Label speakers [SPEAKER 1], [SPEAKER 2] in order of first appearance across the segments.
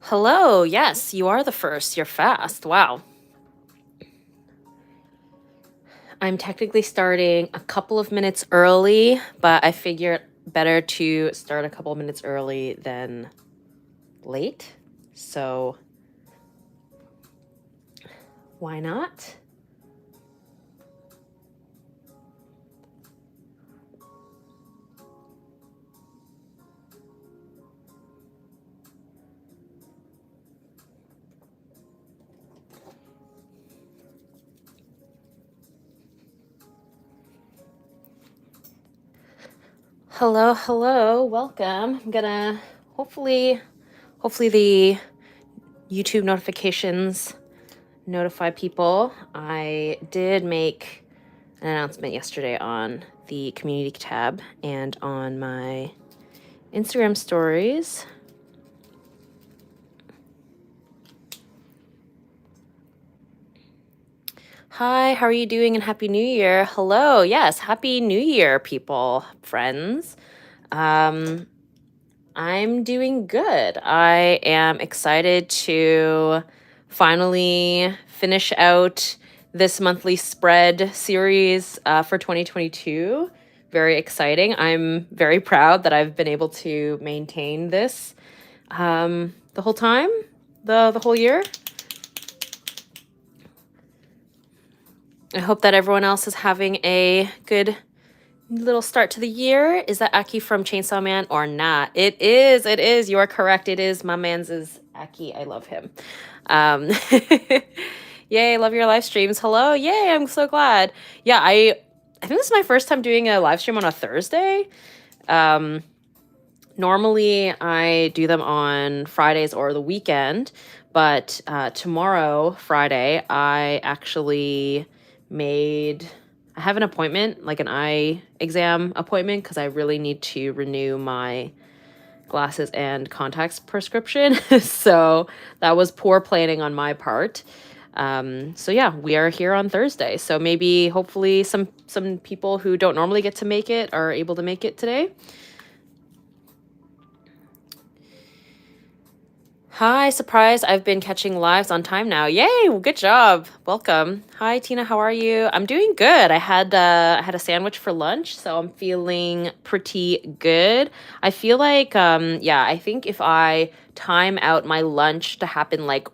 [SPEAKER 1] Hello, yes, you are the first. You're fast. Wow. I'm technically starting a couple of minutes early, but I figured better to start a couple of minutes early than late. So why not? Hello, hello, welcome. I'm gonna hopefully the YouTube notifications notify people. I did make an announcement yesterday on the community tab and on my Instagram stories. Hi, how are you doing and Happy New Year? Hello, yes, Happy New Year, people, friends. I'm doing good. I am excited to finally finish out this monthly spread series for 2022. Very exciting. I'm very proud that I've been able to maintain this the whole time, the whole year. I hope that everyone else is having a good little start to the year. Is that Aki from Chainsaw Man or not? It is. It is. You are correct. It is. My man's is Aki. I love him. Um, yay. Love your live streams. Hello. Yay. I'm so glad. Yeah. I think this is my first time doing a live stream on a Thursday. Normally I do them on Fridays or the weekend, but tomorrow, Friday, I actually I have an appointment, like an eye exam appointment, because I really need to renew my glasses and contacts prescription. So that was poor planning on my part. So yeah, we are here on Thursday. So maybe hopefully some people who don't normally get to make it are able to make it today. Hi, surprise. I've been catching lives on time now. Yay, good job. Welcome. Hi, Tina, how are you? I'm doing good. I had a sandwich for lunch, so I'm feeling pretty good. I feel like yeah, I think if I time out my lunch to happen like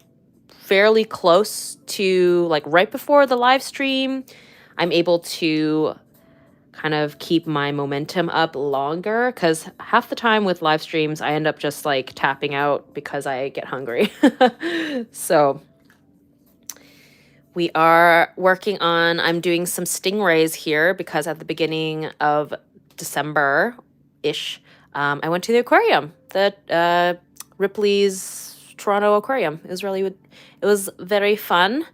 [SPEAKER 1] fairly close to like right before the live stream, I'm able to kind of keep my momentum up longer, because half the time with live streams I end up just like tapping out because I get hungry. So we are working on, I'm doing some stingrays here because at the beginning of December-ish, I went to the aquarium, the Ripley's Toronto Aquarium. It was very fun.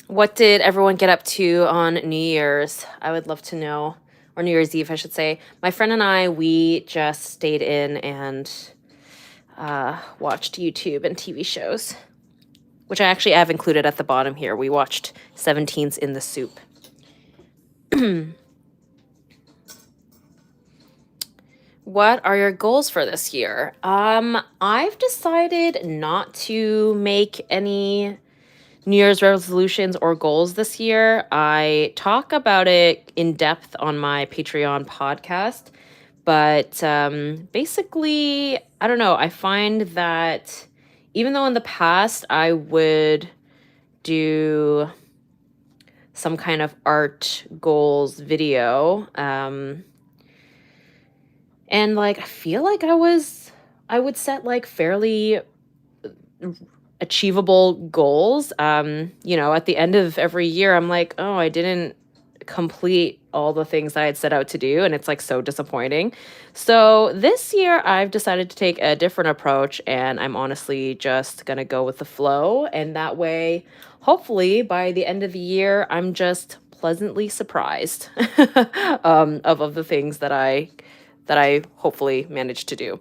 [SPEAKER 1] What did everyone get up to on New Year's? I would love to know. Or New Year's Eve, I should say. My friend and I, we just stayed in and watched YouTube and TV shows, which I actually have included at the bottom here. We watched 17's in the Soup. What are your goals for this year? I've decided not to make any New Year's resolutions or goals this year. I talk about it in depth on my Patreon podcast, but basically, I don't know. I find that even though in the past I would do some kind of art goals video, and like I feel like I would set like fairly achievable goals. At the end of every year, I'm like, oh, I didn't complete all the things I had set out to do, and it's like so disappointing. So this year, I've decided to take a different approach, and I'm honestly just gonna go with the flow, and that way, hopefully, by the end of the year, I'm just pleasantly surprised of the things that I hopefully managed to do.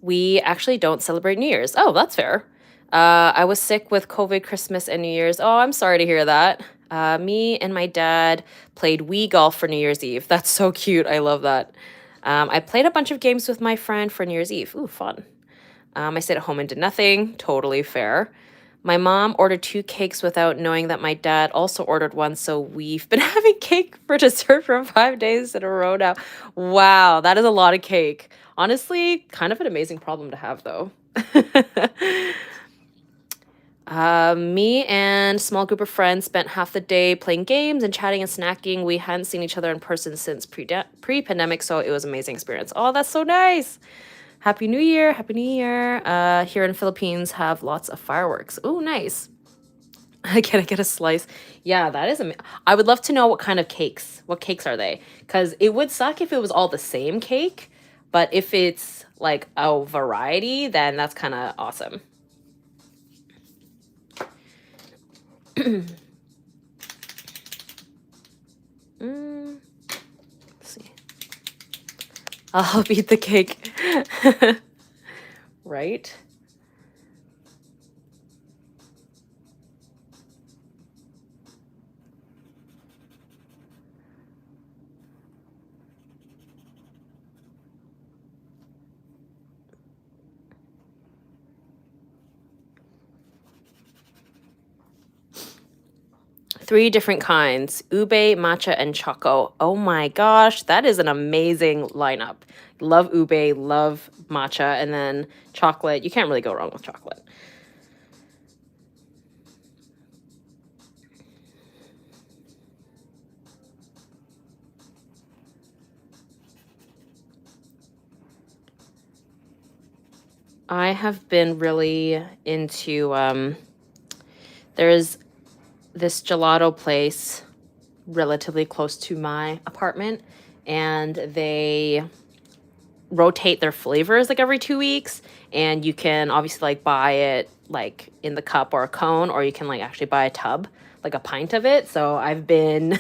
[SPEAKER 1] We actually don't celebrate New Year's. Oh, that's fair. I was sick with COVID, Christmas, and New Year's. Oh, I'm sorry to hear that. Me and my dad played Wii golf for New Year's Eve. That's so cute. I love that. I played a bunch of games with my friend for New Year's Eve. Ooh, fun. I stayed at home and did nothing. Totally fair. My mom ordered 2 cakes without knowing that my dad also ordered one, so we've been having cake for dessert for 5 days in a row now. Wow, that is a lot of cake. Honestly, kind of an amazing problem to have, though. Me and small group of friends spent half the day playing games and chatting and snacking. We hadn't seen each other in person since pre-pandemic, so it was an amazing experience. Oh, that's so nice. Happy New Year. Happy New Year. Here in the Philippines have lots of fireworks. Oh, nice. Can I get a slice? Yeah, that is I would love to know what kind of cakes. What cakes are they? Because it would suck if it was all the same cake, but if it's like a variety, then that's kind of awesome. Let's see. I'll help eat the cake. Right? 3 different kinds, ube, matcha, and choco. Oh my gosh, that is an amazing lineup. Love ube, love matcha, and then chocolate. You can't really go wrong with chocolate. I have been really into, there's this gelato place relatively close to my apartment, and they rotate their flavors like every 2 weeks, and you can obviously like buy it like in the cup or a cone, or you can like actually buy a tub, like a pint of it. So I've been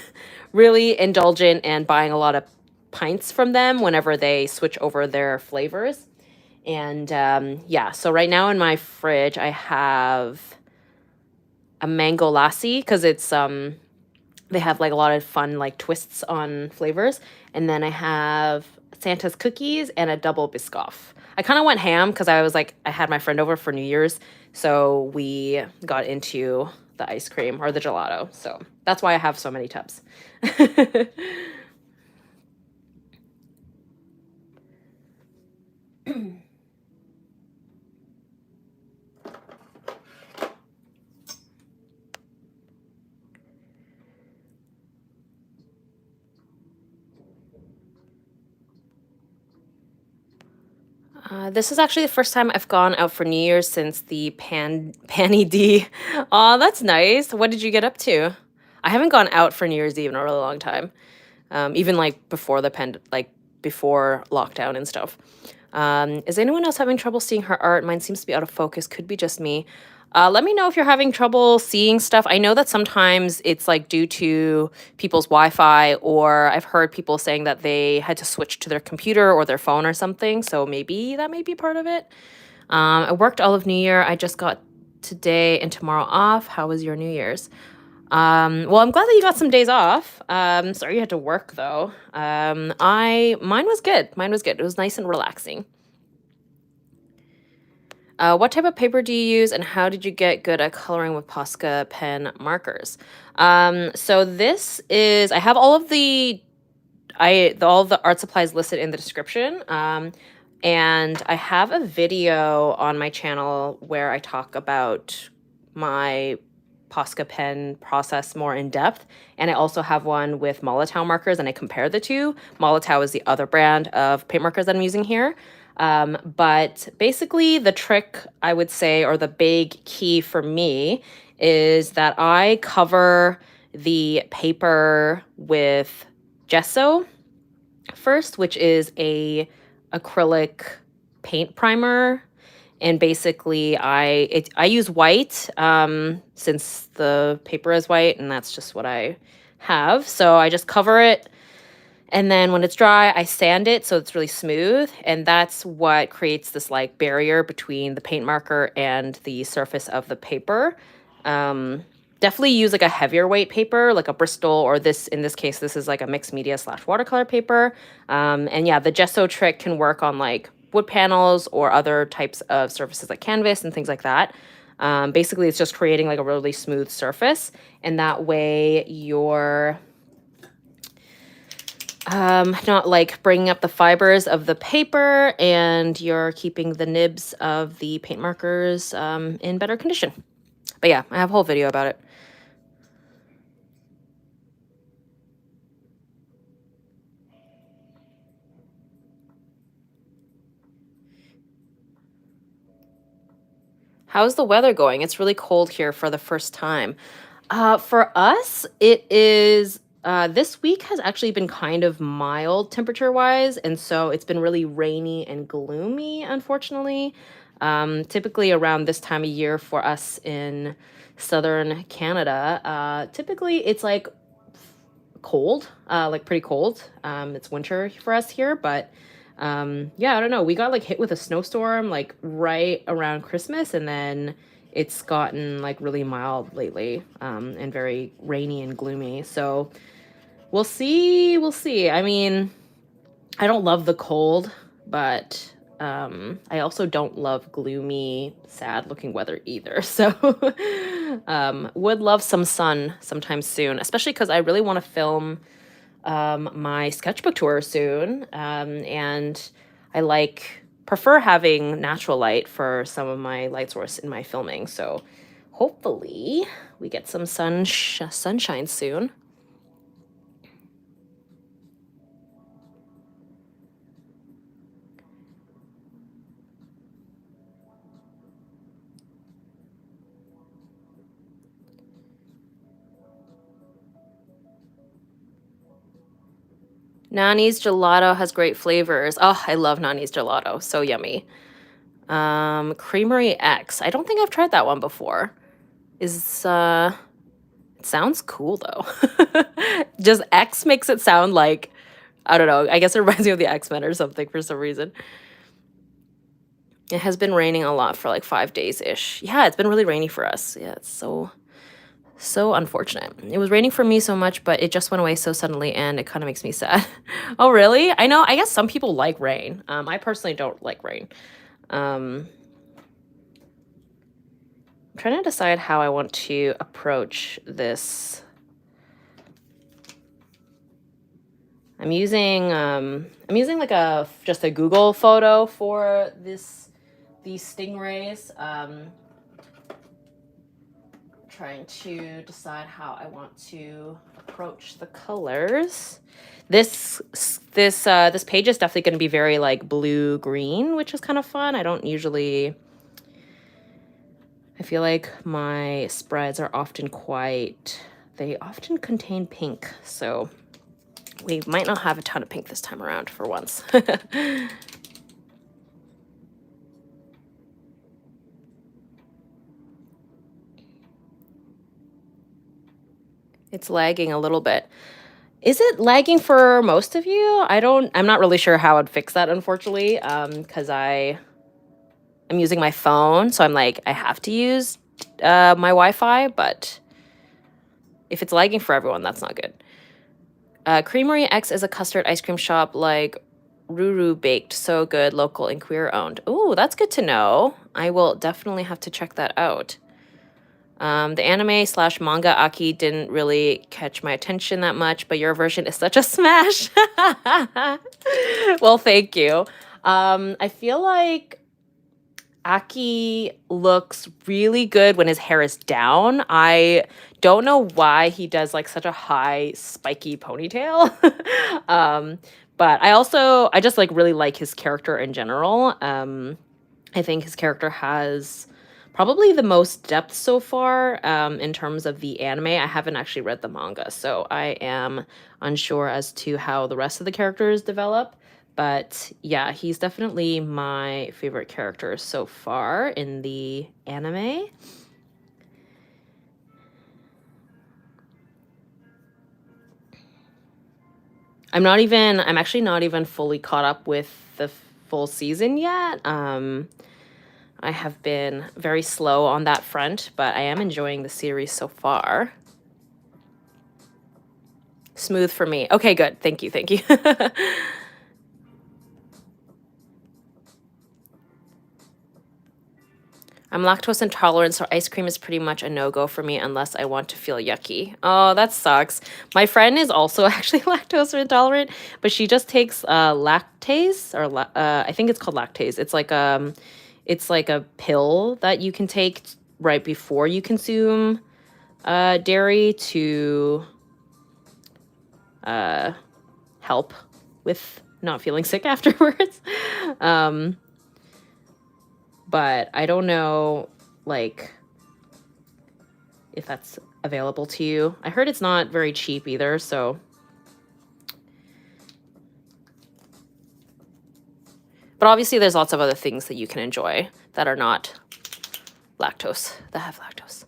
[SPEAKER 1] really indulgent and buying a lot of pints from them whenever they switch over their flavors. And yeah, so right now in my fridge I have a mango lassi, because it's they have like a lot of fun like twists on flavors. And then I have Santa's cookies and a double Biscoff. I kind of went ham because I was like, I had my friend over for New Year's, so we got into the ice cream or the gelato. So that's why I have so many tubs. This is actually the first time I've gone out for New Year's since the Panny D. Aw, that's nice. What did you get up to? I haven't gone out for New Year's Eve in a really long time. Even like before before lockdown and stuff. Is anyone else having trouble seeing her art? Mine seems to be out of focus. Could be just me. Let me know if you're having trouble seeing stuff. I know that sometimes it's like due to people's Wi-Fi, or I've heard people saying that they had to switch to their computer or their phone or something. So maybe that may be part of it. I worked all of New Year. I just got today and tomorrow off. How was your New Year's? Well, I'm glad that you got some days off. Sorry you had to work though. Mine was good. Mine was good. It was nice and relaxing. What type of paper do you use, and how did you get good at coloring with Posca pen markers? So this is, I have all of all of the art supplies listed in the description. And I have a video on my channel where I talk about my Posca pen process more in depth. And I also have one with Molotow markers, and I compare the two. Molotow is the other brand of paint markers that I'm using here. But basically the trick, I would say, or the big key for me, is that I cover the paper with gesso first, which is a acrylic paint primer. And basically I use white, since the paper is white, and that's just what I have. So I just cover it And then when it's dry, I sand it so it's really smooth. And that's what creates this like barrier between the paint marker and the surface of the paper. Definitely use like a heavier weight paper, like a Bristol, or this, in this case, this is like a mixed media / watercolor paper. And yeah, the gesso trick can work on like wood panels or other types of surfaces like canvas and things like that. Basically, it's just creating like a really smooth surface. And that way you're not like bringing up the fibers of the paper, and you're keeping the nibs of the paint markers in better condition. But yeah, I have a whole video about it. How's the weather going? It's really cold here for the first time. For us, it is, this week has actually been kind of mild temperature-wise, and so it's been really rainy and gloomy, unfortunately. Typically around this time of year for us in southern Canada, typically it's like cold, like pretty cold. It's winter for us here, but yeah, I don't know. We got like hit with a snowstorm like right around Christmas, and then it's gotten like really mild lately, and very rainy and gloomy. So we'll see. We'll see. I mean, I don't love the cold, but I also don't love gloomy, sad looking weather either. So would love some sun sometime soon, especially because I really want to film my sketchbook tour soon. And I prefer having natural light for some of my light source in my filming. So hopefully we get some sunshine soon. Nani's gelato has great flavors. Oh, I love Nani's gelato. So yummy. Creamery X. I don't think I've tried that one before. It sounds cool though. Just X makes it sound like, I don't know, I guess it reminds me of the X-Men or something for some reason. It has been raining a lot for like 5 days-ish. Yeah, it's been really rainy for us. Yeah, it's so unfortunate. It was raining for me so much, but it just went away so suddenly, and it kind of makes me sad. Oh, really? I know, I guess some people like rain. I personally don't like rain. I'm trying to decide how I want to approach this. I'm using like just a Google photo for these stingrays. Trying to decide how I want to approach the colors. This page is definitely going to be very like blue green, which is kind of fun. I feel like my spreads are often they often contain pink, so we might not have a ton of pink this time around for once. It's lagging a little bit. Is it lagging for most of you? I'm not really sure how I'd fix that, unfortunately, because I'm using my phone, so I'm like, I have to use my Wi-Fi, but if it's lagging for everyone, that's not good. Creamery X is a custard ice cream shop like Ruru Baked. So good, local and queer owned. Ooh, that's good to know. I will definitely have to check that out. The anime / manga Aki didn't really catch my attention that much, but your version is such a smash. Well, thank you. I feel like Aki looks really good when his hair is down. I don't know why he does like such a high spiky ponytail. But I just like really like his character in general. I think his character has probably the most depth so far, in terms of the anime. I haven't actually read the manga, so I am unsure as to how the rest of the characters develop. But yeah, he's definitely my favorite character so far in the anime. I'm actually not even fully caught up with the full season yet. I have been very slow on that front, but I am enjoying the series so far. Smooth for me. Okay, good. Thank you. Thank you. I'm lactose intolerant, so ice cream is pretty much a no-go for me unless I want to feel yucky. Oh, that sucks. My friend is also actually lactose intolerant, but she just takes lactase, or I think it's called lactase. It's like a pill that you can take right before you consume dairy to help with not feeling sick afterwards. But I don't know, like, if that's available to you. I heard it's not very cheap either, so. But obviously there's lots of other things that you can enjoy that are not lactose, that have lactose.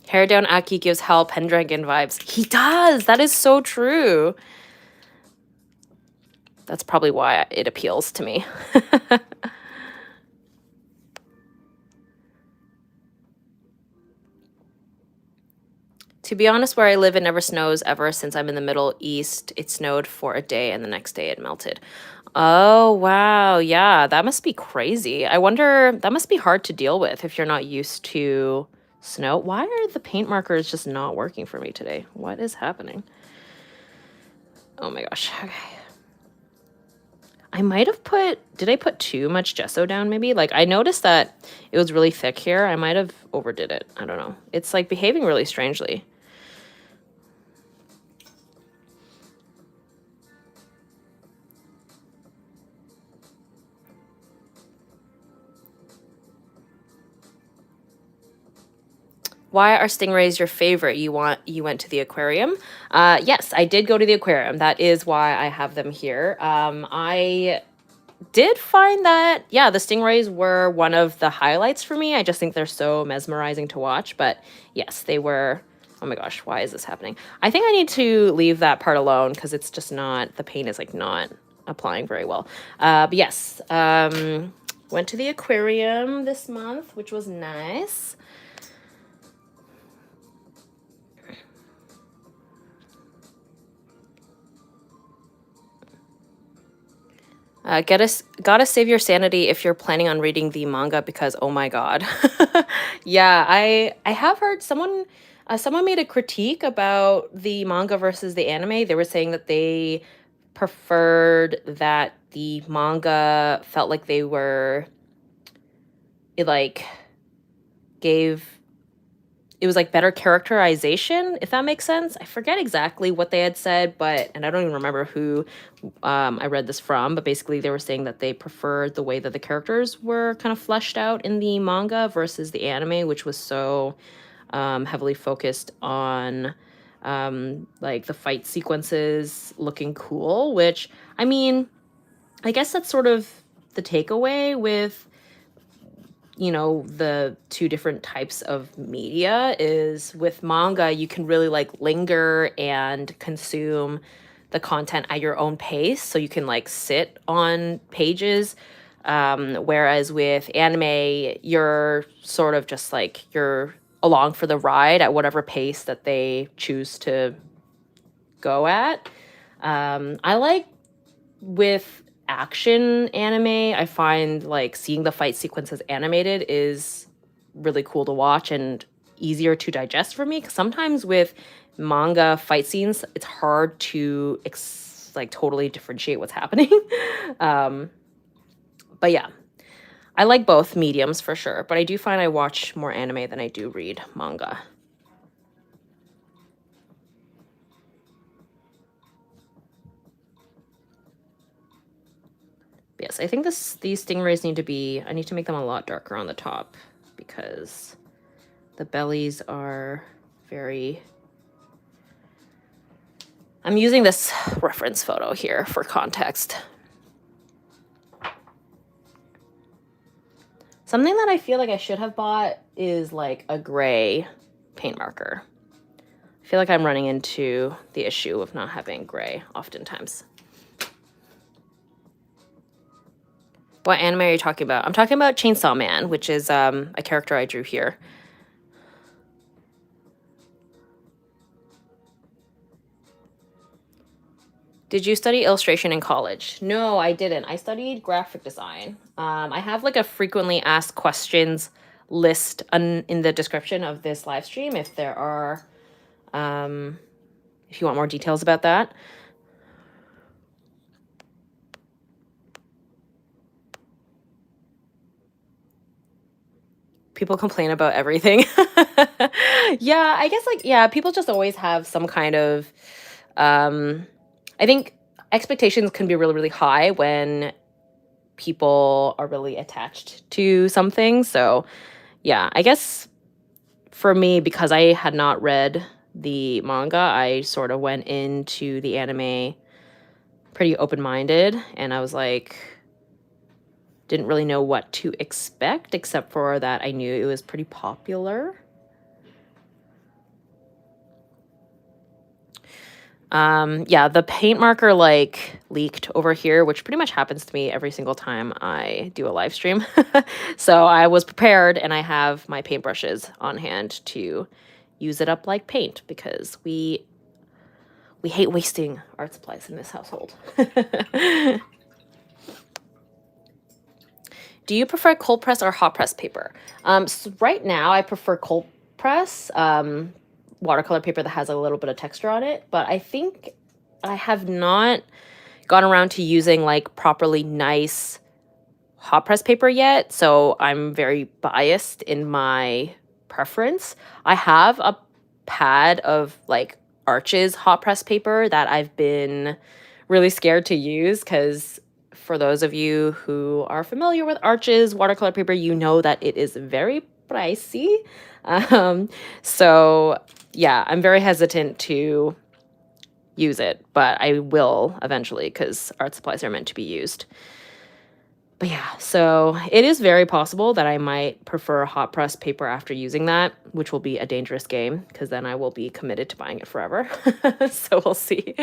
[SPEAKER 1] Hair down Aki gives Hal Pendragon vibes. He does! That is so true. That's probably why it appeals to me. To be honest, where I live, it never snows ever since I'm in the Middle East. It snowed for a day and the next day it melted. Oh, wow. Yeah, that must be crazy. I wonder, that must be hard to deal with if you're not used to snow. Why are the paint markers just not working for me today? What is happening? Oh my gosh. Okay. I might have did I put too much gesso down maybe? Like I noticed that it was really thick here. I might have overdid it. I don't know. It's like behaving really strangely. Why are stingrays your favorite? You went to the aquarium? Yes, I did go to the aquarium. That is why I have them here. I did find that, yeah, the stingrays were one of the highlights for me. I just think they're so mesmerizing to watch. But yes, they were. Oh my gosh, why is this happening? I think I need to leave that part alone because it's just not, the paint is like not applying very well. But yes, went to the aquarium this month, which was nice. Gotta save your sanity if you're planning on reading the manga because oh my god. Yeah, I have heard someone made a critique about the manga versus the anime. They were saying that they preferred that the manga felt like it like gave it was like better characterization, if that makes sense. I forget exactly what they had said, and I don't even remember who I read this from, but basically they were saying that they preferred the way that the characters were kind of fleshed out in the manga versus the anime, which was so heavily focused on like the fight sequences looking cool, which, I mean, I guess that's sort of the takeaway with the two different types of media is with manga, you can really like linger and consume the content at your own pace. So you can like sit on pages. Whereas with anime, you're sort of just like, you're along for the ride at whatever pace that they choose to go at. I like with action anime, I find like seeing the fight sequences animated is really cool to watch and easier to digest for me. Because sometimes with manga fight scenes, it's hard to like totally differentiate what's happening. But yeah, I like both mediums for sure. But I do find I watch more anime than I do read manga. Yes, I think these stingrays need to be, I need to make them a lot darker on the top because the bellies are very, I'm using this reference photo here for context. Something that I feel like I should have bought is like a gray paint marker. I I feel like I'm running into the issue of not having gray oftentimes. What anime are you talking about? I'm talking about Chainsaw Man, which is a character I drew here. Did you study illustration in college? No, I didn't. I studied graphic design. I have like a frequently asked questions list in the description of this live stream if there are, if you want more details about that. People complain about everything. Yeah, I guess like, yeah, people just always have some kind of, I think expectations can be really, really high when people are really attached to something. So yeah, I guess for me, because I had not read the manga, I sort of went into the anime pretty open-minded, and I was like, didn't really know what to expect, except for that I knew it was pretty popular. Yeah, the paint marker like leaked over here, which pretty much happens to me every single time I do a live stream. So I was prepared, and I have my paintbrushes on hand to use it up like paint, because we hate wasting art supplies in this household. Do you prefer cold press or hot press paper? So right now I prefer cold press, watercolor paper that has a little bit of texture on it, but I think I have not gone around to using like properly nice hot press paper yet, so I'm very biased in my preference. I have a pad of like Arches hot press paper that I've been really scared to use, because for those of you who are familiar with Arches watercolor paper, you know that it is very pricey. So yeah, I'm very hesitant to use it, but I will eventually, because art supplies are meant to be used. But yeah, so it is very possible that I might prefer hot press paper after using that, which will be a dangerous game, because then I will be committed to buying it forever. So we'll see.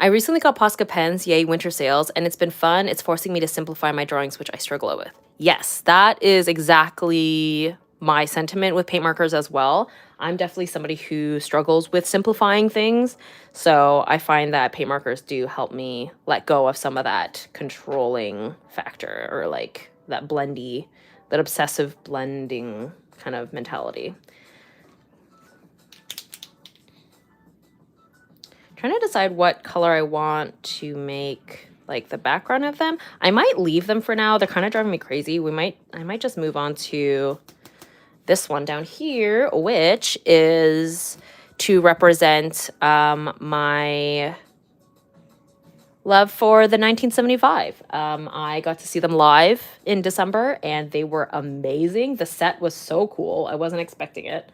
[SPEAKER 1] I recently got Posca pens, yay, winter sales, and it's been fun. It's forcing me to simplify my drawings, which I struggle with. Yes, that is exactly my sentiment with paint markers as well. I'm definitely somebody who struggles with simplifying things, so I find that paint markers do help me let go of some of that controlling factor, or like that blendy, that obsessive blending kind of mentality. Trying to decide what color I want to make like the background of them. I might leave them for now. They're kind of driving me crazy. I might just move on to this one down here, which is to represent my love for the 1975. I got to see them live in December, and they were amazing. The set was so cool. I wasn't expecting it.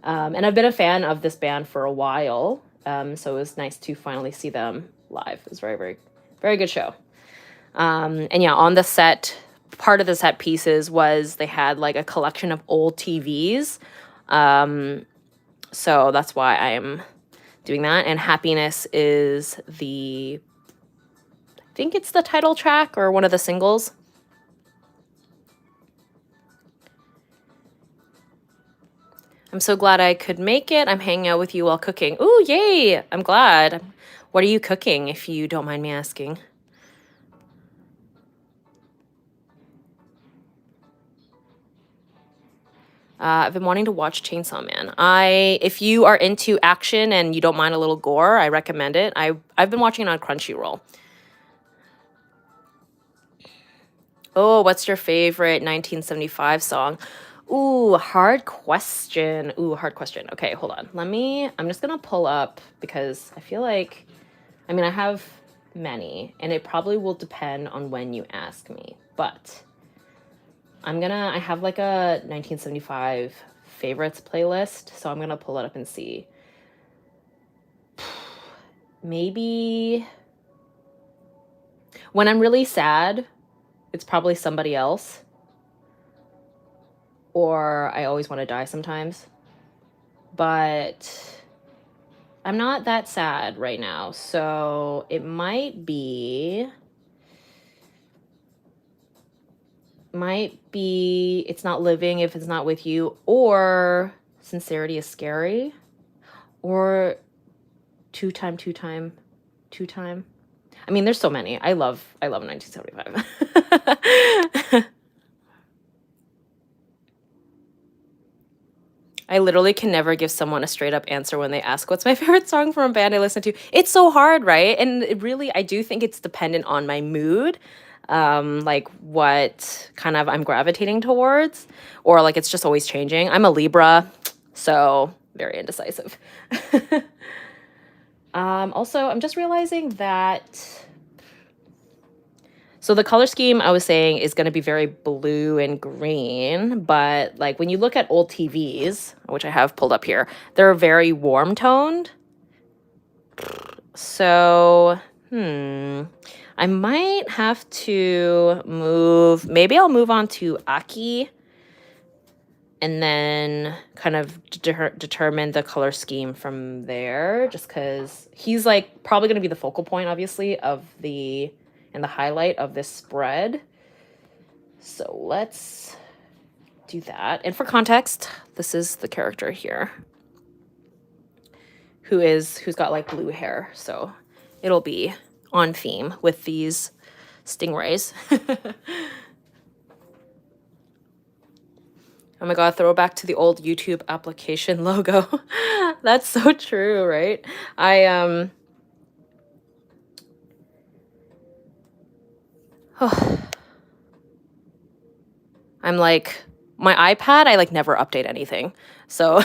[SPEAKER 1] And I've been a fan of this band for a while. So it was nice to finally see them live. It was very, very, very good show. And yeah, on the set, part of the set pieces was they had like a collection of old TVs. So that's why I'm doing that. And Happiness is I think it's the title track or one of the singles. I'm so glad I could make it. I'm hanging out with you while cooking. Ooh, yay! I'm glad. What are you cooking, if you don't mind me asking? I've been wanting to watch Chainsaw Man. If you are into action and you don't mind a little gore, I recommend it. I've been watching it on Crunchyroll. Oh, what's your favorite 1975 song? Ooh, hard question. Ooh, hard question. Okay, hold on. I'm just gonna pull up, because I feel like, I mean, I have many, and it probably will depend on when you ask me, but I have like a 1975 favorites playlist, so I'm gonna pull it up and see. Maybe when I'm really sad, it's probably Somebody Else. or I always want to die sometimes. But I'm not that sad right now, so it might be it's not living if it's not with you, or sincerity is scary, or two time. I mean, there's so many. I love 1975. I literally can never give someone a straight up answer when they ask what's my favorite song from a band I listen to. It's so hard, right? And it really, I do think it's dependent on my mood, like what kind of I'm gravitating towards, or like it's just always changing. I'm a Libra, so very indecisive. Also, I'm just realizing that. So the color scheme I was saying is going to be very blue and green, but like when you look at old TVs, which I have pulled up here, they're very warm toned. So, I might have to move. Maybe I'll move on to Aki and then kind of determine the color scheme from there, just because he's like probably going to be the focal point, obviously, of the highlight of this spread. So let's do that. And for context, this is the character here who's got like blue hair. So it'll be on theme with these stingrays. Oh my God, throwback to the old YouTube application logo. That's so true, right? I'm like, my iPad, I like never update anything. So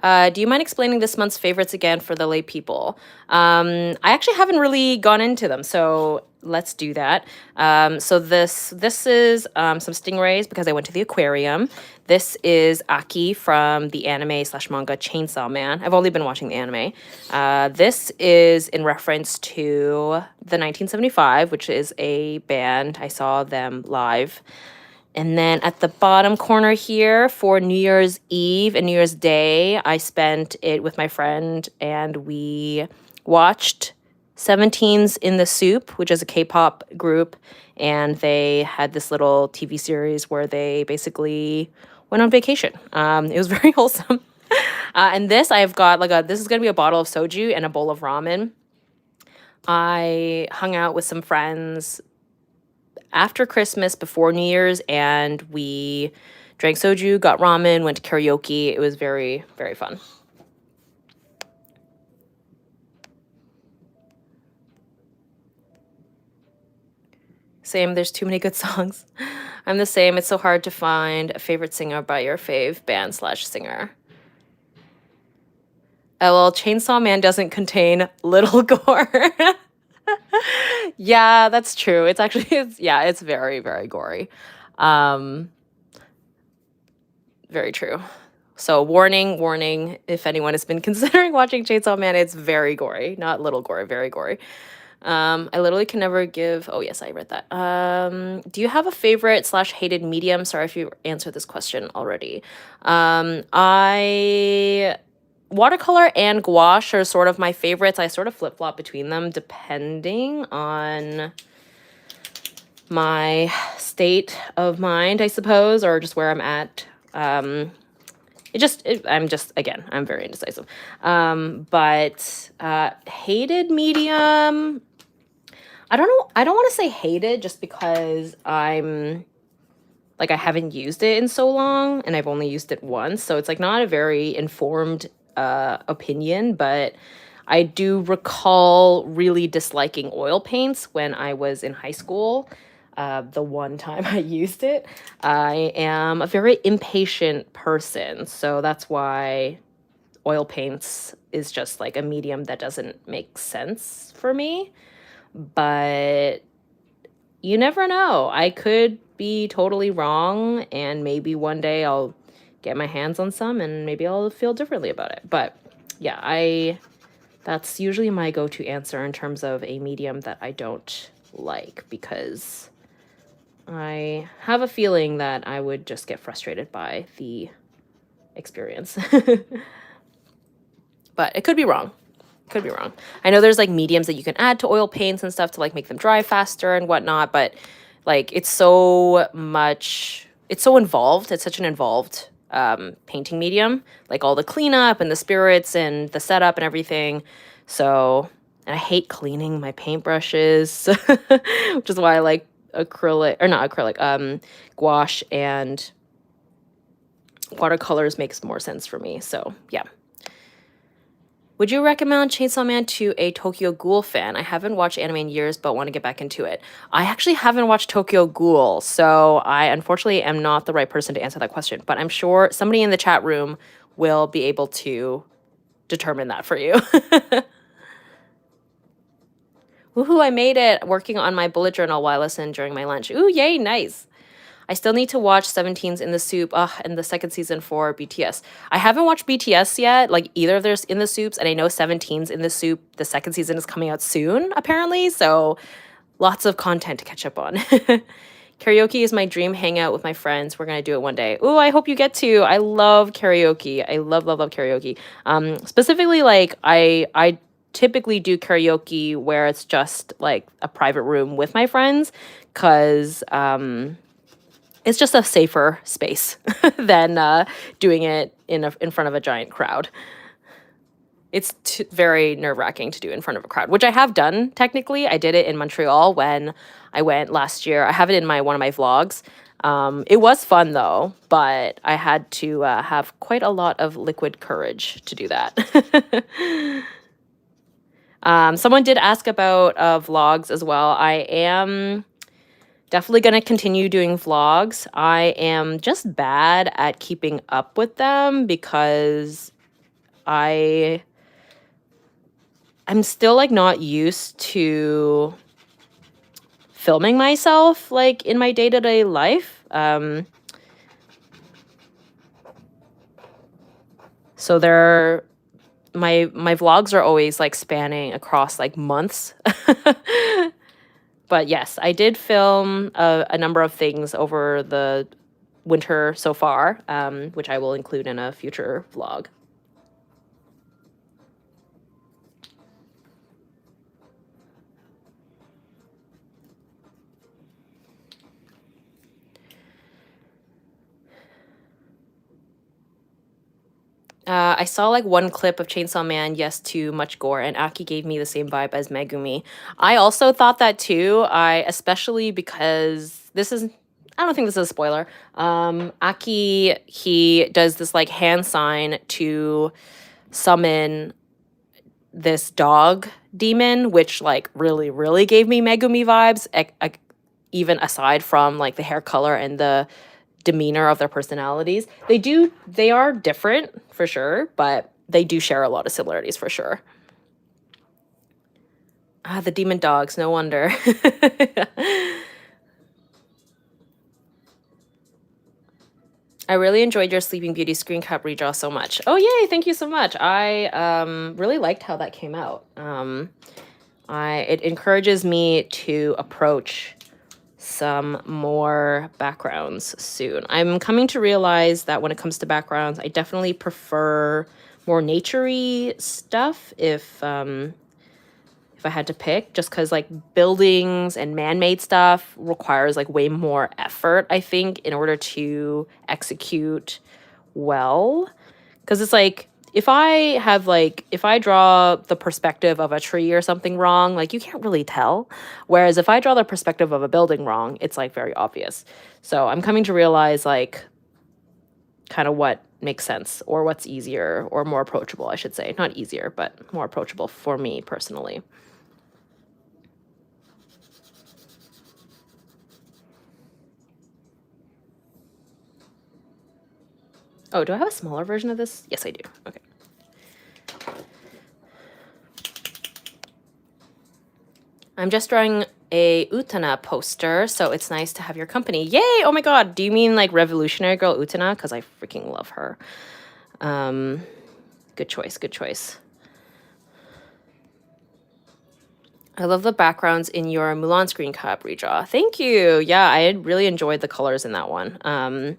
[SPEAKER 1] do you mind explaining this month's favorites again for the lay people? I actually haven't really gone into them, so let's do that. So this is some stingrays because I went to the aquarium. This is Aki from the anime / manga Chainsaw Man. I've only been watching the anime. This is in reference to the 1975, which is a band. I saw them live. And then at the bottom corner here for New Year's Eve and New Year's Day, I spent it with my friend and we watched 17's in the Soup, which is a K-pop group. And they had this little TV series where they basically went on vacation. It was very wholesome. And this I've got this is going to be a bottle of soju and a bowl of ramen. I hung out with some friends after Christmas, before New Year's, and we drank soju, got ramen, went to karaoke. It was very, very fun. Same, there's too many good songs. I'm the same. It's so hard to find a favorite singer by your fave band / singer. Well, Chainsaw Man doesn't contain little gore. Yeah, that's true. It's actually, it's very, very gory. Very true. So warning, if anyone has been considering watching Chainsaw Man, it's very gory. Not little gory, very gory. I literally can never give... Oh, yes, I read that. Do you have a favorite / hated medium? Sorry if you answered this question already. Watercolor and gouache are sort of my favorites. I sort of flip-flop between them depending on my state of mind, I suppose, or just where I'm at. I'm very indecisive. But hated medium, I don't know. I don't want to say hated just because I haven't used it in so long and I've only used it once. So it's like not a very informed opinion, but I do recall really disliking oil paints when I was in high school. The one time I used it. I am a very impatient person, so that's why oil paints is just like a medium that doesn't make sense for me. But you never know. I could be totally wrong, and maybe one day I'll get my hands on some and maybe I'll feel differently about it. But yeah, that's usually my go-to answer in terms of a medium that I don't like, because I have a feeling that I would just get frustrated by the experience. But it could be wrong. Could be wrong. I know there's like mediums that you can add to oil paints and stuff to like make them dry faster and whatnot, but like it's so involved. It's such an involved painting medium, like all the cleanup and the spirits and the setup and everything. So, and I hate cleaning my paintbrushes, which is why I like acrylic, or not acrylic, gouache and watercolors makes more sense for me. So yeah. Would you recommend Chainsaw Man to a Tokyo Ghoul fan? I haven't watched anime in years, but want to get back into it. I actually haven't watched Tokyo Ghoul, so I unfortunately am not the right person to answer that question. But I'm sure somebody in the chat room will be able to determine that for you. Woohoo, I made it! Working on my bullet journal while I listened during my lunch. Ooh, yay, nice. I still need to watch 17's in the Soup and the second season for BTS. I haven't watched BTS yet, like either of theirs in the Soups, and I know 17's in the Soup. The second season is coming out soon, apparently, so lots of content to catch up on. Karaoke is my dream hangout with my friends. We're gonna do it one day. Ooh, I hope you get to. I love karaoke. I love, love, love karaoke. Specifically, like I typically do karaoke where it's just like a private room with my friends, because it's just a safer space than doing it in front of a giant crowd. It's very nerve-wracking to do in front of a crowd, which I have done technically. I did it in Montreal when I went last year. I have it in one of my vlogs. It was fun though, but I had to have quite a lot of liquid courage to do that. Someone did ask about vlogs as well. I am definitely going to continue doing vlogs. I am just bad at keeping up with them because I'm still like not used to filming myself like in my day-to-day life. So my vlogs are always like spanning across like months. But yes, I did film a number of things over the winter so far, which I will include in a future vlog. I saw like one clip of Chainsaw Man, yes, too much gore, and Aki gave me the same vibe as Megumi. I also thought that too. Especially because I don't think this is a spoiler. Aki, he does this like hand sign to summon this dog demon, which like really, really gave me Megumi vibes, even aside from like the hair color and the demeanor of their personalities. They are different for sure, but they do share a lot of similarities for sure. The demon dogs, no wonder. I really enjoyed your Sleeping Beauty screen cap redraw so much. Oh yay, thank you so much. I really liked how that came out. It encourages me to approach some more backgrounds soon. I'm coming to realize that when it comes to backgrounds, I definitely prefer more naturey stuff if I had to pick, just because like buildings and man-made stuff requires like way more effort, I think, in order to execute well. Because it's like, if I draw the perspective of a tree or something wrong, like you can't really tell. Whereas if I draw the perspective of a building wrong, it's like very obvious. So I'm coming to realize like kind of what makes sense or what's easier or more approachable, I should say. Not easier, but more approachable for me personally. Oh, do I have a smaller version of this? Yes, I do. Okay. I'm just drawing a Utena poster, so it's nice to have your company. Yay! Oh my god, do you mean like Revolutionary Girl Utena? Because I freaking love her. Good choice, good choice. I love the backgrounds in your Mulan screen cap redraw. Thank you. Yeah, I had really enjoyed the colors in that one.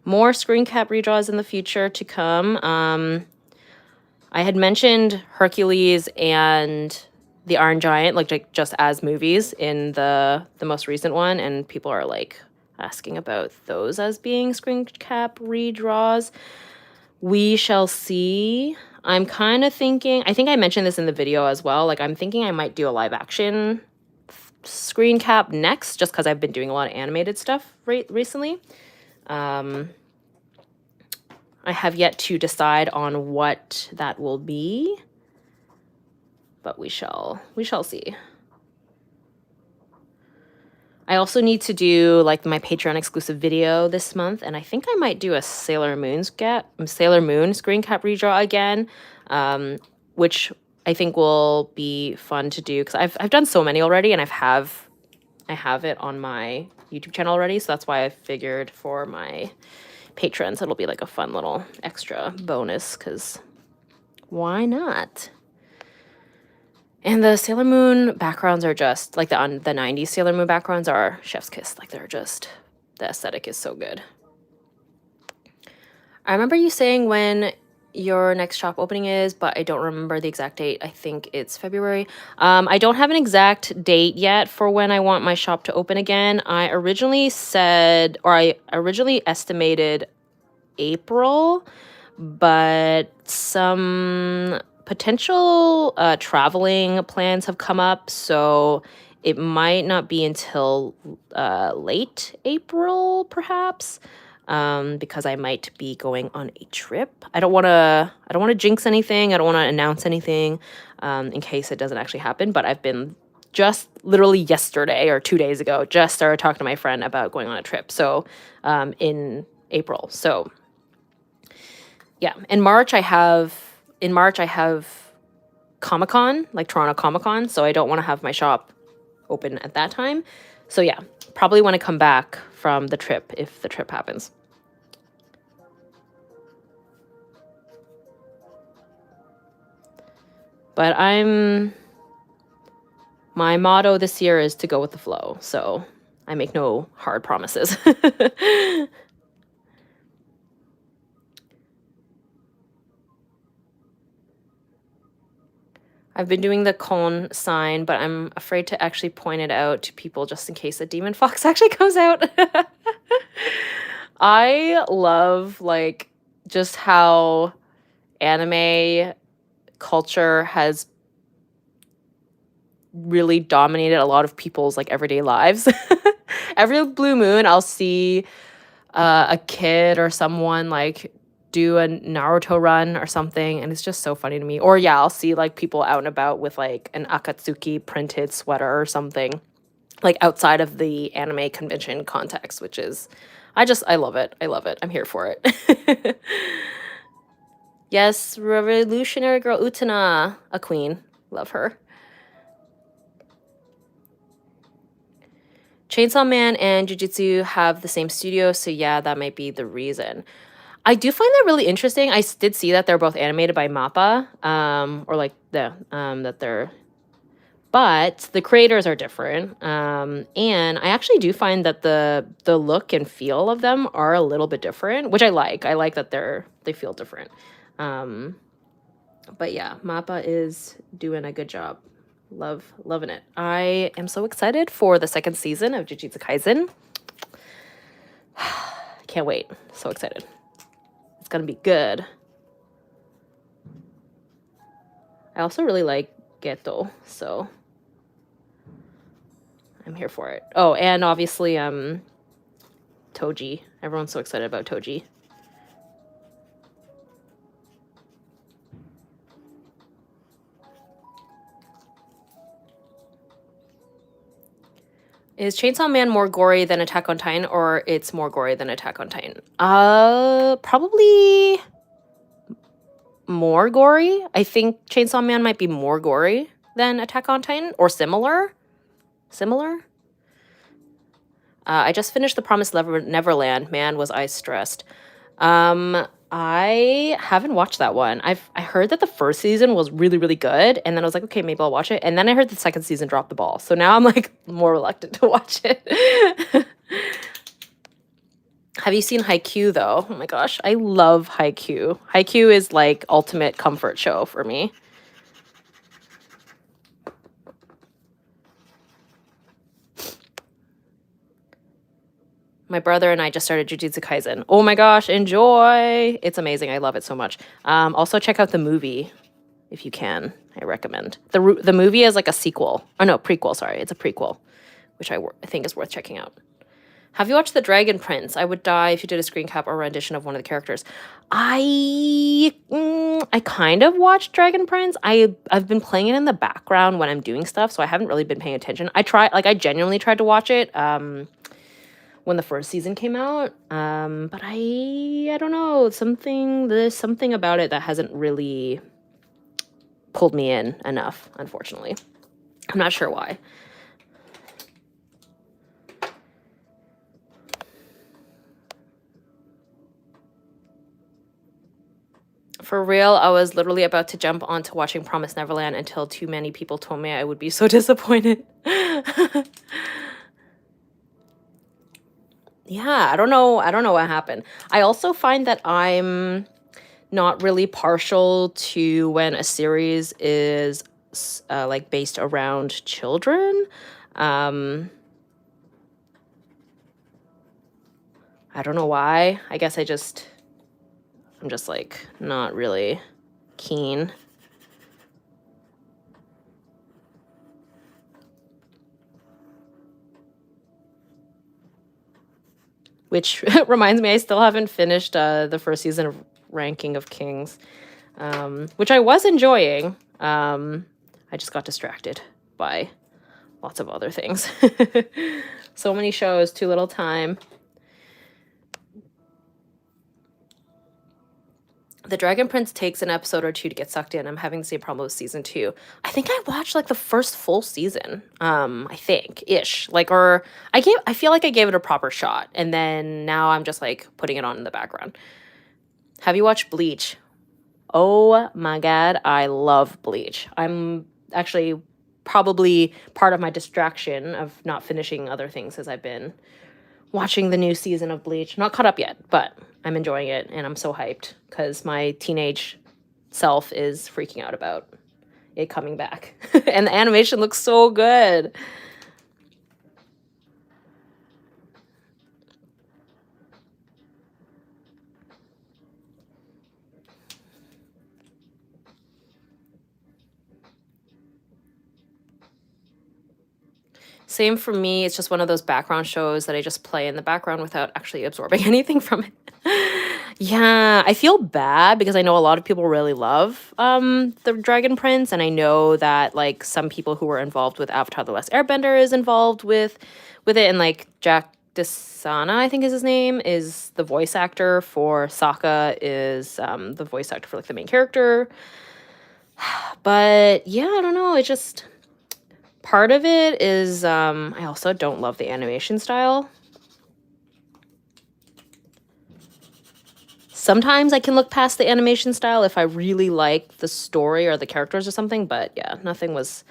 [SPEAKER 1] More screen cap redraws in the future to come. I had mentioned Hercules and the Iron Giant, like just as movies in the most recent one, and people are like asking about those as being screen cap redraws. We shall see. I'm kind of thinking, I think I mentioned this in the video as well, like I'm thinking I might do a live action screen cap next, just because I've been doing a lot of animated stuff recently. I have yet to decide on what that will be, but we shall see. I also need to do like my Patreon exclusive video this month, and I think I might do a Sailor Moon screen cap redraw again, which I think will be fun to do because I've done so many already, and I have it on my YouTube channel already, so that's why I figured for my patrons it'll be like a fun little extra bonus, because why not? And the Sailor Moon backgrounds are just, like the 90s Sailor Moon backgrounds are chef's kiss. Like they're just, the aesthetic is so good. I remember you saying when your next shop opening is, but I don't remember the exact date. I think it's February. I don't have an exact date yet for when I want my shop to open again. I originally estimated April, but some potential traveling plans have come up, so it might not be until late April, perhaps, because I might be going on a trip. I don't want to jinx anything. I don't want to announce anything in case it doesn't actually happen. But I've been just literally yesterday or 2 days ago just started talking to my friend about going on a trip. So in April. So yeah, in March I have Comic-Con, like Toronto Comic-Con, so I don't want to have my shop open at that time. So yeah, probably want to come back from the trip if the trip happens. But my motto this year is to go with the flow, so I make no hard promises. I've been doing the cone sign, but I'm afraid to actually point it out to people just in case a demon fox actually comes out. I love like just how anime culture has really dominated a lot of people's like everyday lives. Every blue moon, I'll see a kid or someone like do a Naruto run or something, and it's just so funny to me. Or yeah, I'll see like people out and about with like an Akatsuki printed sweater or something, like outside of the anime convention context, which is, I love it. I love it. I'm here for it. Yes, revolutionary girl Utena, a queen. Love her. Chainsaw Man and Jujutsu have the same studio, so yeah, that might be the reason. I do find that really interesting. I did see that they're both animated by MAPPA, or like that they're, but the creators are different. And I actually do find that the look and feel of them are a little bit different, which I like. I like that they feel different. But yeah, MAPPA is doing a good job. Loving it. I am so excited for the second season of Jujutsu Kaisen. Can't wait. So excited. It's gonna be good. I also really like Geto, so I'm here for it. Oh, and obviously Toji. Everyone's so excited about Toji. Is Chainsaw Man more gory than Attack on Titan, or it's more gory than Attack on Titan? Probably more gory. I think Chainsaw Man might be more gory than Attack on Titan, or similar. I just finished The Promised Neverland. Man, was I stressed. I haven't watched that one. I heard that the first season was really, really good, and then I was like, okay, maybe I'll watch it. And then I heard the second season dropped the ball. So now I'm like more reluctant to watch it. Have you seen Haikyuu though? Oh my gosh, I love Haikyuu. Haikyuu is like ultimate comfort show for me. My brother and I just started Jujutsu Kaisen. Oh my gosh, enjoy! It's amazing. I love it so much. Also check out the movie if you can. I recommend. The movie is like a sequel. Oh no, prequel, sorry. It's a prequel, which I think is worth checking out. Have you watched The Dragon Prince? I would die if you did a screen cap or rendition of one of the characters. I kind of watched Dragon Prince. I've been playing it in the background when I'm doing stuff, so I haven't really been paying attention. I genuinely tried to watch it when the first season came out. But I don't know, there's something about it that hasn't really pulled me in enough, unfortunately. I'm not sure why. For real, I was literally about to jump onto watching Promised Neverland until too many people told me I would be so disappointed. Yeah, I don't know what happened. I also find that I'm not really partial to when a series is like based around children. I don't know why. I guess I'm just like not really keen. Which reminds me, I still haven't finished the first season of Ranking of Kings, which I was enjoying. I just got distracted by lots of other things. So many shows, too little time. The Dragon Prince takes an episode or two to get sucked in. I'm having the same problem with season 2. I think I watched like the first full season. I think ish. I feel like I gave it a proper shot, and then now I'm just like putting it on in the background. Have you watched Bleach? Oh my god, I love Bleach. I'm actually probably part of my distraction of not finishing other things as I've been watching the new season of Bleach. Not caught up yet, but I'm enjoying it, and I'm so hyped because my teenage self is freaking out about it coming back. And the animation looks so good. Same for me. It's just one of those background shows that I just play in the background without actually absorbing anything from it. Yeah, I feel bad because I know a lot of people really love the Dragon Prince, and I know that like some people who were involved with Avatar: The Last Airbender is involved with it, and like Jack Desana, I think is his name, is the voice actor for Sokka, is the voice actor for like the main character. But yeah, I don't know. It just part of it is I also don't love the animation style. Sometimes I can look past the animation style if I really like the story or the characters or something, but yeah, nothing was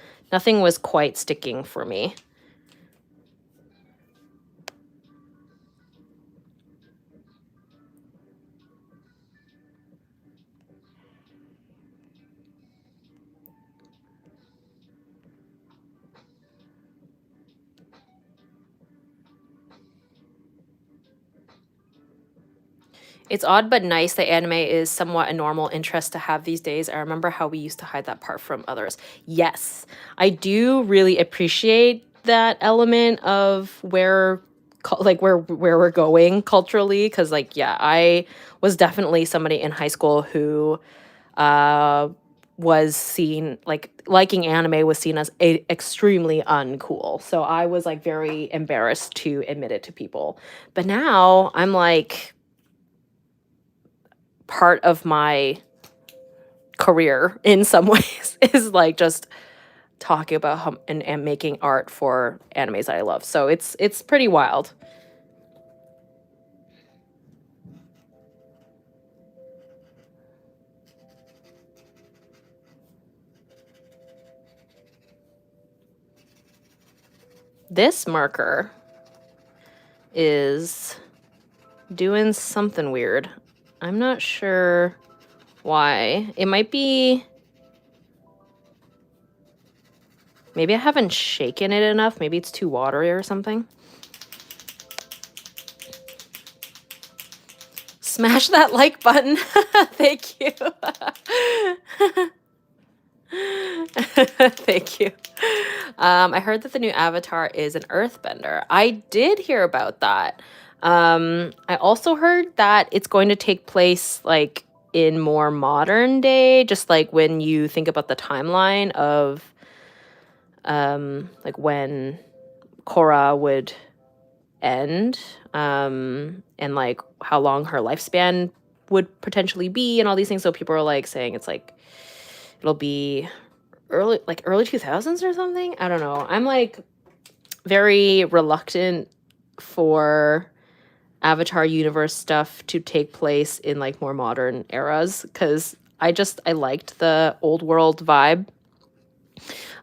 [SPEAKER 1] quite sticking for me. It's odd but nice that anime is somewhat a normal interest to have these days. I remember how we used to hide that part from others. Yes, I do really appreciate that element of where we're going culturally, because like yeah, I was definitely somebody in high school who was seen like liking anime was seen as extremely uncool. So I was like very embarrassed to admit it to people. But now I'm like, part of my career in some ways is like just talking about how, and making art for animes that I love. So it's pretty wild. This marker is doing something weird. I'm not sure why. It might be... Maybe I haven't shaken it enough. Maybe it's too watery or something. Smash that like button. Thank you. Thank you. I heard that the new avatar is an earthbender. I did hear about that. I also heard that it's going to take place like in more modern day, just like when you think about the timeline of like when Korra would end, and like how long her lifespan would potentially be and all these things. So people are like saying it's like it'll be early 2000s or something. I don't know. I'm like very reluctant for Avatar universe stuff to take place in like more modern eras because I liked the old world vibe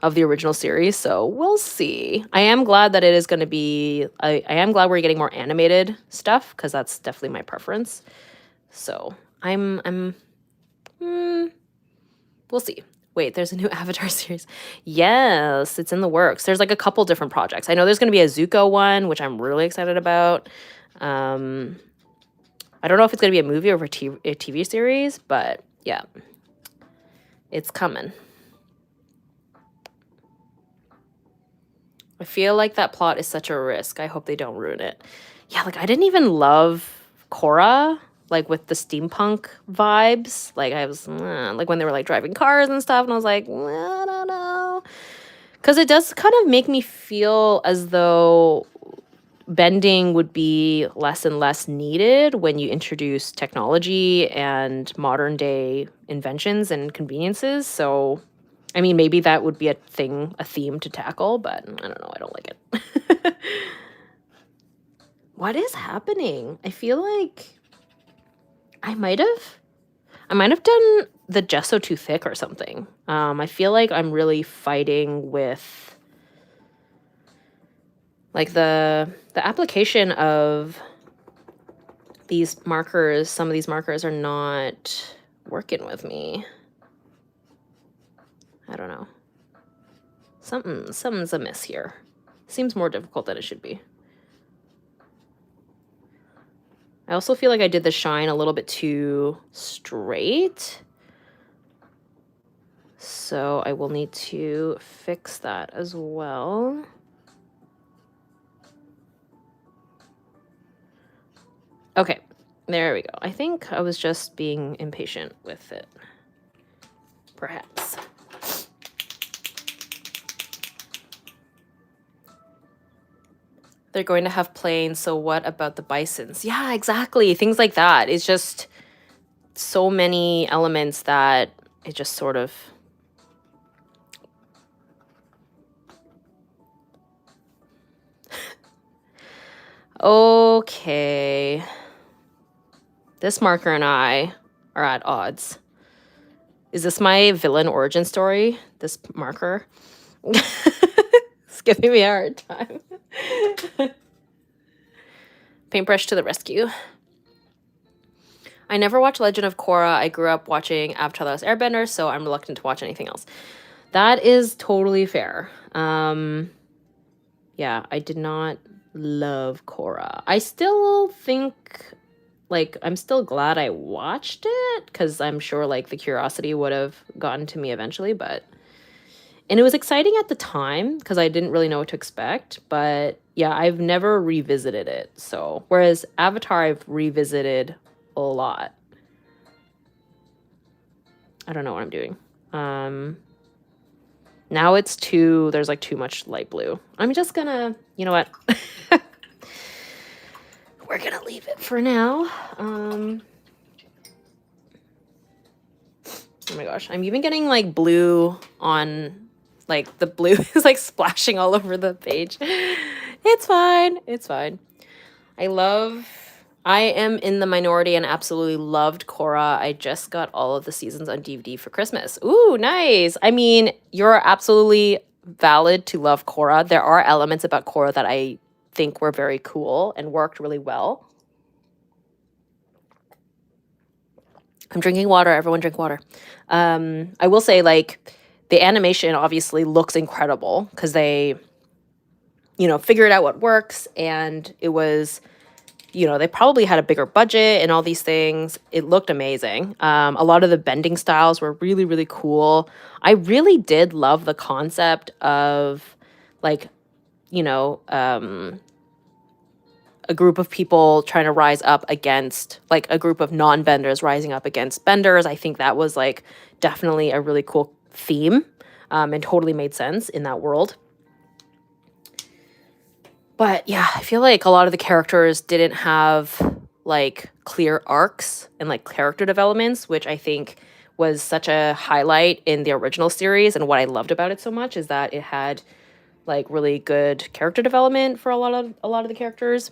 [SPEAKER 1] of the original series, so we'll see. I am glad that it is going to be... I am glad we're getting more animated stuff, because that's definitely my preference. So, we'll see. Wait, there's a new Avatar series. Yes, it's in the works. There's like a couple different projects. I know there's going to be a Zuko one, which I'm really excited about. I don't know if it's going to be a movie or a TV series, but yeah, it's coming. I feel like that plot is such a risk. I hope they don't ruin it. Yeah, like I didn't even love Korra, like with the steampunk vibes. Like I was like when they were like driving cars and stuff, and I was like, I don't know. Because it does kind of make me feel as though bending would be less and less needed when you introduce technology and modern day inventions and conveniences. So I mean, maybe that would be a theme to tackle, but I don't know. I don't like it. What is happening? I feel like I might have done the gesso too thick or something. I feel like I'm really fighting with like the application of these markers. Some of these markers are not working with me. I don't know. Something's amiss here. Seems more difficult than it should be. I also feel like I did the shine a little bit too straight. So I will need to fix that as well. Okay, there we go. I think I was just being impatient with it. Perhaps. They're going to have planes, so what about the bisons? Yeah, exactly. Things like that. It's just so many elements that it just sort of... Okay. This marker and I are at odds. Is this my villain origin story? This marker? It's giving me a hard time. Paintbrush to the rescue. I never watched Legend of Korra. I grew up watching Avatar: The Last Airbender, so I'm reluctant to watch anything else. That is totally fair. Yeah, I did not love Korra. I still think, like, I'm still glad I watched it, because I'm sure, like, the curiosity would have gotten to me eventually, but... And it was exciting at the time, because I didn't really know what to expect, but yeah, I've never revisited it, so... Whereas Avatar, I've revisited a lot. I don't know what I'm doing. Now it's there's like too much light blue. I'm just gonna, you know what? We're gonna leave it for now. Oh my gosh, I'm even getting like blue on, like the blue is like splashing all over the page. It's fine, it's fine. I am in the minority and absolutely loved Korra. I just got all of the seasons on DVD for Christmas. Ooh, nice. I mean, you're absolutely valid to love Korra. There are elements about Korra that I think were very cool and worked really well. I'm drinking water. Everyone drink water. I will say, like, the animation obviously looks incredible because they, figured out what works, and it was, they probably had a bigger budget and all these things. It looked amazing. A lot of the bending styles were really, really cool. I really did love the concept of, like, a group of people trying to rise up against, like, a group of non-benders rising up against benders. I think that was, like, definitely a really cool theme, and totally made sense in that world. But yeah, I feel like a lot of the characters didn't have, like, clear arcs and, like, character developments, which I think was such a highlight in the original series. And what I loved about it so much is that it had, like, really good character development for a lot of the characters.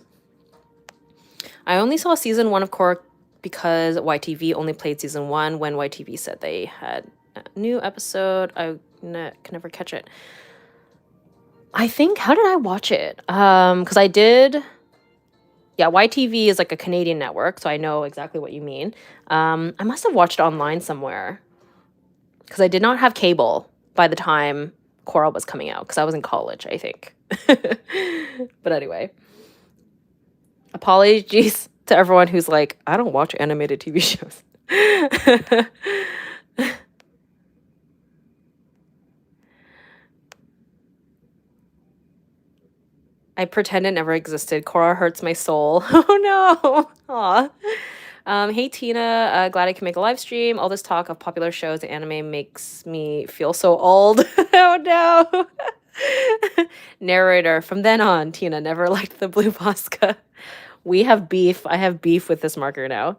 [SPEAKER 1] I only saw season 1 of Korra because YTV only played season 1 when YTV said they had a new episode. I can never catch it. I think, how did I watch it? Because I did, YTV is like a Canadian network, so I know exactly what you mean. I must have watched it online somewhere because I did not have cable by the time Korra was coming out because I was in college, I think. But anyway, apologies to everyone who's like, I don't watch animated TV shows. I pretend it never existed. Korra hurts my soul. Oh no. Aw. Hey Tina, glad I can make a live stream. All this talk of popular shows and anime makes me feel so old. Oh no. Narrator, from then on, Tina never liked the blue Posca. We have beef. I have beef with this marker now.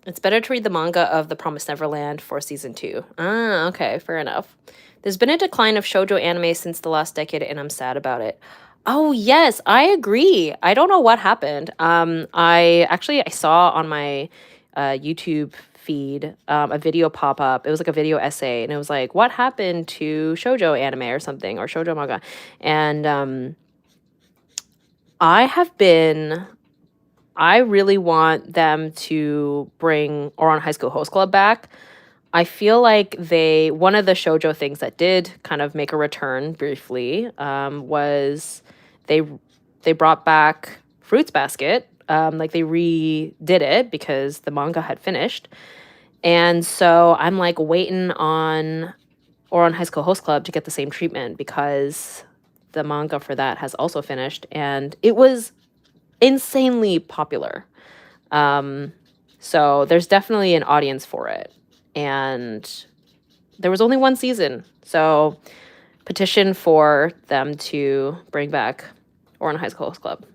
[SPEAKER 1] It's better to read the manga of The Promised Neverland for season 2. Ah, okay, fair enough. There's been a decline of shoujo anime since the last decade, and I'm sad about it. Oh, yes, I agree. I don't know what happened. I saw on my YouTube feed a video pop up. It was like a video essay, and it was like, what happened to shoujo anime or something, or shoujo manga? And I really want them to bring Ouran High School Host Club back. I feel like one of the shoujo things that did kind of make a return briefly was they brought back Fruits Basket. Like, they redid it because the manga had finished. And so I'm, like, waiting on Ouran High School Host Club to get the same treatment because the manga for that has also finished. And it was insanely popular. So there's definitely an audience for it. And there was only one season. So petition for them to bring back Ouran High School Host Club.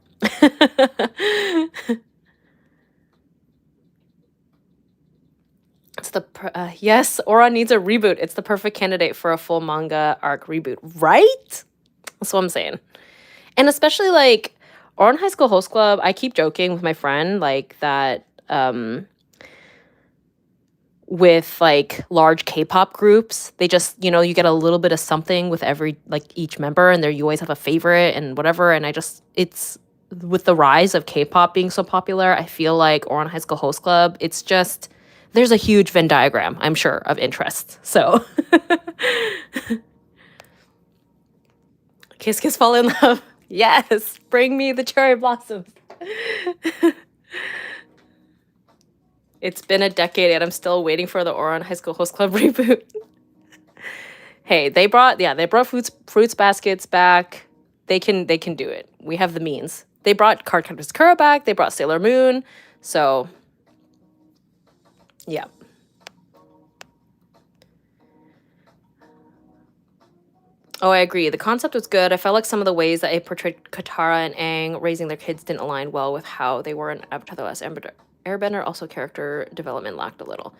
[SPEAKER 1] Yes, Ouran needs a reboot. It's the perfect candidate for a full manga arc reboot, right? That's what I'm saying. And especially, like, Ouran High School Host Club, I keep joking with my friend, like, that with, like, large K-pop groups, they just, you get a little bit of something with each member, and you always have a favorite and whatever. And it's with the rise of K-pop being so popular, I feel like Ouran High School Host Club, it's just, there's a huge Venn diagram, I'm sure, of interest. So kiss, kiss, fall in love. Yes, bring me the cherry blossoms. It's been a decade and I'm still waiting for the Ouran High School Host Club reboot. Hey, they brought fruits baskets back. They can do it. We have the means. They brought Cardcaptor Sakura back. They brought Sailor Moon. So yeah. Oh, I agree. The concept was good. I felt like some of the ways that it portrayed Katara and Aang raising their kids didn't align well with how they were in Avatar: The Last Airbender. Also, character development lacked a little.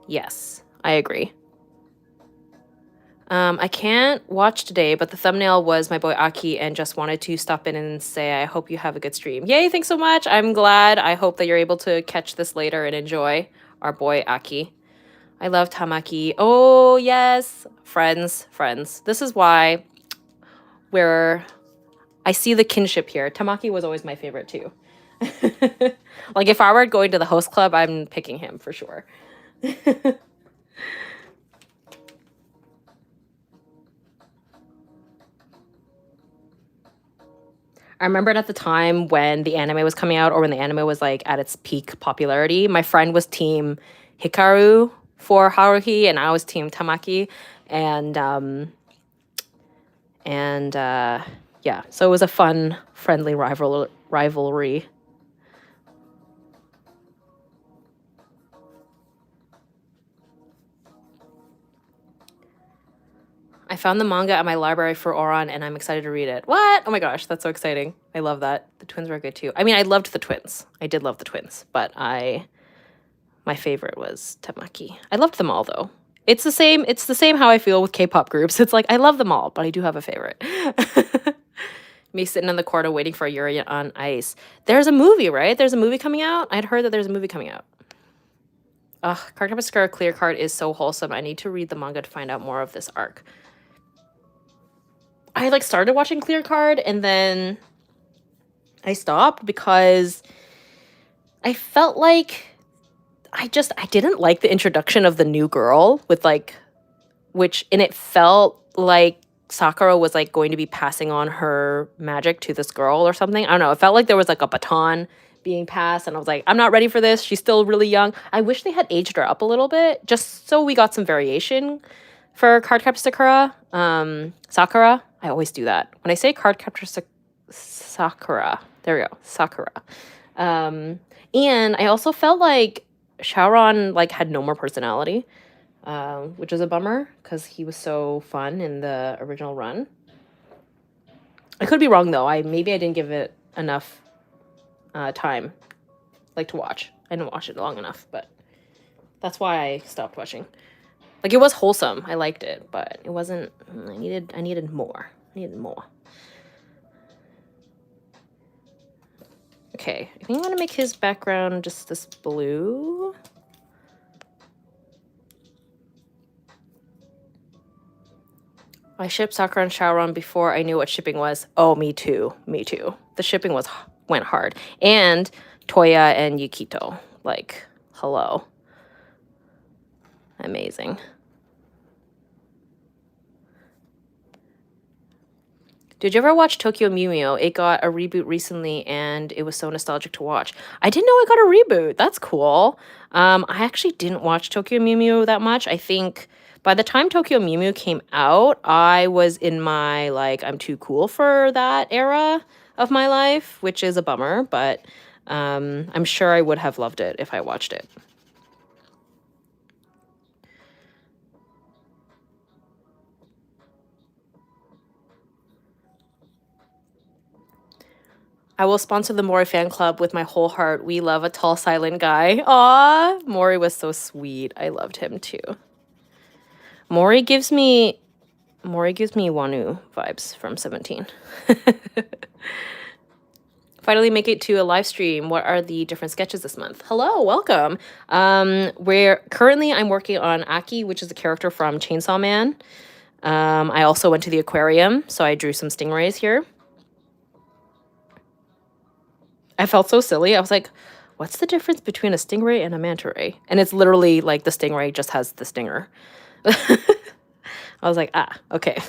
[SPEAKER 1] Yes, I agree. I can't watch today, but the thumbnail was my boy Aki and just wanted to stop in and say, I hope you have a good stream. Yay, thanks so much. I'm glad. I hope that you're able to catch this later and enjoy our boy Aki. I love Tamaki. Oh, yes. Friends. This is why I see the kinship here. Tamaki was always my favorite too. Like if I were going to the host club, I'm picking him for sure. I remembered at the time when the anime was coming out or when the anime was like at its peak popularity, my friend was team Hikaru for Haruhi and I was team Tamaki. And yeah, so it was a fun, friendly rivalry. I found the manga at my library for Oran, and I'm excited to read it. What? Oh my gosh, that's so exciting. I love that. The twins were good too. I mean, I loved the twins. I did love the twins, but my favorite was Tamaki. I loved them all though. It's the same how I feel with K-pop groups. It's like I love them all, but I do have a favorite. Me sitting in the corner waiting for Yuri on Ice. There's a movie, right? There's a movie coming out? I'd heard that there's a movie coming out. Ugh, Cardcaptor Clear Card is so wholesome. I need to read the manga to find out more of this arc. I like started watching Clear Card and then I stopped because I felt like I didn't like the introduction of the new girl with like, and it felt like Sakura was like going to be passing on her magic to this girl or something. I don't know. It felt like there was like a baton being passed and I was like, I'm not ready for this. She's still really young. I wish they had aged her up a little bit just so we got some variation for Cardcaptor Sakura. I always do that. When I say Cardcaptor Sakura, there we go, Sakura. And I also felt like Shaoran like had no more personality, which is a bummer because he was so fun in the original run. I could be wrong though. Maybe I didn't give it enough time, like to watch. I didn't watch it long enough, but that's why I stopped watching. Like it was wholesome. I liked it, but it wasn't. I needed more. Okay, I think I'm gonna make his background just this blue. I shipped Sakura and Shaoran before I knew what shipping was. Oh, me too. The shipping went hard. And Toya and Yukito. Like, hello. Amazing. Did you ever watch Tokyo Mew Mew? It got a reboot recently and it was so nostalgic to watch. I didn't know it got a reboot. That's cool. I actually didn't watch Tokyo Mew Mew that much. I think by the time Tokyo Mew Mew came out, I was in my, like, I'm too cool for that era of my life, which is a bummer, but I'm sure I would have loved it if I watched it. I will sponsor the Mori fan club with my whole heart. We love a tall, silent guy. Aw, Mori was so sweet. I loved him too. Mori gives me Wanu vibes from 17. Finally make it to a live stream. What are the different sketches this month? Hello, welcome. I'm working on Aki, which is a character from Chainsaw Man. I also went to the aquarium, so I drew some stingrays here. I felt so silly. I was like, what's the difference between a stingray and a manta ray? And it's literally like the stingray just has the stinger. I was like, okay.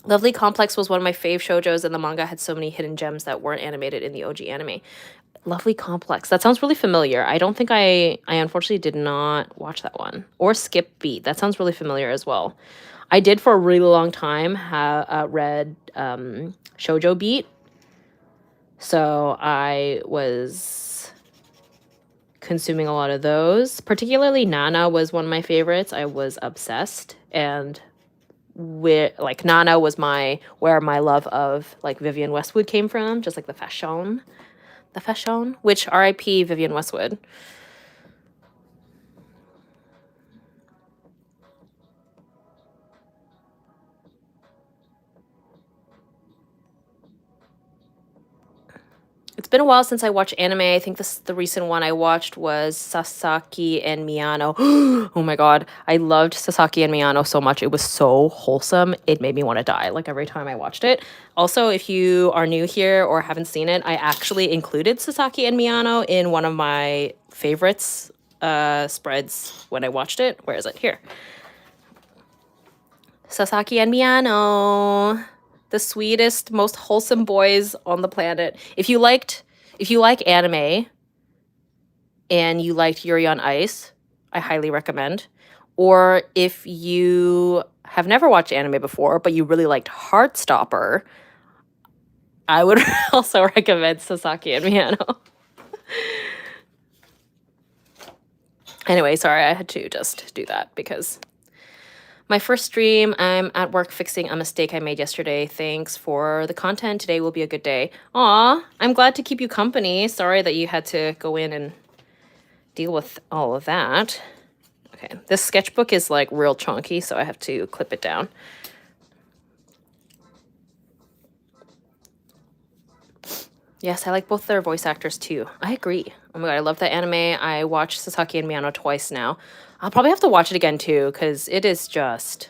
[SPEAKER 1] Lovely Complex was one of my fave shoujos, and the manga had so many hidden gems that weren't animated in the OG anime. Lovely Complex. That sounds really familiar. I don't think I unfortunately did not watch that one. Or Skip Beat. That sounds really familiar as well. I did for a really long time have read Shoujo Beat. So I was consuming a lot of those. Particularly Nana was one of my favorites. I was obsessed. And like Nana was where my love of like Vivienne Westwood came from. Just like the fashion. Which R.I.P. Vivienne Westwood. It's been a while since I watched anime. I think the recent one I watched was Sasaki and Miyano. Oh my god, I loved Sasaki and Miyano so much. It was so wholesome. It made me want to die like every time I watched it. Also, if you are new here or haven't seen it, I actually included Sasaki and Miyano in one of my favorites spreads when I watched it. Where is it? Here. Sasaki and Miyano, the sweetest, most wholesome boys on the planet. If you like anime and you liked Yuri on Ice, I highly recommend. Or if you have never watched anime before, but you really liked Heartstopper, I would also recommend Sasaki and Miyano. Anyway, sorry, I had to just do that because my first stream, I'm at work fixing a mistake I made yesterday. Thanks for the content. Today will be a good day. Aw, I'm glad to keep you company. Sorry that you had to go in and deal with all of that. Okay, this sketchbook is like real chunky, so I have to clip it down. Yes, I like both their voice actors too. I agree. Oh my god, I love that anime. I watched Sasaki and Miyano twice now. I'll probably have to watch it again too, because it is just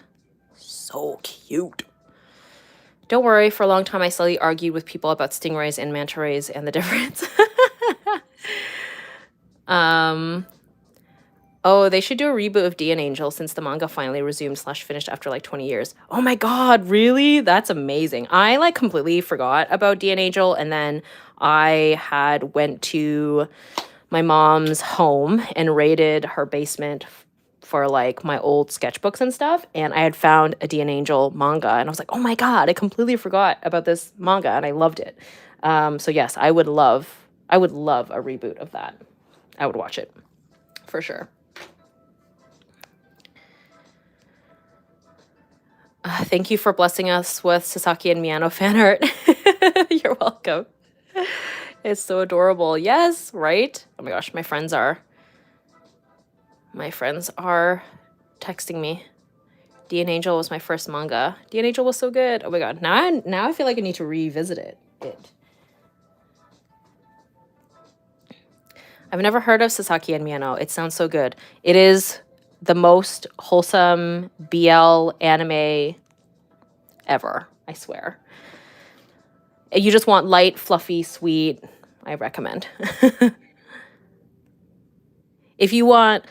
[SPEAKER 1] so cute. Don't worry, for a long time I slowly argued with people about stingrays and manta rays and the difference. Oh, they should do a reboot of D and Angel since the manga finally resumed / finished after like 20 years. Oh my god, really? That's amazing. I like completely forgot about D and Angel, and then I had went to my mom's home and raided her basement for like my old sketchbooks and stuff, and I had found a D and Angel manga, and I was like, oh my god, I completely forgot about this manga, and I loved it. So yes, I would love a reboot of that. I would watch it for sure. Thank you for blessing us with Sasaki and Miyano fan art. You're welcome. It's so adorable. Yes, right? Oh my gosh, my friends are texting me. D and Angel was my first manga. D and Angel was so good. Oh my god. Now I feel like I need to revisit it. I've never heard of Sasaki and Miyano. It sounds so good. It is the most wholesome BL anime ever, I swear. You just want light, fluffy, sweet, I recommend. If you want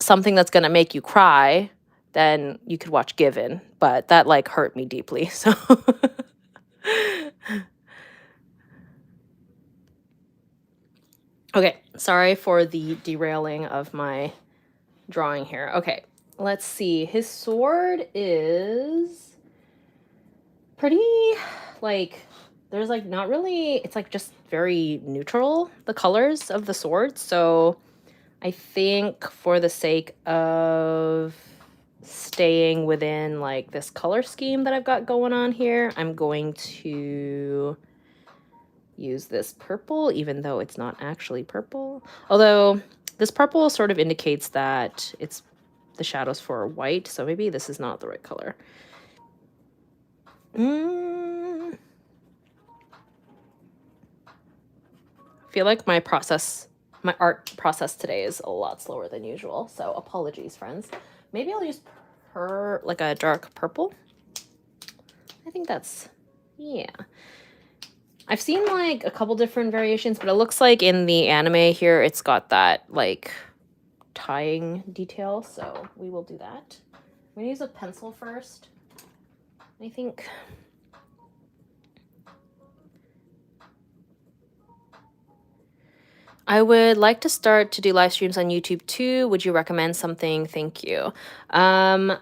[SPEAKER 1] something that's gonna make you cry, then you could watch Given, but that like hurt me deeply, so. Okay, sorry for the derailing of my drawing here. Okay, let's see. His sword is pretty, like, there's like not really, it's like just very neutral, the colors of the sword. So I think for the sake of staying within like this color scheme that I've got going on here, I'm going to use this purple, even though it's not actually purple. Although this purple sort of indicates that it's the shadows for white, so maybe this is not the right color. I feel like my art process today is a lot slower than usual, so apologies, friends. Maybe I'll use like a dark purple. I think that's, yeah. I've seen like a couple different variations, but it looks like in the anime here, it's got that like tying detail. So we will do that. I'm gonna use a pencil first. I think. I would like to start to do live streams on YouTube too. Would you recommend something? Thank you. I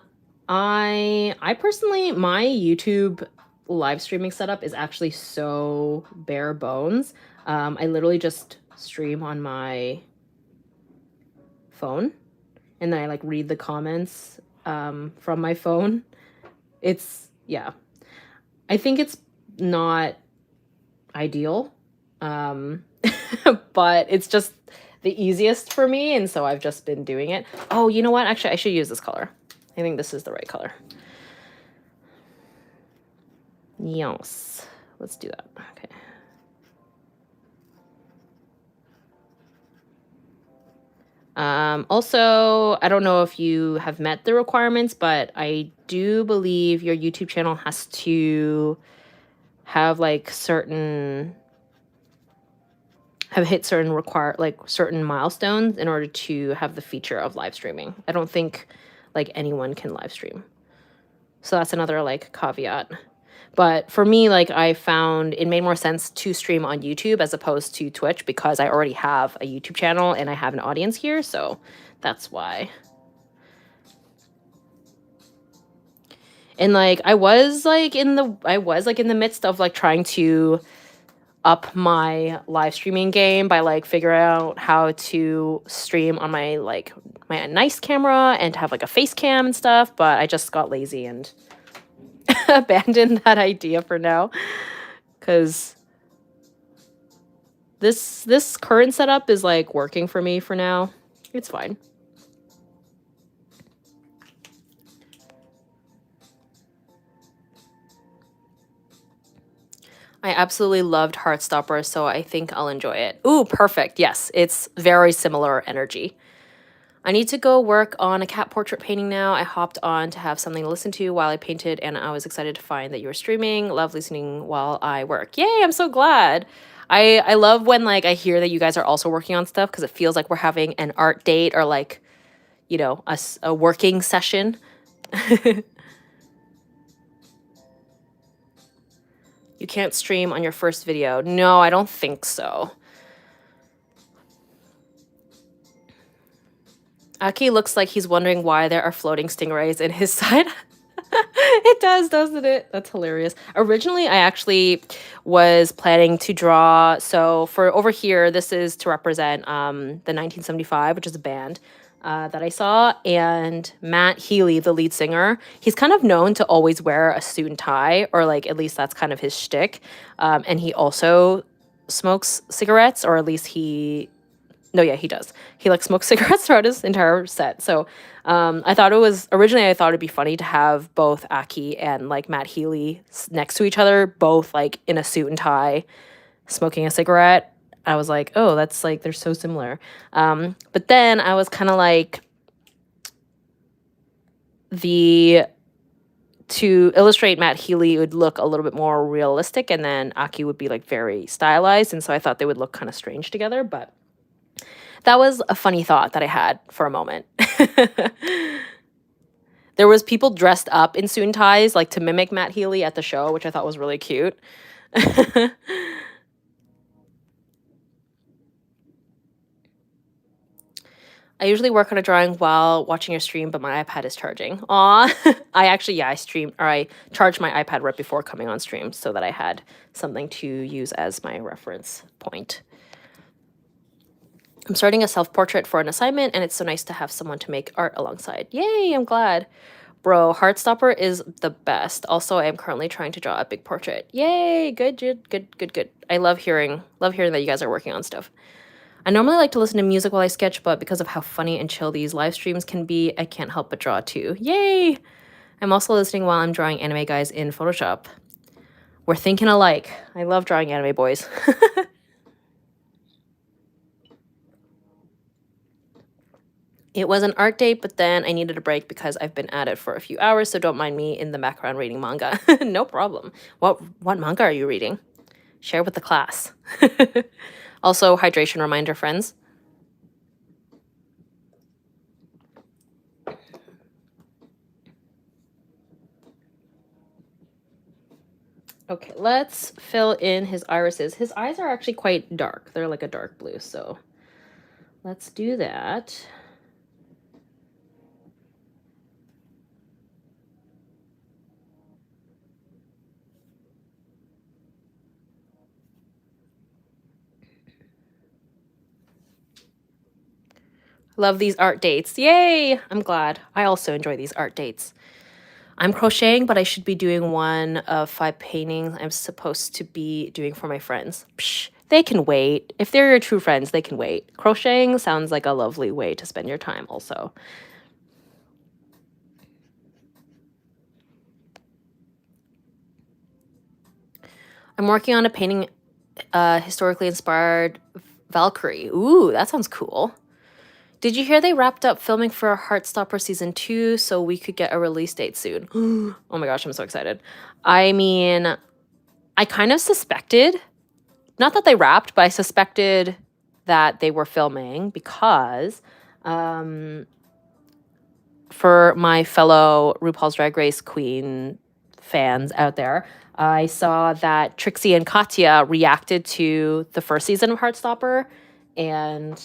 [SPEAKER 1] personally, my YouTube live streaming setup is actually so bare bones. I literally just stream on my phone, and then I like read the comments from my phone. Yeah. I think it's not ideal, but it's just the easiest for me, and so I've just been doing it. Oh, you know what? Actually, I should use this color. I think this is the right color. Yes. Let's do that. Okay. Also, I don't know if you have met the requirements, but I do believe your YouTube channel has to have like have hit certain milestones in order to have the feature of live streaming. I don't think like anyone can live stream. So that's another like caveat. But for me, like I found it made more sense to stream on YouTube as opposed to Twitch because I already have a YouTube channel and I have an audience here, so that's why. And like I was like in the midst of like trying to up my live streaming game by like figuring out how to stream on my nice camera and to have like a face cam and stuff, but I just got lazy and abandoned that idea for now because this current setup is like working for me for now. It's fine. I absolutely loved Heartstopper, so I think I'll enjoy it. Ooh, perfect. Yes, it's very similar energy. I need to go work on a cat portrait painting now. I hopped on to have something to listen to while I painted, and I was excited to find that you were streaming. Love listening while I work. Yay, I'm so glad. I love when like I hear that you guys are also working on stuff because it feels like we're having an art date or like, you know, a working session. You can't stream on your first video. No, I don't think so. Aki looks like he's wondering why there are floating stingrays in his side. It does, doesn't it? That's hilarious. Originally, I actually was planning to draw. So for over here, this is to represent the 1975, which is a band that I saw. And Matt Healy, the lead singer, he's kind of known to always wear a suit and tie, or like at least that's kind of his shtick. And he also smokes cigarettes, or at least he does. He like smokes cigarettes throughout his entire set. So I thought it'd be funny to have both Aki and like Matt Healy next to each other, both like in a suit and tie, smoking a cigarette. I was like, oh, that's like, they're so similar. But then I was kind of like, to illustrate Matt Healy would look a little bit more realistic, and then Aki would be like very stylized. And so I thought they would look kind of strange together, but that was a funny thought that I had for a moment. There was people dressed up in suit and ties, like to mimic Matt Healy at the show, which I thought was really cute. I usually work on a drawing while watching your stream, but my iPad is charging. Aw. I charged my iPad right before coming on stream so that I had something to use as my reference point. I'm starting a self-portrait for an assignment, and it's so nice to have someone to make art alongside. Yay, I'm glad. Bro, Heartstopper is the best. Also, I am currently trying to draw a big portrait. Yay, good. I love hearing that you guys are working on stuff. I normally like to listen to music while I sketch, but because of how funny and chill these live streams can be, I can't help but draw too. Yay! I'm also listening while I'm drawing anime guys in Photoshop. We're thinking alike. I love drawing anime boys. It was an art date, but then I needed a break because I've been at it for a few hours, so don't mind me in the background reading manga. No problem. What manga are you reading? Share with the class. Also, hydration reminder, friends. Okay, let's fill in his irises. His eyes are actually quite dark. They're like a dark blue, so let's do that. Love these art dates. Yay! I'm glad. I also enjoy these art dates. I'm crocheting, but I should be doing one of 5 paintings I'm supposed to be doing for my friends. Psh, they can wait. If they're your true friends, they can wait. Crocheting sounds like a lovely way to spend your time also. I'm working on a painting historically inspired Valkyrie. Ooh, that sounds cool. Did you hear they wrapped up filming for Heartstopper Season 2 so we could get a release date soon? Oh my gosh, I'm so excited. I mean, I kind of suspected, not that they wrapped, but I suspected that they were filming because for my fellow RuPaul's Drag Race Queen fans out there, I saw that Trixie and Katya reacted to the first season of Heartstopper, and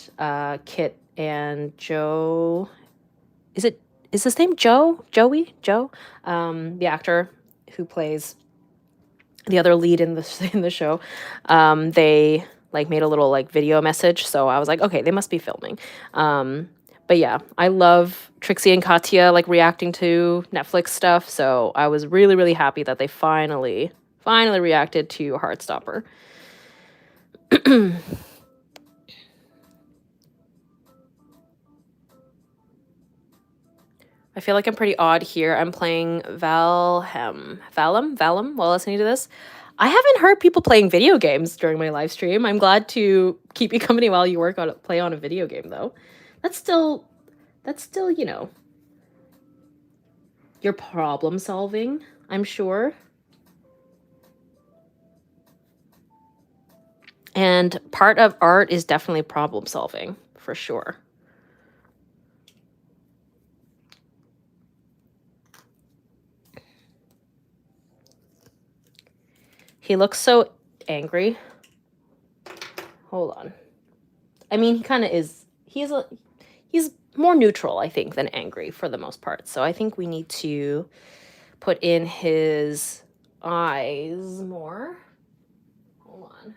[SPEAKER 1] Kit and Joe, is his name Joe? Joey? Joe? The actor who plays the other lead in the show. They like made a little like video message, so I was like, okay, they must be filming. But yeah, I love Trixie and Katya like reacting to Netflix stuff, so I was really, really happy that they finally reacted to Heartstopper. I feel like I'm pretty odd here. I'm playing Valheim while listening to this. I haven't heard people playing video games during my live stream. I'm glad to keep you company while you play on a video game, though. That's still, you know, your problem solving, I'm sure. And part of art is definitely problem solving, for sure. He looks so angry. Hold on. I mean, he kind of is. He's more neutral, I think, than angry for the most part. So I think we need to put in his eyes more. Hold on.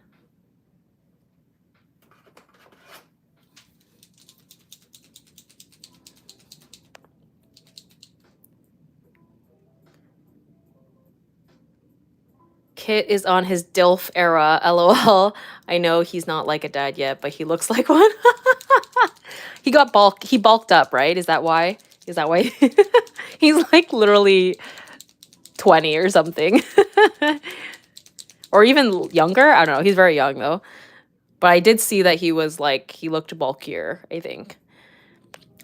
[SPEAKER 1] Kit is on his DILF era, lol. I know he's not like a dad yet, but he looks like one. He bulked up, right? Is that why? He's like literally 20 or something. Or even younger. I don't know. He's very young though. But I did see that he looked bulkier, I think.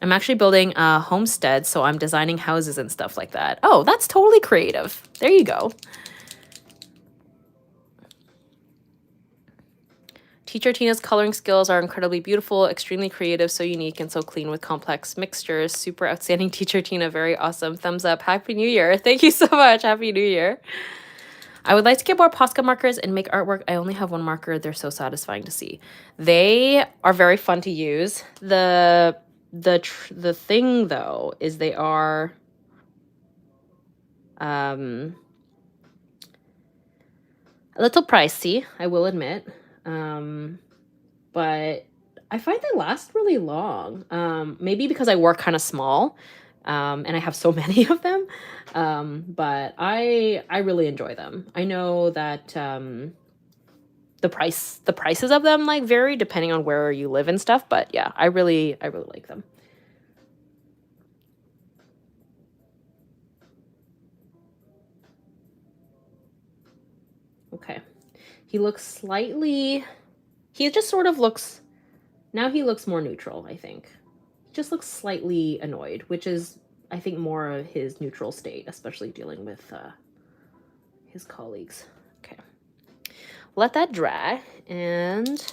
[SPEAKER 1] I'm actually building a homestead, so I'm designing houses and stuff like that. Oh, that's totally creative. There you go. Teacher Tina's coloring skills are incredibly beautiful, extremely creative, so unique, and so clean with complex mixtures. Super outstanding, Teacher Tina. Very awesome. Thumbs up. Happy New Year. Thank you so much. Happy New Year. I would like to get more Posca markers and make artwork. I only have one marker. They're so satisfying to see. They are very fun to use. The thing, though, is they are... a little pricey, I will admit. But I find they last really long. Maybe because I work kind of small, and I have so many of them. But I really enjoy them. I know that the prices of them like vary depending on where you live and stuff, but yeah, I really like them. Okay. He looks he just sort of looks, now he looks more neutral, I think. He just looks slightly annoyed, which is, I think, more of his neutral state, especially dealing with his colleagues. Okay. Let that dry, and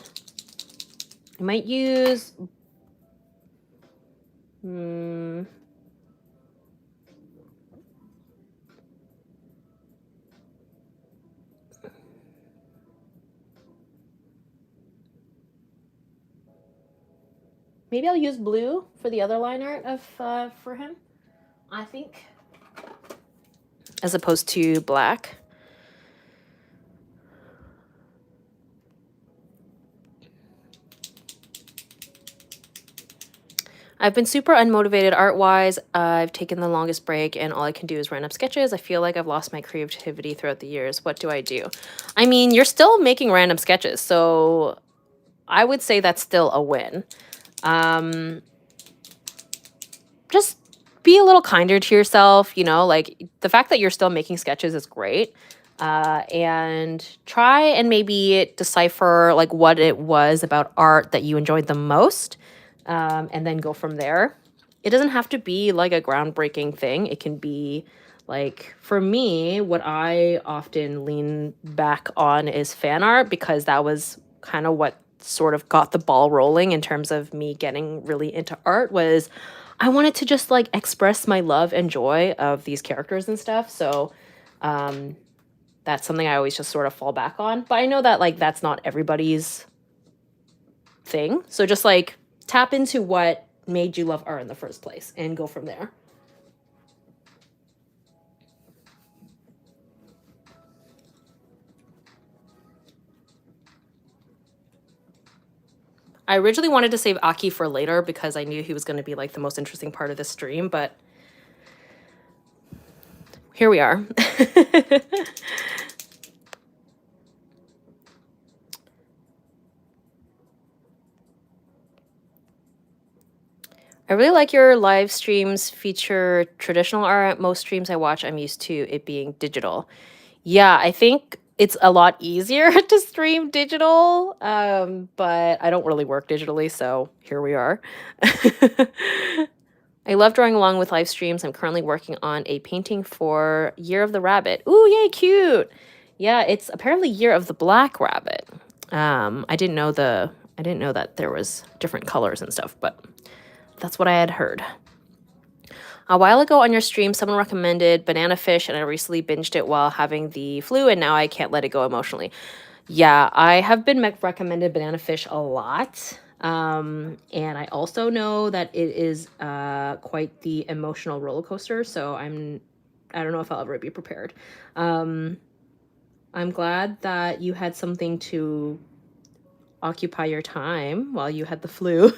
[SPEAKER 1] I might use... Maybe I'll use blue for the other line art of for him, I think, as opposed to black. I've been super unmotivated art-wise. I've taken the longest break, and all I can do is random sketches. I feel like I've lost my creativity throughout the years. What do I do? I mean, you're still making random sketches, so I would say that's still a win. Just be a little kinder to yourself, you know, like the fact that you're still making sketches is great. And try and maybe decipher like what it was about art that you enjoyed the most. and then go from there. It doesn't have to be like a groundbreaking thing. It can be like, for me, what I often lean back on is fan art, because that was kind of what sort of got the ball rolling in terms of me getting really into art. Was I wanted to just like express my love and joy of these characters and stuff. So that's something I always just sort of fall back on. But I know that like that's not everybody's thing. So just like tap into what made you love art in the first place and go from there. I originally wanted to save Aki for later because I knew he was going to be like the most interesting part of this stream, but here we are. I really like your live streams feature traditional art. Most streams I watch, I'm used to it being digital. Yeah, I think it's a lot easier to stream digital, but I don't really work digitally, so here we are. I love drawing along with live streams. I'm currently working on a painting for Year of the Rabbit. Ooh, yay, cute. Yeah, it's apparently Year of the Black Rabbit. I didn't know that there was different colors and stuff, but that's what I had heard. A while ago on your stream, someone recommended Banana Fish, and I recently binged it while having the flu, and now I can't let it go emotionally. Yeah, I have been recommended Banana Fish a lot. And I also know that it is quite the emotional roller coaster, so I don't know if I'll ever be prepared. I'm glad that you had something to occupy your time while you had the flu.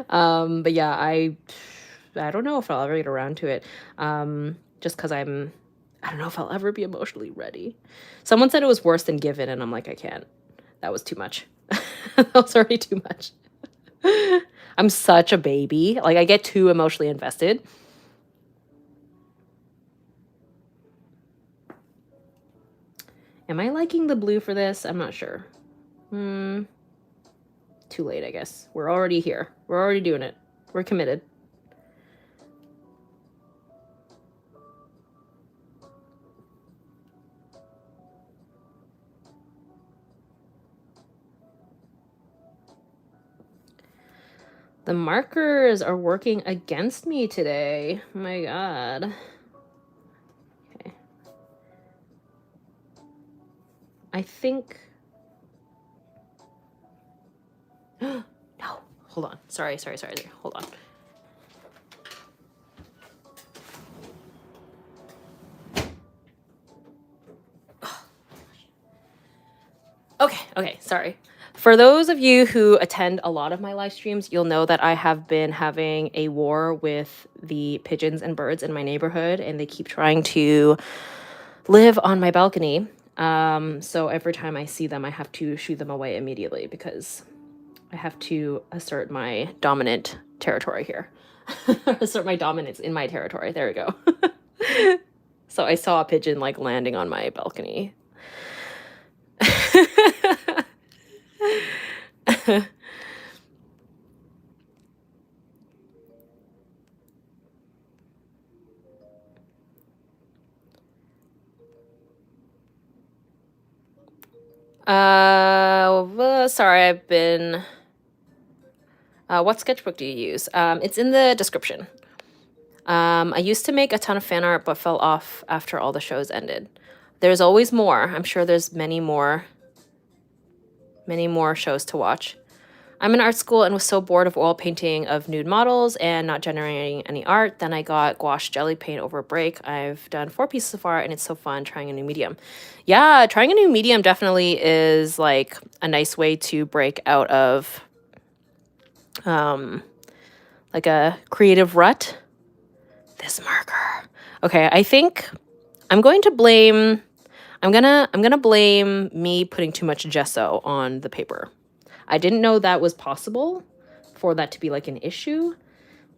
[SPEAKER 1] But yeah, I don't know if I'll ever get around to it. Just because I don't know if I'll ever be emotionally ready. Someone said it was worse than Given, and I'm like, I can't. That was too much. That was already too much. I'm such a baby. Like, I get too emotionally invested. Am I liking the blue for this? I'm not sure. Too late, I guess. We're already here. We're already doing it. We're committed. The markers are working against me today. Oh my god. Okay. I think... No. Hold on. Sorry. Hold on. Okay, sorry. For those of you who attend a lot of my live streams, you'll know that I have been having a war with the pigeons and birds in my neighborhood, and they keep trying to live on my balcony. So every time I see them, I have to shoo them away immediately because I have to assert my dominant territory here. Assert my dominance in my territory. There we go. So I saw a pigeon like landing on my balcony. Sorry, I've been... what sketchbook do you use? It's in the description. I used to make a ton of fan art, but fell off after all the shows ended. There's always more. I'm sure there's many more shows to watch. I'm in art school and was so bored of oil painting of nude models and not generating any art. Then I got gouache jelly paint over a break. I've done 4 pieces of art, and it's so fun trying a new medium. Yeah, trying a new medium definitely is like a nice way to break out of like a creative rut. This marker. Okay, I think I'm going to blame... I'm gonna blame me putting too much gesso on the paper. I didn't know that was possible for that to be like an issue,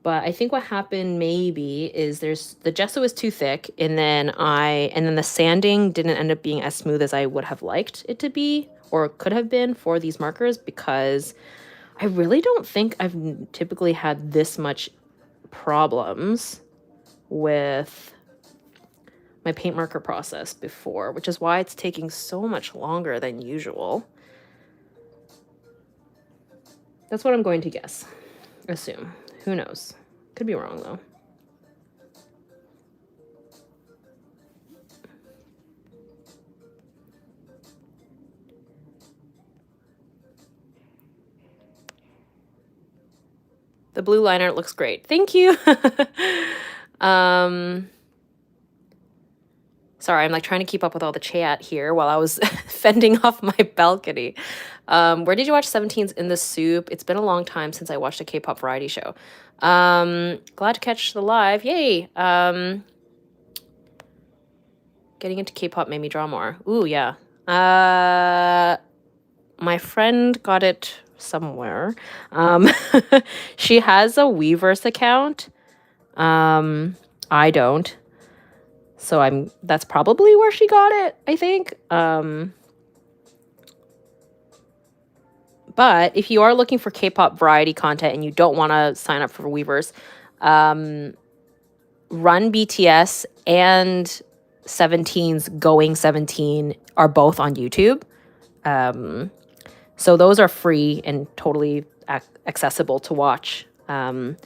[SPEAKER 1] but I think what happened maybe is the gesso is too thick, and then the sanding didn't end up being as smooth as I would have liked it to be or could have been for these markers, because I really don't think I've typically had this much problems with my paint marker process before, which is why it's taking so much longer than usual. That's what I'm going to guess. Assume. Who knows? Could be wrong, though. The blue liner looks great. Thank you. Sorry, I'm like trying to keep up with all the chat here while I was fending off my balcony. Where did you watch 17's In the Soup? It's been a long time since I watched a K-pop variety show. Glad to catch the live. Yay. Getting into K-pop made me draw more. Ooh, yeah. My friend got it somewhere. She has a Weverse account. I don't. So that's probably where she got it, I think. But if you are looking for K-pop variety content and you don't want to sign up for Weverse, Run BTS and 17's Going 17 are both on YouTube. So those are free and totally accessible to watch. For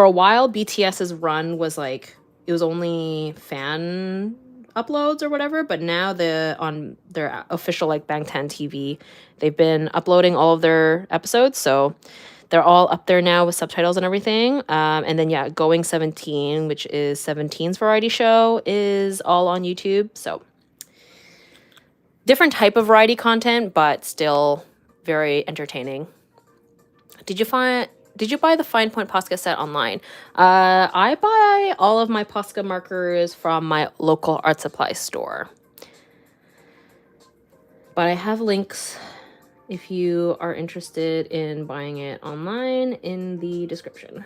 [SPEAKER 1] a while, BTS's Run was like, it was only fan uploads or whatever, but now on their official like Bangtan TV, they've been uploading all of their episodes, so they're all up there now with subtitles and everything. And then yeah, Going 17, which is 17's variety show, is all on YouTube. So different type of variety content, but still very entertaining. Did you buy the Fine Point Posca set online? I buy all of my Posca markers from my local art supply store. But I have links if you are interested in buying it online in the description.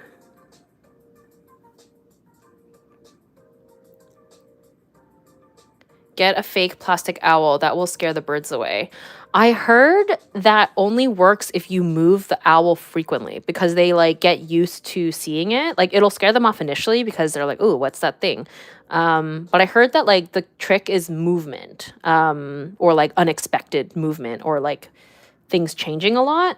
[SPEAKER 1] Get a fake plastic owl. That will scare the birds away. I heard that only works if you move the owl frequently because they like get used to seeing it. Like it'll scare them off initially because they're like, "Ooh, what's that thing?" But I heard that like the trick is movement, or like unexpected movement, or like things changing a lot.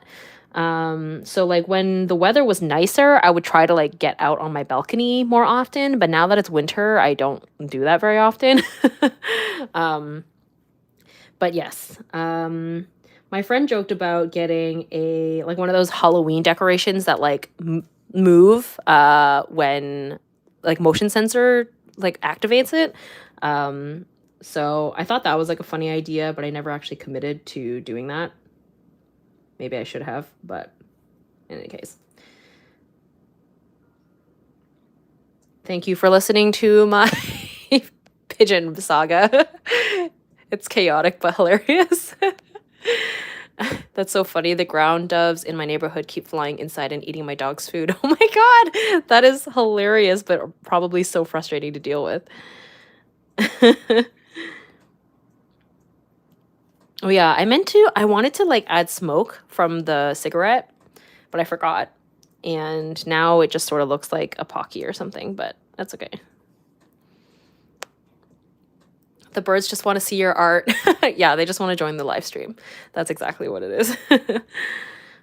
[SPEAKER 1] So like when the weather was nicer, I would try to like get out on my balcony more often, but now that it's winter, I don't do that very often. But yes, my friend joked about getting like one of those Halloween decorations that like move when like motion sensor like activates it. So I thought that was like a funny idea, but I never actually committed to doing that. Maybe I should have, but in any case. Thank you for listening to my pigeon saga. It's chaotic but hilarious. That's so funny. The ground doves in my neighborhood keep flying inside and eating my dog's food. Oh my god! That is hilarious, but probably so frustrating to deal with. Oh yeah, I wanted to like add smoke from the cigarette, but I forgot. And now it just sort of looks like a Pocky or something, but that's okay. The birds just want to see your art. Yeah, they just want to join the live stream. That's exactly what it is.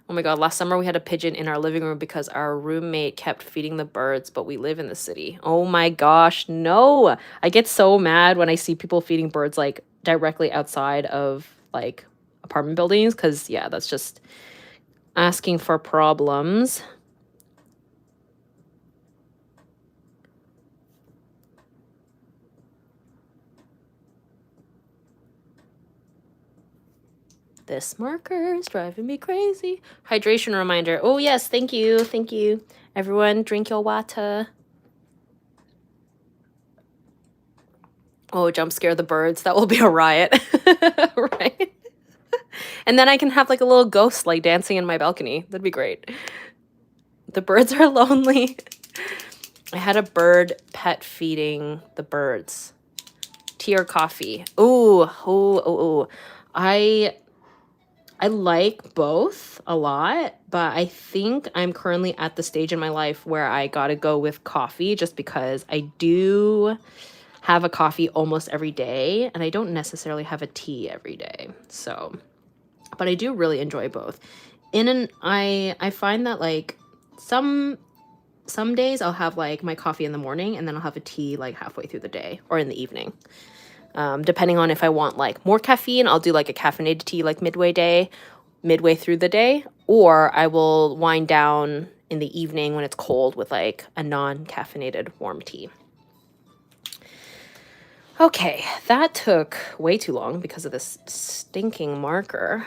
[SPEAKER 1] Oh my god, last summer we had a pigeon in our living room because our roommate kept feeding the birds, but we live in the city. Oh my gosh, no. I get so mad when I see people feeding birds like directly outside of like apartment buildings because yeah, that's just asking for problems. This marker is driving me crazy. Hydration reminder. Oh yes, thank you. Thank you. Everyone drink your water. Oh, jump scare the birds. That will be a riot. Right? And then I can have like a little ghost like dancing in my balcony. That'd be great. The birds are lonely. I had a bird pet feeding the birds. Tea or coffee? Ooh. I I like both a lot, but I think I'm currently at the stage in my life where I gotta go with coffee just because I do have a coffee almost every day and I don't necessarily have a tea every day. So, but I do really enjoy both. I find that like some days I'll have like my coffee in the morning and then I'll have a tea like halfway through the day or in the evening. Depending on if I want like more caffeine, I'll do like a caffeinated tea like midway through the day, or I will wind down in the evening when it's cold with like a non-caffeinated warm tea. Okay, that took way too long because of this stinking marker.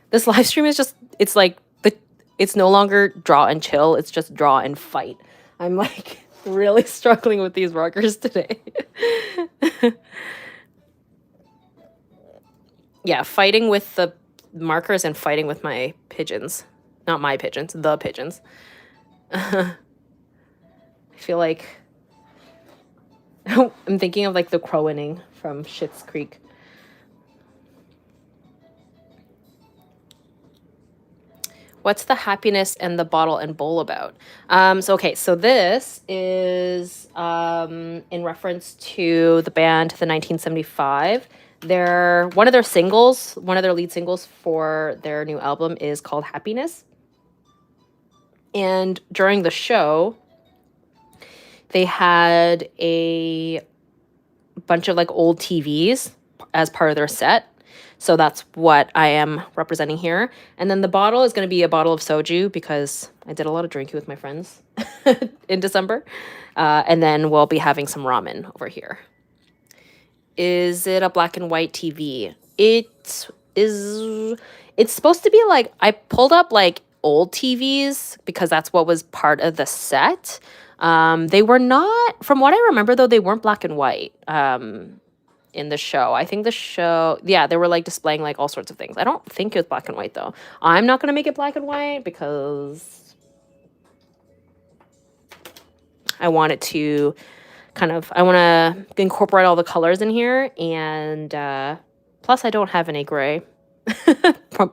[SPEAKER 1] This live stream is just, it's no longer draw and chill, it's just draw and fight. I'm like really struggling with these markers today. Yeah, fighting with the markers and fighting with my pigeons. Not my pigeons, the pigeons. I feel like I'm thinking of like the crowing from Schitt's Creek. What's the happiness and the bottle and bowl about? So this is in reference to the band the 1975. One of their lead singles for their new album is called Happiness. And during the show, they had a bunch of like old TVs as part of their set. So that's what I am representing here. And then the bottle is going to be a bottle of soju because I did a lot of drinking with my friends in December. And then we'll be having some ramen over here. Is it a black and white TV? It's supposed to be like, I pulled up like old TVs because that's what was part of the set. They were not, from what I remember though, they weren't black and white. In the show. I think the show, yeah, they were like displaying like all sorts of things. I don't think it was black and white though. I'm not going to make it black and white because I want it to I want to incorporate all the colors in here. And plus I don't have any gray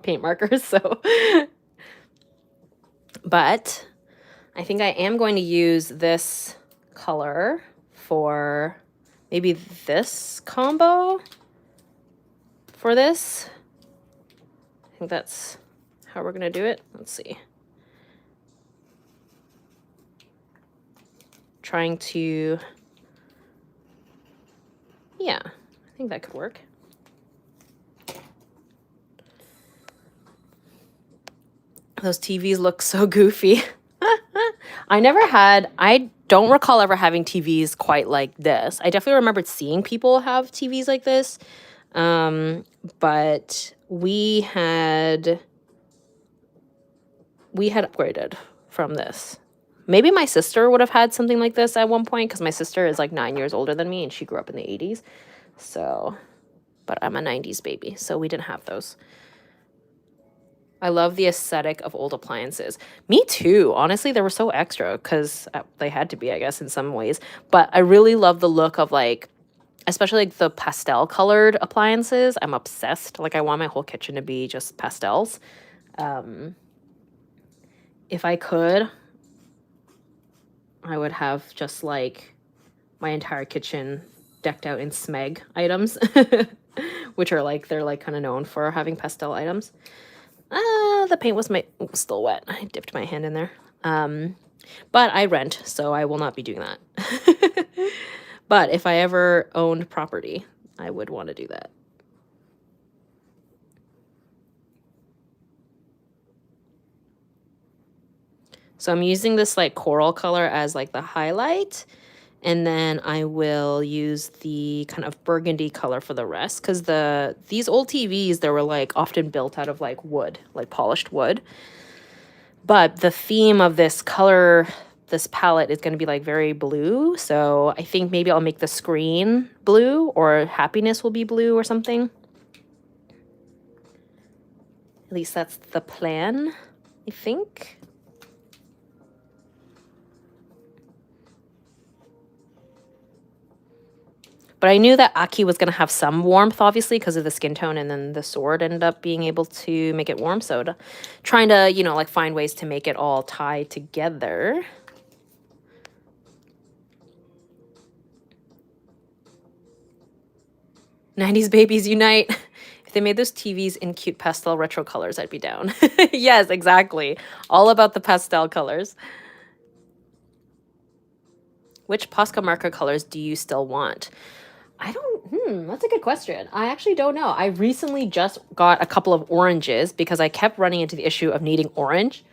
[SPEAKER 1] paint markers. So, but I think I am going to use this color for maybe this combo for this. I think that's how we're going to do it. Let's see. Trying to, yeah, I think that could work. Those TVs look so goofy. I don't recall ever having TVs quite like this. I definitely remembered seeing people have TVs like this. But we had upgraded from this. Maybe my sister would have had something like this at one point because my sister is like 9 years older than me and she grew up in the 80s. So, but I'm a 90s baby, so we didn't have those. I love the aesthetic of old appliances. Me too. Honestly, they were so extra because they had to be, I guess, in some ways. But I really love the look of like, especially like the pastel colored appliances. I'm obsessed. Like I want my whole kitchen to be just pastels. If I could, I would have just like my entire kitchen decked out in Smeg items, which are like, they're like kind of known for having pastel items. The paint was still wet. I dipped my hand in there. But I rent, so I will not be doing that. But if I ever owned property, I would want to do that. So I'm using this like coral color as like the highlight. And then I will use the kind of burgundy color for the rest. Because these old TVs, they were like often built out of like wood, like polished wood. But the theme of this color, this palette is going to be like very blue. So I think maybe I'll make the screen blue or happiness will be blue or something. At least that's the plan, I think. But I knew that Aki was going to have some warmth, obviously, because of the skin tone, and then the sword ended up being able to make it warm. So trying to, you know, like find ways to make it all tie together. '90s babies unite. If they made those TVs in cute pastel retro colors, I'd be down. Yes, exactly. All about the pastel colors. Which Posca marker colors do you still want? I don't, that's a good question. I actually don't know. I recently just got a couple of oranges because I kept running into the issue of needing orange.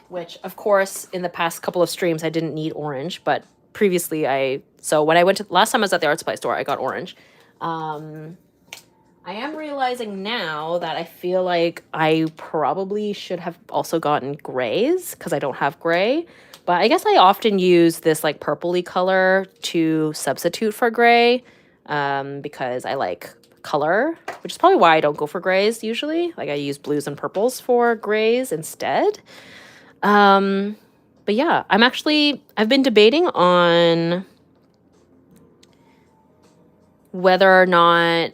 [SPEAKER 1] Which, of course, in the past couple of streams, I didn't need orange, but previously so when I went to, last time I was at the art supply store, I got orange. I am realizing now that I feel like I probably should have also gotten grays because I don't have gray. But I guess I often use this like purpley color to substitute for gray because I like color, which is probably why I don't go for grays usually. Like I use blues and purples for grays instead. But yeah, I've been debating on whether or not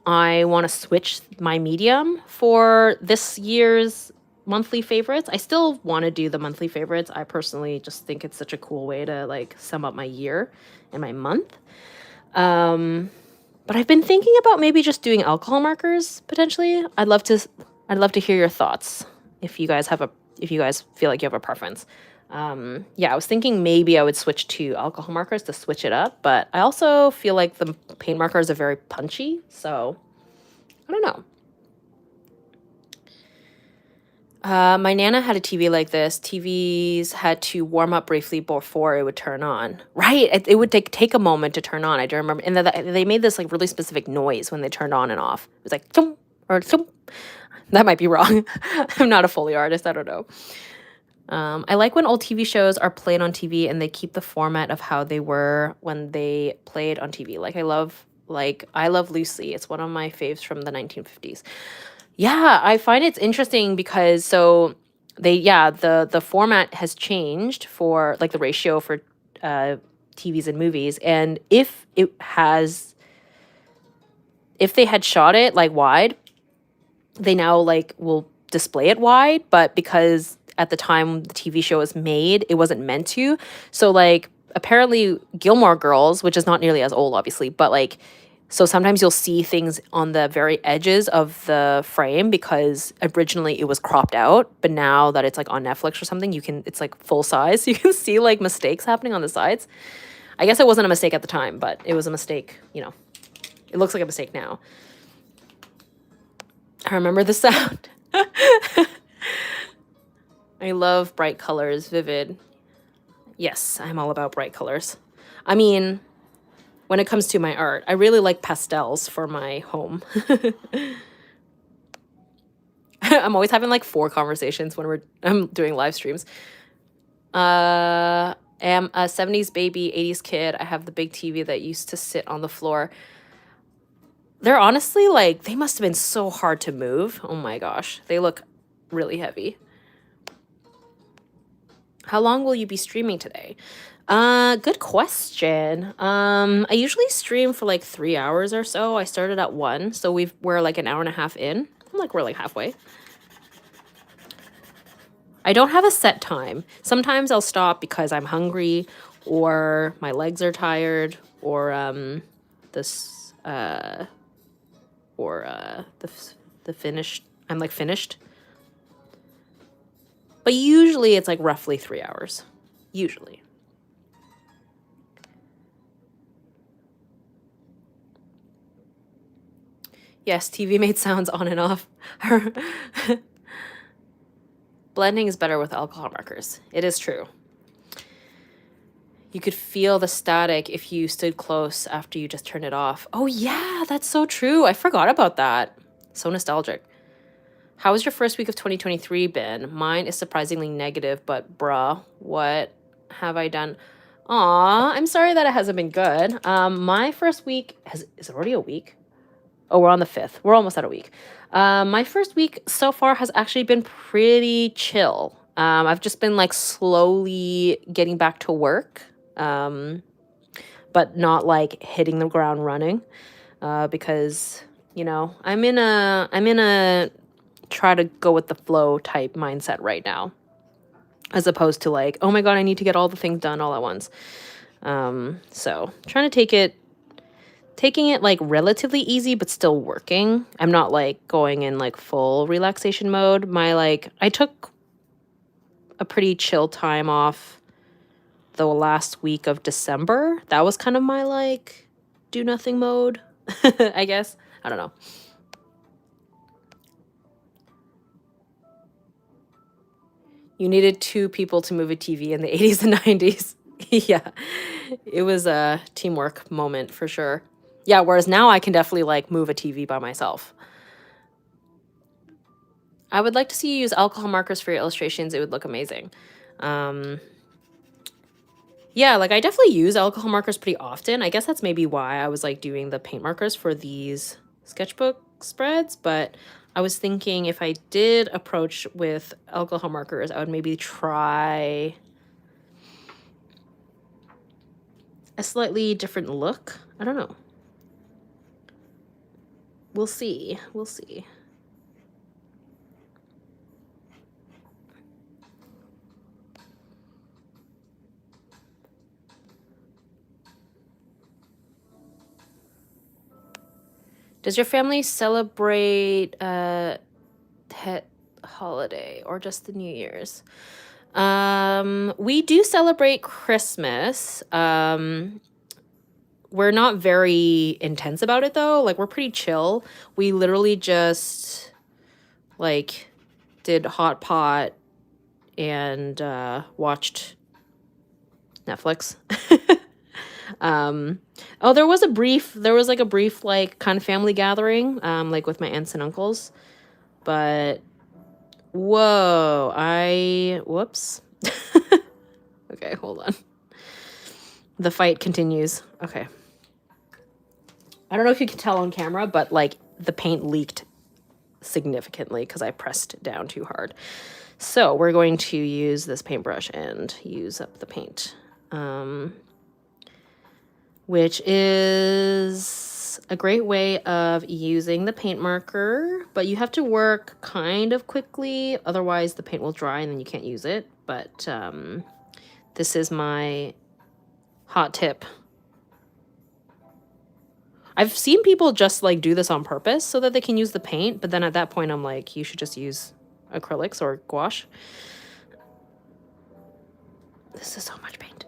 [SPEAKER 1] I want to switch my medium for this year's monthly favorites. I still want to do the monthly favorites. I personally just think it's such a cool way to like sum up my year and my month. But I've been thinking about maybe just doing alcohol markers potentially. I'd love to hear your thoughts if you guys feel like you have a preference. Yeah, I was thinking maybe I would switch to alcohol markers to switch it up, but I also feel like the paint markers are very punchy, so I don't know. My Nana had a TV like this. TVs had to warm up briefly before it would turn on. Right, it would take a moment to turn on. I do remember, and they made this like really specific noise when they turned on and off. It was like thump or thump. That might be wrong. I'm not a Foley artist. I don't know. I like when old TV shows are played on TV and they keep the format of how they were when they played on TV. I love Lucy. It's one of my faves from the 1950s. Yeah, I find it's interesting because the format has changed for like the ratio for TVs and movies, and if they had shot it like wide, they now like will display it wide, but because at the time the TV show was made, it wasn't meant to. So like apparently Gilmore Girls, which is not nearly as old obviously, but like so sometimes you'll see things on the very edges of the frame because originally it was cropped out, but now that it's like on Netflix or something, it's like full size. You can see like mistakes happening on the sides. I guess it wasn't a mistake at the time, but it was a mistake, you know. It looks like a mistake now. I remember the sound. I love bright colors, vivid. Yes, I'm all about bright colors. I mean, when it comes to my art, I really like pastels for my home. I'm always having like 4 conversations when I'm doing live streams. Am a 70s baby, 80s kid. I have the big TV that used to sit on the floor. They're honestly like, they must have been so hard to move. Oh my gosh, they look really heavy. How long will you be streaming today? Good question. I usually stream for like 3 hours or so. I started at 1, so we're like an hour and a half in. We're like halfway. I don't have a set time. Sometimes I'll stop because I'm hungry or my legs are tired or the finished. I'm like finished. But usually it's like roughly 3 hours. Usually. Yes, TV made sounds on and off. Blending is better with alcohol markers. It is true. You could feel the static if you stood close after you just turned it off. Oh yeah, that's so true. I forgot about that. So nostalgic. How was your first week of 2023 been? Mine is surprisingly negative, but bruh, what have I done? Aw, I'm sorry that it hasn't been good. My first week is it already a week? Oh, we're on the 5th. We're almost at a week. My first week so far has actually been pretty chill. I've just been like slowly getting back to work. but not like hitting the ground running, because, you know, I'm in a try to go with the flow type mindset right now, as opposed to like, oh my God, I need to get all the things done all at once. So trying to taking it like relatively easy, but still working. I'm not like going in like full relaxation mode. I took a pretty chill time off the last week of December. That was kind of my like do nothing mode, I guess. I don't know. You needed 2 people to move a TV in the 80s and 90s. Yeah, it was a teamwork moment for sure. Yeah, whereas now I can definitely like move a TV by myself. I would like to see you use alcohol markers for your illustrations. It would look amazing. Yeah, like I definitely use alcohol markers pretty often. I guess that's maybe why I was like doing the paint markers for these sketchbook spreads, but I was thinking if I did approach with alcohol markers, I would maybe try a slightly different look. I don't know. We'll see. We'll see. Does your family celebrate holiday or just the New Year's? We do celebrate Christmas. We're not very intense about it though. Like we're pretty chill. We literally just like did hot pot and watched Netflix. Oh, there was a brief like kind of family gathering, like with my aunts and uncles. But whoops. Okay, hold on. The fight continues. Okay. I don't know if you can tell on camera, but like the paint leaked significantly because I pressed down too hard. So we're going to use this paintbrush and use up the paint, which is a great way of using the paint marker, but you have to work kind of quickly. Otherwise the paint will dry and then you can't use it. But this is my hot tip. I've seen people just like do this on purpose so that they can use the paint, but then at that point I'm like, you should just use acrylics or gouache. This is so much paint.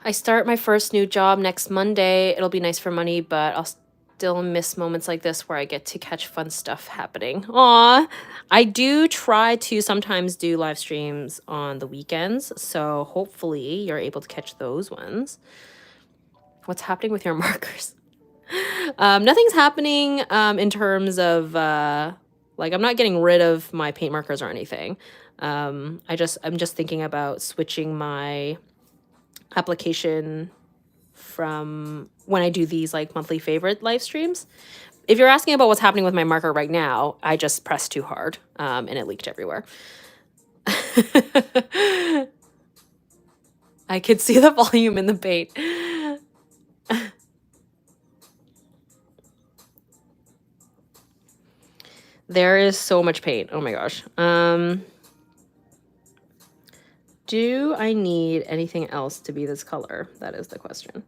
[SPEAKER 1] I start my first new job next Monday. It'll be nice for money, but I'll still miss moments like this where I get to catch fun stuff happening. Aw, I do try to sometimes do live streams on the weekends, so hopefully you're able to catch those ones. What's happening with your markers? Nothing's happening in terms of like I'm not getting rid of my paint markers or anything. I'm just thinking about switching my application from when I do these like monthly favorite live streams. If you're asking about what's happening with my marker right now, I just pressed too hard and it leaked everywhere. I could see the volume in the paint. There is so much paint. Oh my gosh. Do I need anything else to be this color? That is the question.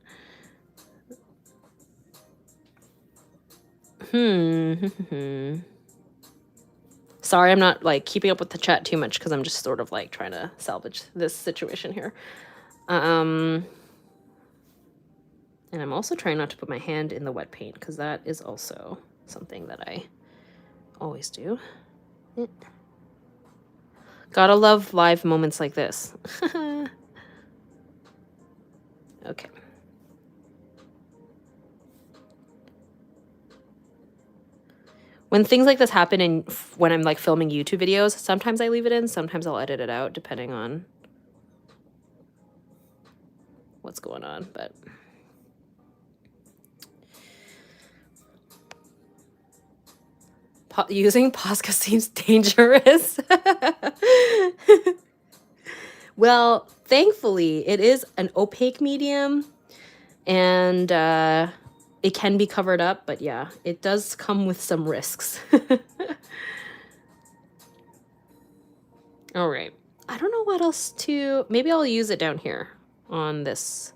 [SPEAKER 1] Sorry, I'm not like keeping up with the chat too much because I'm just sort of like trying to salvage this situation here. And I'm also trying not to put my hand in the wet paint because that is also something that I always do. Gotta love live moments like this. Okay. When things like this happen and when I'm like filming YouTube videos, sometimes I leave it in, sometimes I'll edit it out depending on what's going on, but Using Posca seems dangerous. Well, thankfully, it is an opaque medium, and it can be covered up, but yeah, it does come with some risks. All right. I don't know what else to... Maybe I'll use it down here on this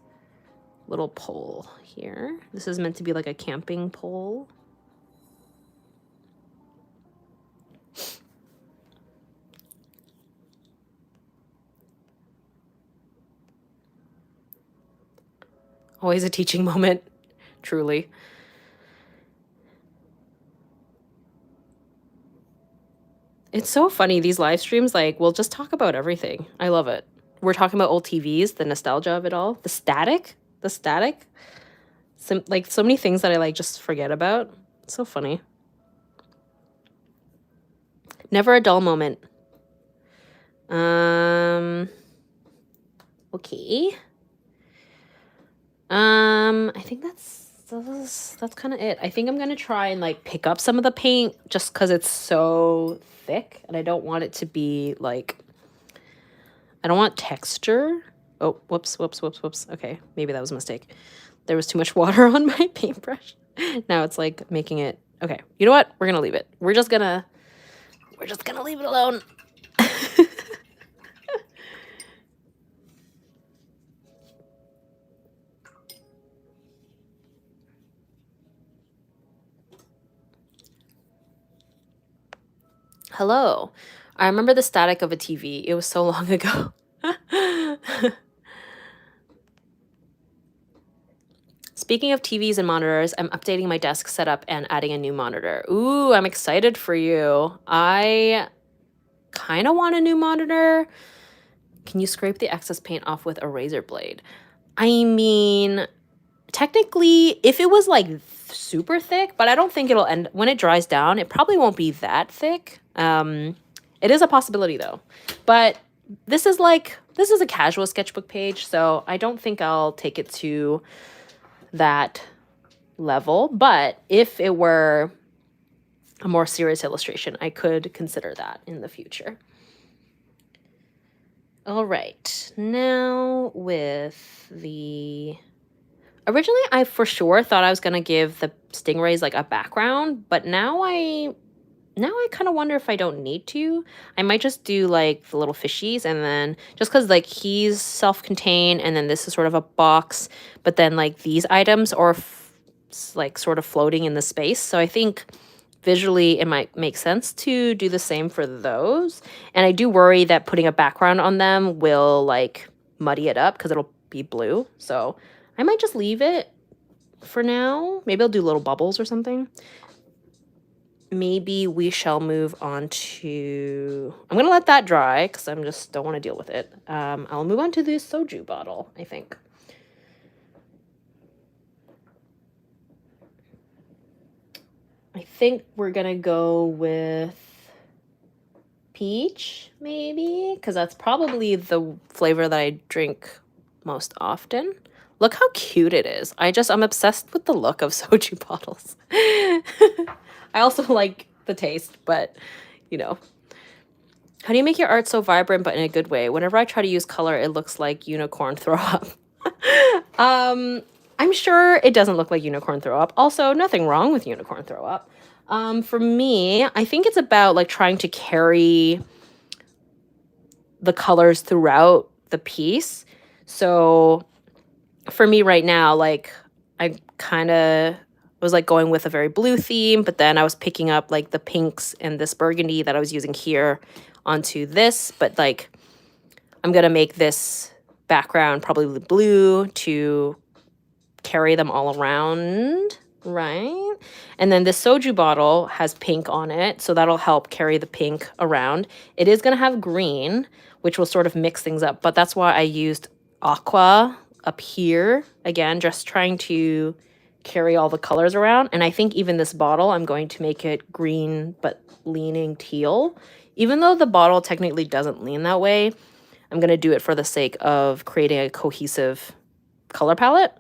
[SPEAKER 1] little pole here. This is meant to be like a camping pole. Always a teaching moment, truly. It's so funny, these live streams, like, we'll just talk about everything. I love it. We're talking about old TVs, the nostalgia of it all, the static. Like, so many things that I, like, just forget about. It's so funny. Never a dull moment. Okay. I think that's kind of it. I think I'm gonna try and like pick up some of the paint just because it's so thick, and I don't want it to be like, I don't want texture. Oh, whoops. Okay, maybe that was a mistake. There was too much water on my paintbrush. Now it's like making it, okay, you know what? We're gonna leave it. We're just gonna leave it alone. Hello. I remember the static of a TV. It was so long ago. Speaking of TVs and monitors, I'm updating my desk setup and adding a new monitor. Ooh, I'm excited for you. I kind of want a new monitor. Can you scrape the excess paint off with a razor blade? I mean, technically, if it was like super thick, but I don't think it'll end when it dries down. It probably won't be that thick. It is a possibility though, but this is a casual sketchbook page, so I don't think I'll take it to that level. But if it were a more serious illustration, I could consider that in the future. All right, now with the... Originally, I for sure thought I was going to give the stingrays like a background, but now I kind of wonder if I don't need to. I might just do like the little fishies, and then just because like he's self-contained, and then this is sort of a box, but then like these items are like sort of floating in the space. So I think visually it might make sense to do the same for those. And I do worry that putting a background on them will like muddy it up because it'll be blue. So I might just leave it for now. Maybe I'll do little bubbles or something. Maybe we shall move on to... I'm going to let that dry because I just don't want to deal with it. I'll move on to the soju bottle, I think. I think we're going to go with peach, maybe, because that's probably the flavor that I drink most often. Look how cute it is. I'm obsessed with the look of soju bottles. I also like the taste, but, you know. How do you make your art so vibrant, but in a good way? Whenever I try to use color, it looks like unicorn throw up. I'm sure it doesn't look like unicorn throw up. Also, nothing wrong with unicorn throw up. For me, I think it's about, like, trying to carry the colors throughout the piece. So for me right now, like, I kind of was like going with a very blue theme, but then I was picking up like the pinks and this burgundy that I was using here onto this. But like, I'm going to make this background probably blue to carry them all around, right? And then this soju bottle has pink on it, so that'll help carry the pink around. It is going to have green, which will sort of mix things up, but that's why I used aqua up here. Again, just trying to carry all the colors around. And I think even this bottle, I'm going to make it green but leaning teal. Even though the bottle technically doesn't lean that way, I'm going to do it for the sake of creating a cohesive color palette.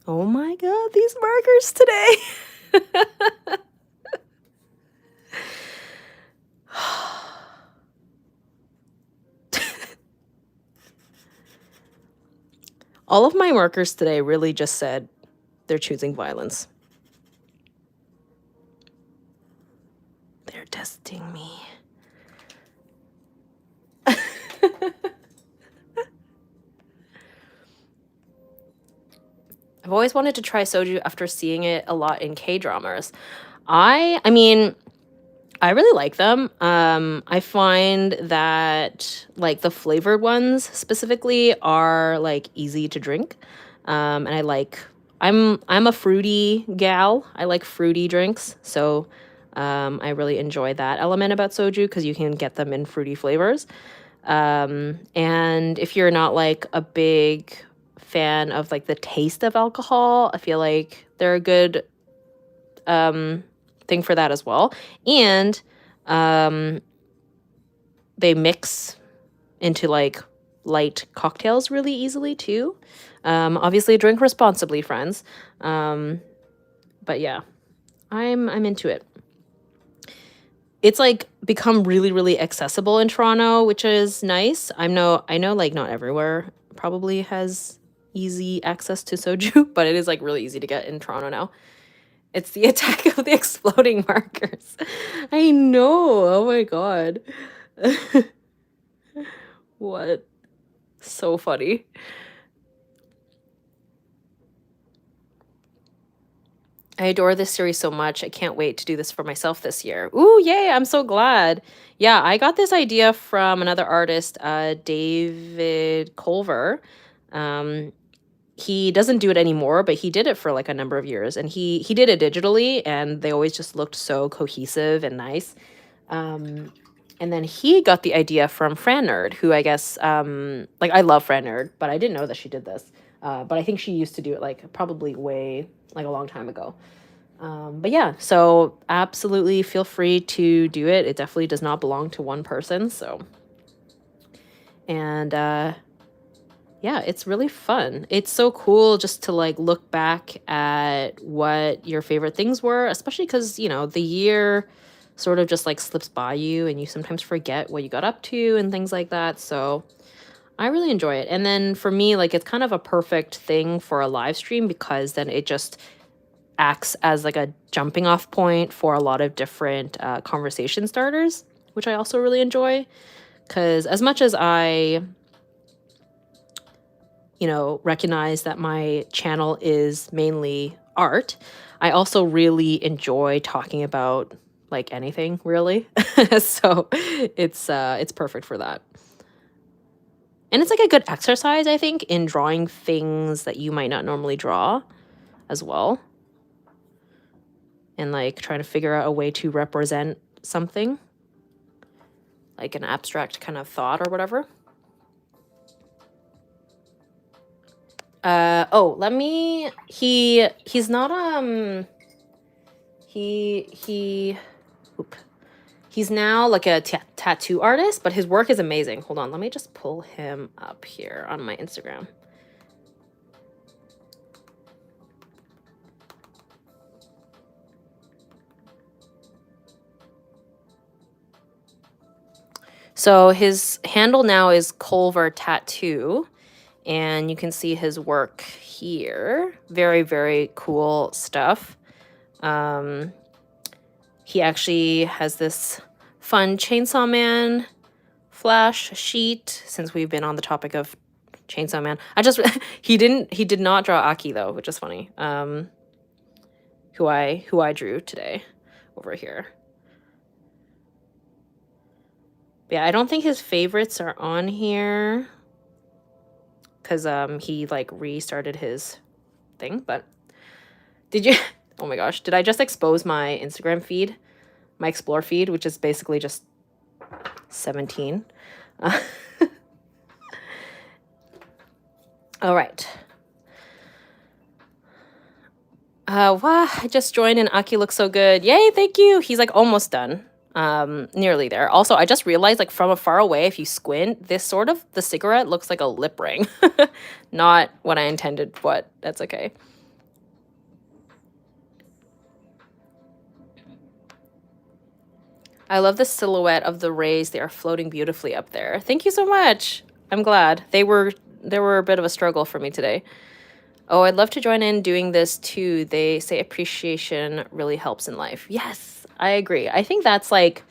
[SPEAKER 1] Oh my god, these markers today. All of my markers today really just said they're choosing violence. They're testing me. I've always wanted to try soju after seeing it a lot in K-dramas. I mean, I really like them. I find that like the flavored ones specifically are like easy to drink. And I'm a fruity gal. I like fruity drinks. So I really enjoy that element about soju because you can get them in fruity flavors. And if you're not like a big fan of like the taste of alcohol, I feel like they're a good thing for that as well. And they mix into like light cocktails really easily too. Obviously drink responsibly, friends. But yeah, I'm into it. It's like become really, really accessible in Toronto, which is nice. I know like not everywhere probably has easy access to soju, but it is like really easy to get in Toronto now. It's the attack of the exploding markers. I know. Oh my god. What? So funny. I adore this series so much. I can't wait to do this for myself this year. Ooh, yay, I'm so glad. Yeah, I got this idea from another artist, David Culver. He doesn't do it anymore, but he did it for like a number of years, and he did it digitally, and they always just looked so cohesive and nice. And then he got the idea from Fran Nerd, who I guess like I love Fran Nerd, but I didn't know that she did this. But I think she used to do it like probably way like a long time ago. But yeah, so absolutely feel free to do it. It definitely does not belong to one person. So, and yeah, it's really fun. It's so cool just to like look back at what your favorite things were, especially because, you know, the year sort of just like slips by you and you sometimes forget what you got up to and things like that. So I really enjoy it. And then for me, like it's kind of a perfect thing for a live stream because then it just acts as like a jumping off point for a lot of different conversation starters, which I also really enjoy. Because as much as I, you know, recognize that my channel is mainly art, I also really enjoy talking about like anything really. So it's perfect for that. And it's like a good exercise, I think, in drawing things that you might not normally draw as well. And like trying to figure out a way to represent something, like an abstract kind of thought or whatever. Oh, let me, he's not, he's now like a tattoo artist, but his work is amazing. Hold on, let me just pull him up here on my Instagram. So his handle now is Culver Tattoo, and you can see his work here. Very, very cool stuff. He actually has this fun Chainsaw Man flash sheet, since we've been on the topic of Chainsaw Man. He did not draw Aki though, which is funny. Who I drew today over here. Yeah, I don't think his favorites are on here because he like restarted his thing. But did you? Oh my gosh, did I just expose my Instagram feed, my Explore feed, which is basically just 17? All right. Wow, I just joined and Aki looks so good. Yay, thank you. He's like almost done. Nearly there. Also, I just realized like from afar away, if you squint, this sort of, the cigarette looks like a lip ring. Not what I intended, but that's okay. I love the silhouette of the rays. They are floating beautifully up there. Thank you so much. I'm glad. They were a bit of a struggle for me today. Oh, I'd love to join in doing this too. They say appreciation really helps in life. Yes, I agree. I think that's like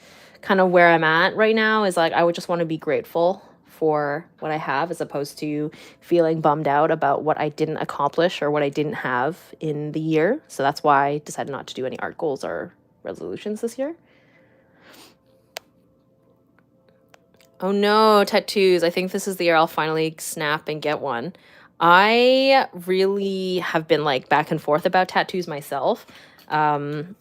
[SPEAKER 1] kind of where I'm at right now, is like I would just want to be grateful for what I have as opposed to feeling bummed out about what I didn't accomplish or what I didn't have in the year. So that's why I decided not to do any art goals or resolutions this year. Oh no, tattoos. I think this is the year I'll finally snap and get one. I really have been like back and forth about tattoos myself. I'm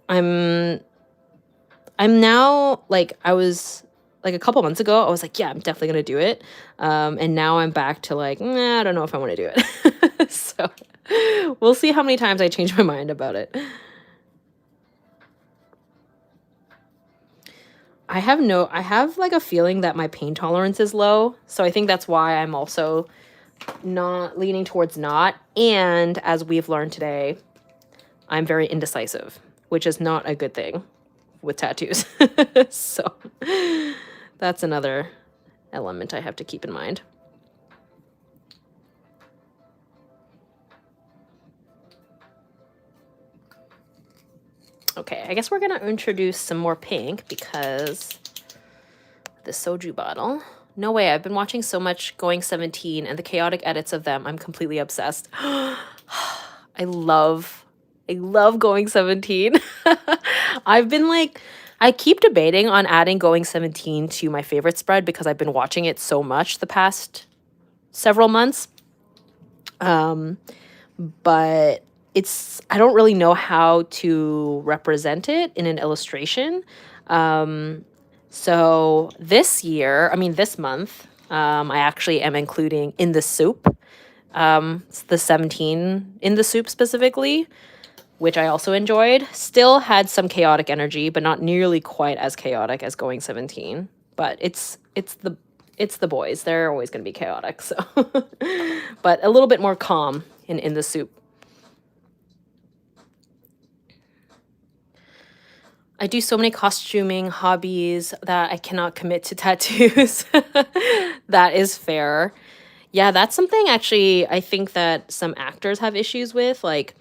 [SPEAKER 1] I'm now like I was like a couple months ago, I was like, yeah, I'm definitely gonna do it. And now I'm back to like, nah, I don't know if I want to do it. So we'll see how many times I change my mind about it. I have like a feeling that my pain tolerance is low. So I think that's why I'm also not leaning towards not. And as we've learned today, I'm very indecisive, which is not a good thing with tattoos. So that's another element I have to keep in mind. Okay, I guess we're gonna introduce some more pink because the soju bottle. No way, I've been watching so much Going 17 and the chaotic edits of them. I'm completely obsessed. I love Going 17. I've been like, I keep debating on adding Going 17 to my favorite spread because I've been watching it so much the past several months. But I don't really know how to represent it in an illustration. So this month, I actually am including In the Soup. It's the 17 In the Soup specifically, which I also enjoyed. Still had some chaotic energy, but not nearly quite as chaotic as Going 17. But it's the boys. They're always going to be chaotic, so but a little bit more calm in the soup. I do so many costuming hobbies that I cannot commit to tattoos. That is fair. Yeah, that's something actually I think that some actors have issues with. Like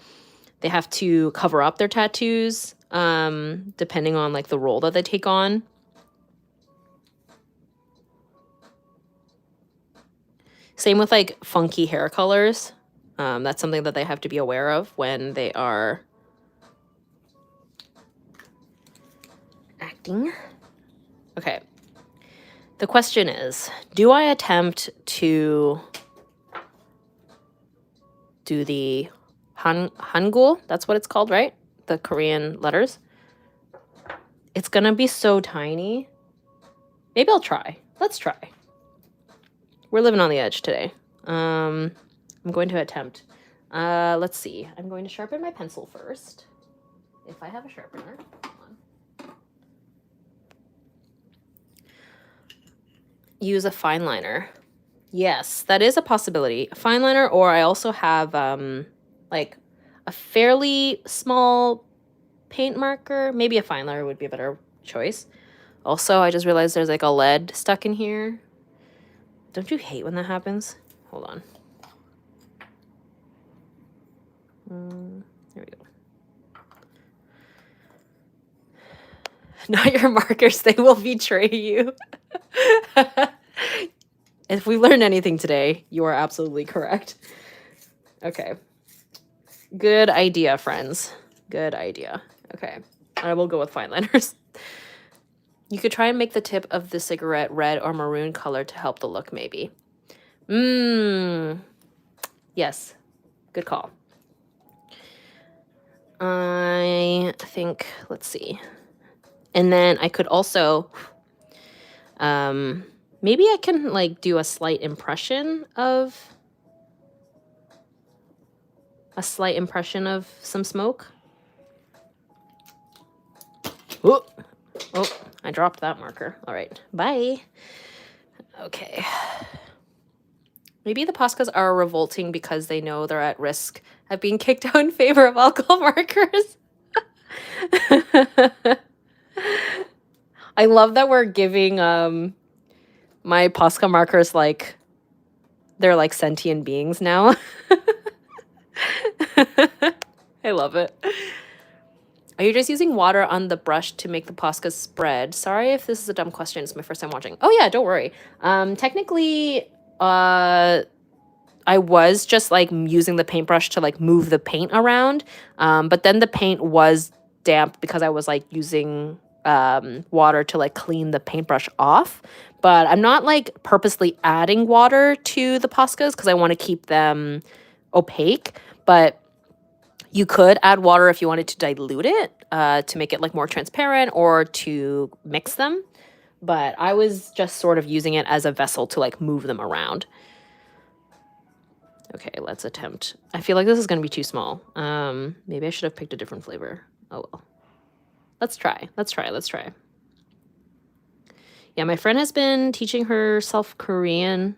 [SPEAKER 1] they have to cover up their tattoos, depending on like the role that they take on. Same with like funky hair colors. That's something that they have to be aware of when they are acting. Okay. The question is, do I attempt to do the Hangul? That's what it's called, right? The Korean letters. It's gonna be so tiny. Maybe I'll try. Let's try. We're living on the edge today. I'm going to attempt. Let's see. I'm going to sharpen my pencil first. If I have a sharpener. Use a fine liner. Yes, that is a possibility. A fine liner, or I also have like a fairly small paint marker. Maybe a fine liner would be a better choice. Also, I just realized there's like a lead stuck in here. Don't you hate when that happens? Hold on. There we go. Not your markers, they will betray you. If we learned anything today, you are absolutely correct. Okay. Good idea, friends. Good idea. Okay. I will go with fine liners. You could try and make the tip of the cigarette red or maroon color to help the look, maybe. Yes. Good call. I think, let's see. And then I could also, maybe I can like do a slight impression of some smoke. Oh, I dropped that marker. All right, bye. Okay. Maybe the Poscas are revolting because they know they're at risk of being kicked out in favor of alcohol markers. I love that we're giving my Posca markers like they're like sentient beings now. I love it. Are you just using water on the brush to make the Posca spread? Sorry if this is a dumb question. It's my first time watching. Oh yeah, don't worry. Technically, I was just like using the paintbrush to like move the paint around. But then the paint was damp because I was like using water to like clean the paintbrush off. But I'm not like purposely adding water to the Poscas because I want to keep them opaque. But you could add water if you wanted to dilute it to make it like more transparent or to mix them. But I was just sort of using it as a vessel to like move them around. Okay, let's attempt. I feel like this is going to be too small. Maybe I should have picked a different flavor. Oh well. Let's try. Yeah, my friend has been teaching herself Korean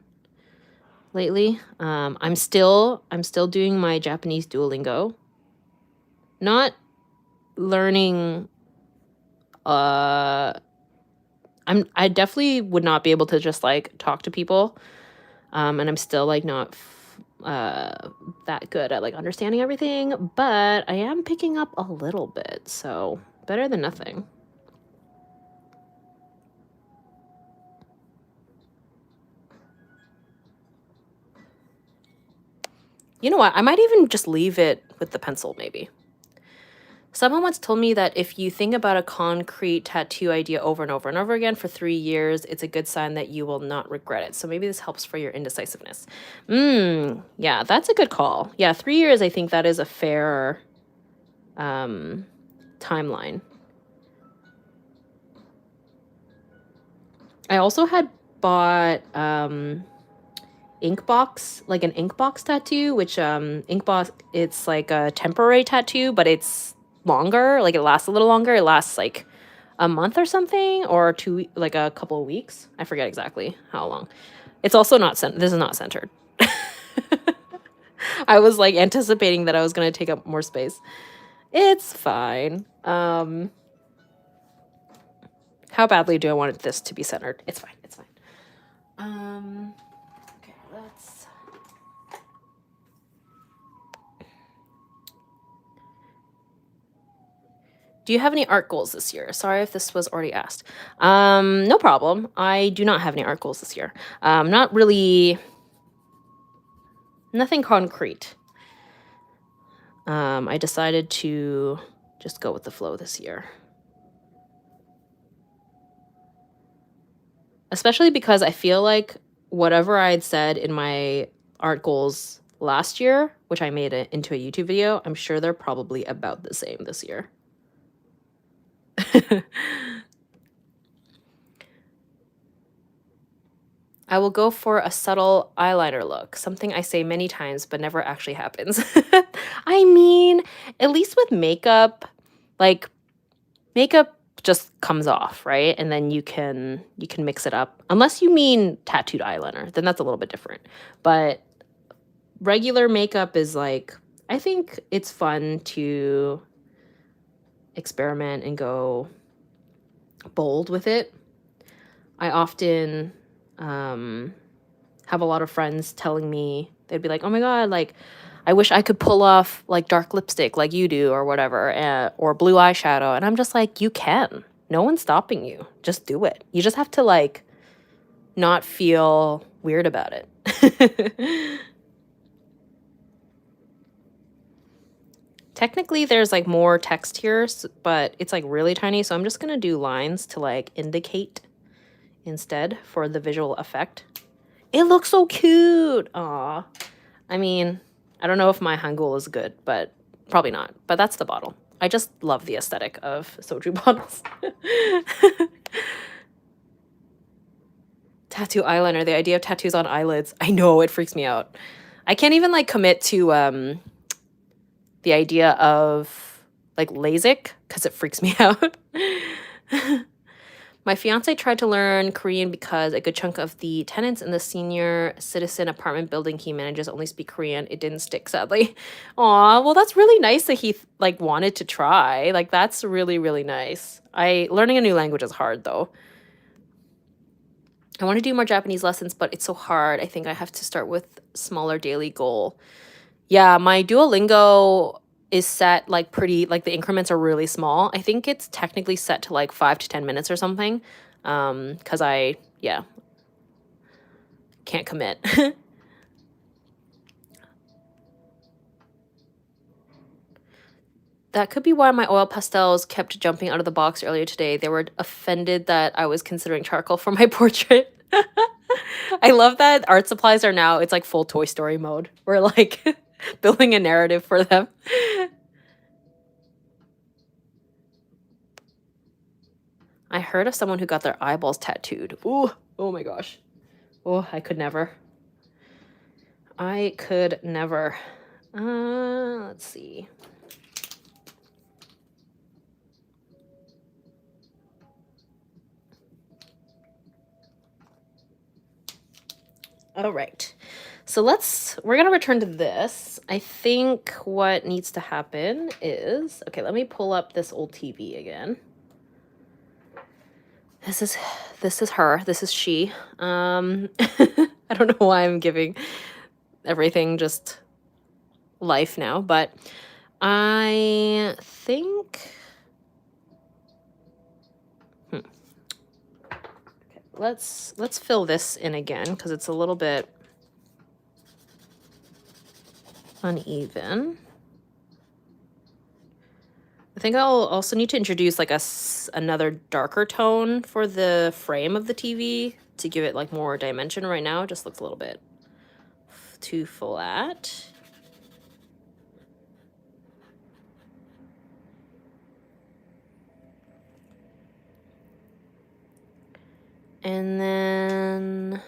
[SPEAKER 1] lately. I'm still doing my Japanese Duolingo. Not learning I definitely would not be able to just like talk to people. And I'm still like not that good at like understanding everything, but I am picking up a little bit, so better than nothing. You know what? I might even just leave it with the pencil, maybe. Someone once told me that if you think about a concrete tattoo idea over and over and over again for 3 years, it's a good sign that you will not regret it. So maybe this helps for your indecisiveness. Yeah, that's a good call. Yeah, 3 years, I think that is a fair timeline. I also had bought ink box, like an ink box tattoo, which ink box, it's like a temporary tattoo, but it's longer, like it lasts a little longer. It lasts like a month or something, or like a couple of weeks. I forget exactly how long. It's also not this is not centered. I was like anticipating that I was going to take up more space. It's fine. How badly do I want this to be centered? It's fine. Okay, let's. Do you have any art goals this year? Sorry if this was already asked. No problem. I do not have any art goals this year. Not really. Nothing concrete. I decided to just go with the flow this year. Especially because I feel like whatever I had said in my art goals last year, which I made it into a YouTube video, I'm sure they're probably about the same this year. I will go for a subtle eyeliner look, something I say many times but never actually happens. I mean, at least with makeup, like makeup just comes off, right? And then you can mix it up. Unless you mean tattooed eyeliner, then that's a little bit different. But regular makeup is like, I think it's fun to experiment and go bold with it. I often have a lot of friends telling me, they'd be like, oh my God, like, I wish I could pull off like dark lipstick like you do or whatever, or blue eyeshadow. And I'm just like, you can. No one's stopping you. Just do it. You just have to like not feel weird about it. Technically, there's like more text here, but it's like really tiny. So I'm just going to do lines to like indicate instead for the visual effect. It looks so cute. Aw. I mean, I don't know if my Hangul is good, but probably not. But that's the bottle. I just love the aesthetic of soju bottles. Tattoo eyeliner. The idea of tattoos on eyelids. I know, it freaks me out. I can't even like commit to the idea of like LASIK because it freaks me out. My fiance tried to learn Korean because a good chunk of the tenants in the senior citizen apartment building he manages only speak Korean. It didn't stick, sadly. Aw, well, that's really nice that he like wanted to try. Like that's really, really nice. Learning a new language is hard though. I want to do more Japanese lessons, but it's so hard. I think I have to start with smaller daily goal. Yeah, my Duolingo is set like pretty, like the increments are really small. I think it's technically set to like 5 to 10 minutes or something. Because yeah, can't commit. That could be why my oil pastels kept jumping out of the box earlier today. They were offended that I was considering charcoal for my portrait. I love that art supplies are now, it's like full Toy Story mode. We're like building a narrative for them. I heard of someone who got their eyeballs tattooed. Ooh, oh my gosh. Oh, I could never. I could never. Let's see. All right. So we're going to return to this. I think what needs to happen is, okay, let me pull up this old TV again. This is her. This is she. I don't know why I'm giving everything just life now, but I think okay, let's fill this in again because it's a little bit uneven. I think I'll also need to introduce like another darker tone for the frame of the TV to give it like more dimension. Right now it just looks a little bit too flat. And then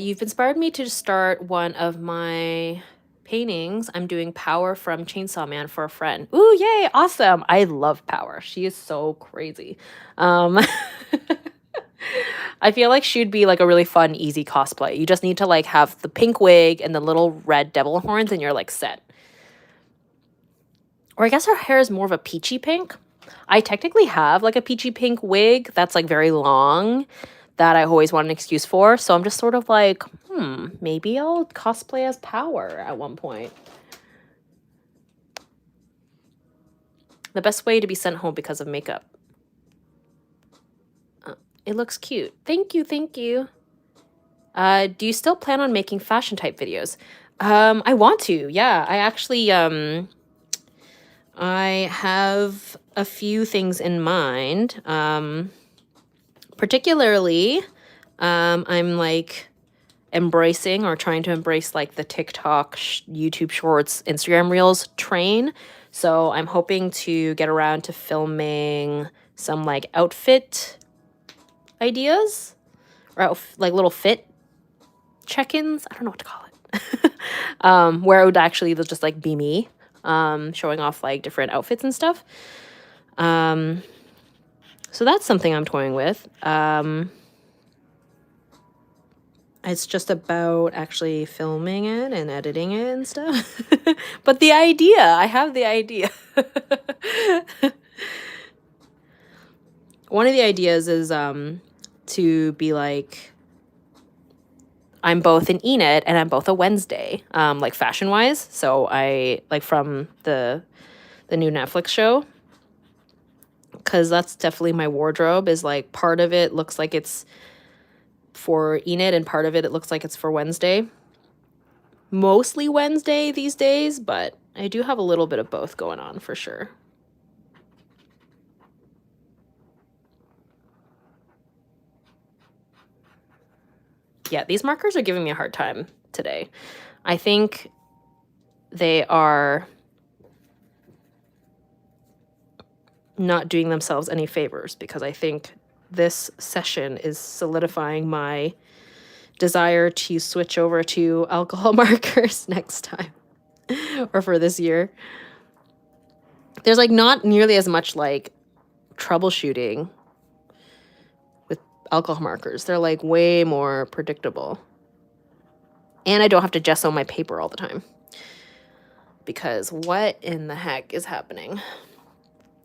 [SPEAKER 1] you've inspired me to start one of my paintings. I'm doing Power from Chainsaw Man for a friend. Ooh, yay, awesome. I love Power. She is so crazy. I feel like she'd be like a really fun, easy cosplay. You just need to like have the pink wig and the little red devil horns and you're like set. Or I guess her hair is more of a peachy pink. I technically have like a peachy pink wig that's like very long that I always want an excuse for. So I'm just sort of like, maybe I'll cosplay as Power at one point. The best way to be sent home because of makeup. It looks cute. Thank you, thank you. Do you still plan on making fashion type videos? I want to, yeah. I actually, I have a few things in mind. Particularly, I'm like embracing or trying to embrace like the TikTok, YouTube Shorts, Instagram Reels train. So I'm hoping to get around to filming some like outfit ideas or like little fit check-ins. I don't know what to call it. Where it would actually just like be me showing off like different outfits and stuff. So that's something I'm toying with. It's just about actually filming it and editing it and stuff. But the idea, I have the idea. One of the ideas is to be like, I'm both an Enid and I'm both a Wednesday, like fashion-wise. So I, like from the new Netflix show, because that's definitely my wardrobe, is like part of it looks like it's for Enid and part of it looks like it's for Wednesday. Mostly Wednesday these days, but I do have a little bit of both going on for sure. Yeah, these markers are giving me a hard time today. I think they are not doing themselves any favors because I think this session is solidifying my desire to switch over to alcohol markers next time or for this year. There's like not nearly as much like troubleshooting with alcohol markers. They're like way more predictable. And I don't have to gesso my paper all the time. Because what in the heck is happening?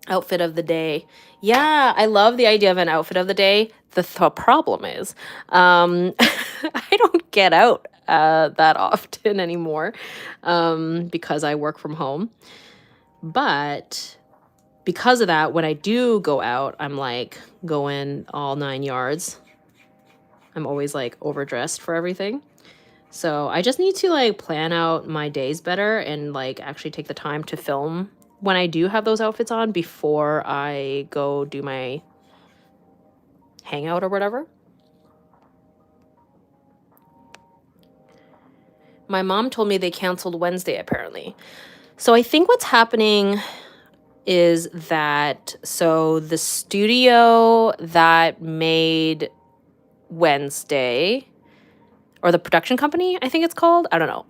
[SPEAKER 1] Outfit of the day. Yeah, I love the idea of an outfit of the day. The problem is, I don't get out that often anymore because I work from home. But because of that, when I do go out, I'm like going all 9 yards. I'm always like overdressed for everything. So I just need to like plan out my days better and like actually take the time to film when I do have those outfits on before I go do my hangout or whatever. My mom told me they canceled Wednesday apparently. So I think what's happening is that, so the studio that made Wednesday, or the production company, I think it's called, I don't know,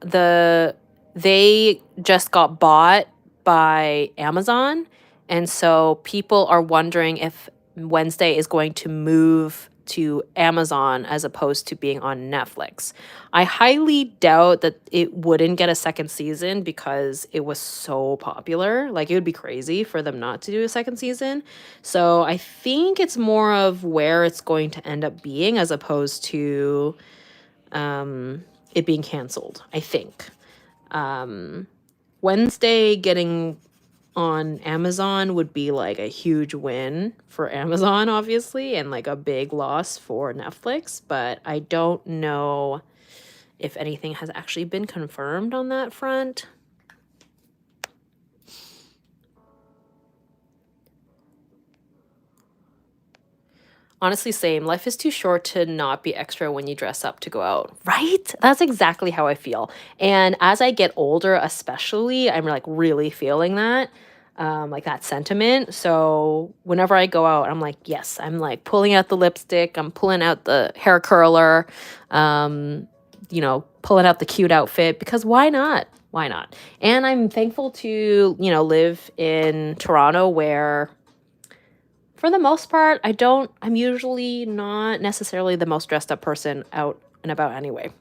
[SPEAKER 1] they just got bought by Amazon, and so people are wondering if Wednesday is going to move to Amazon as opposed to being on Netflix. I highly doubt that it wouldn't get a second season because it was so popular. Like, it would be crazy for them not to do a second season. So I think it's more of where it's going to end up being as opposed to it being canceled, I think. Wednesday getting on Amazon would be like a huge win for Amazon, obviously, and like a big loss for Netflix, but I don't know if anything has actually been confirmed on that front. Honestly, same. Life is too short to not be extra when you dress up to go out, right? That's exactly how I feel. And as I get older, especially, I'm like really feeling that, like that sentiment. So whenever I go out, I'm like, yes, I'm like pulling out the lipstick, I'm pulling out the hair curler, you know, pulling out the cute outfit, because why not? Why not? And I'm thankful to, you know, live in Toronto where, for the most part, I'm usually not necessarily the most dressed up person out and about anyway.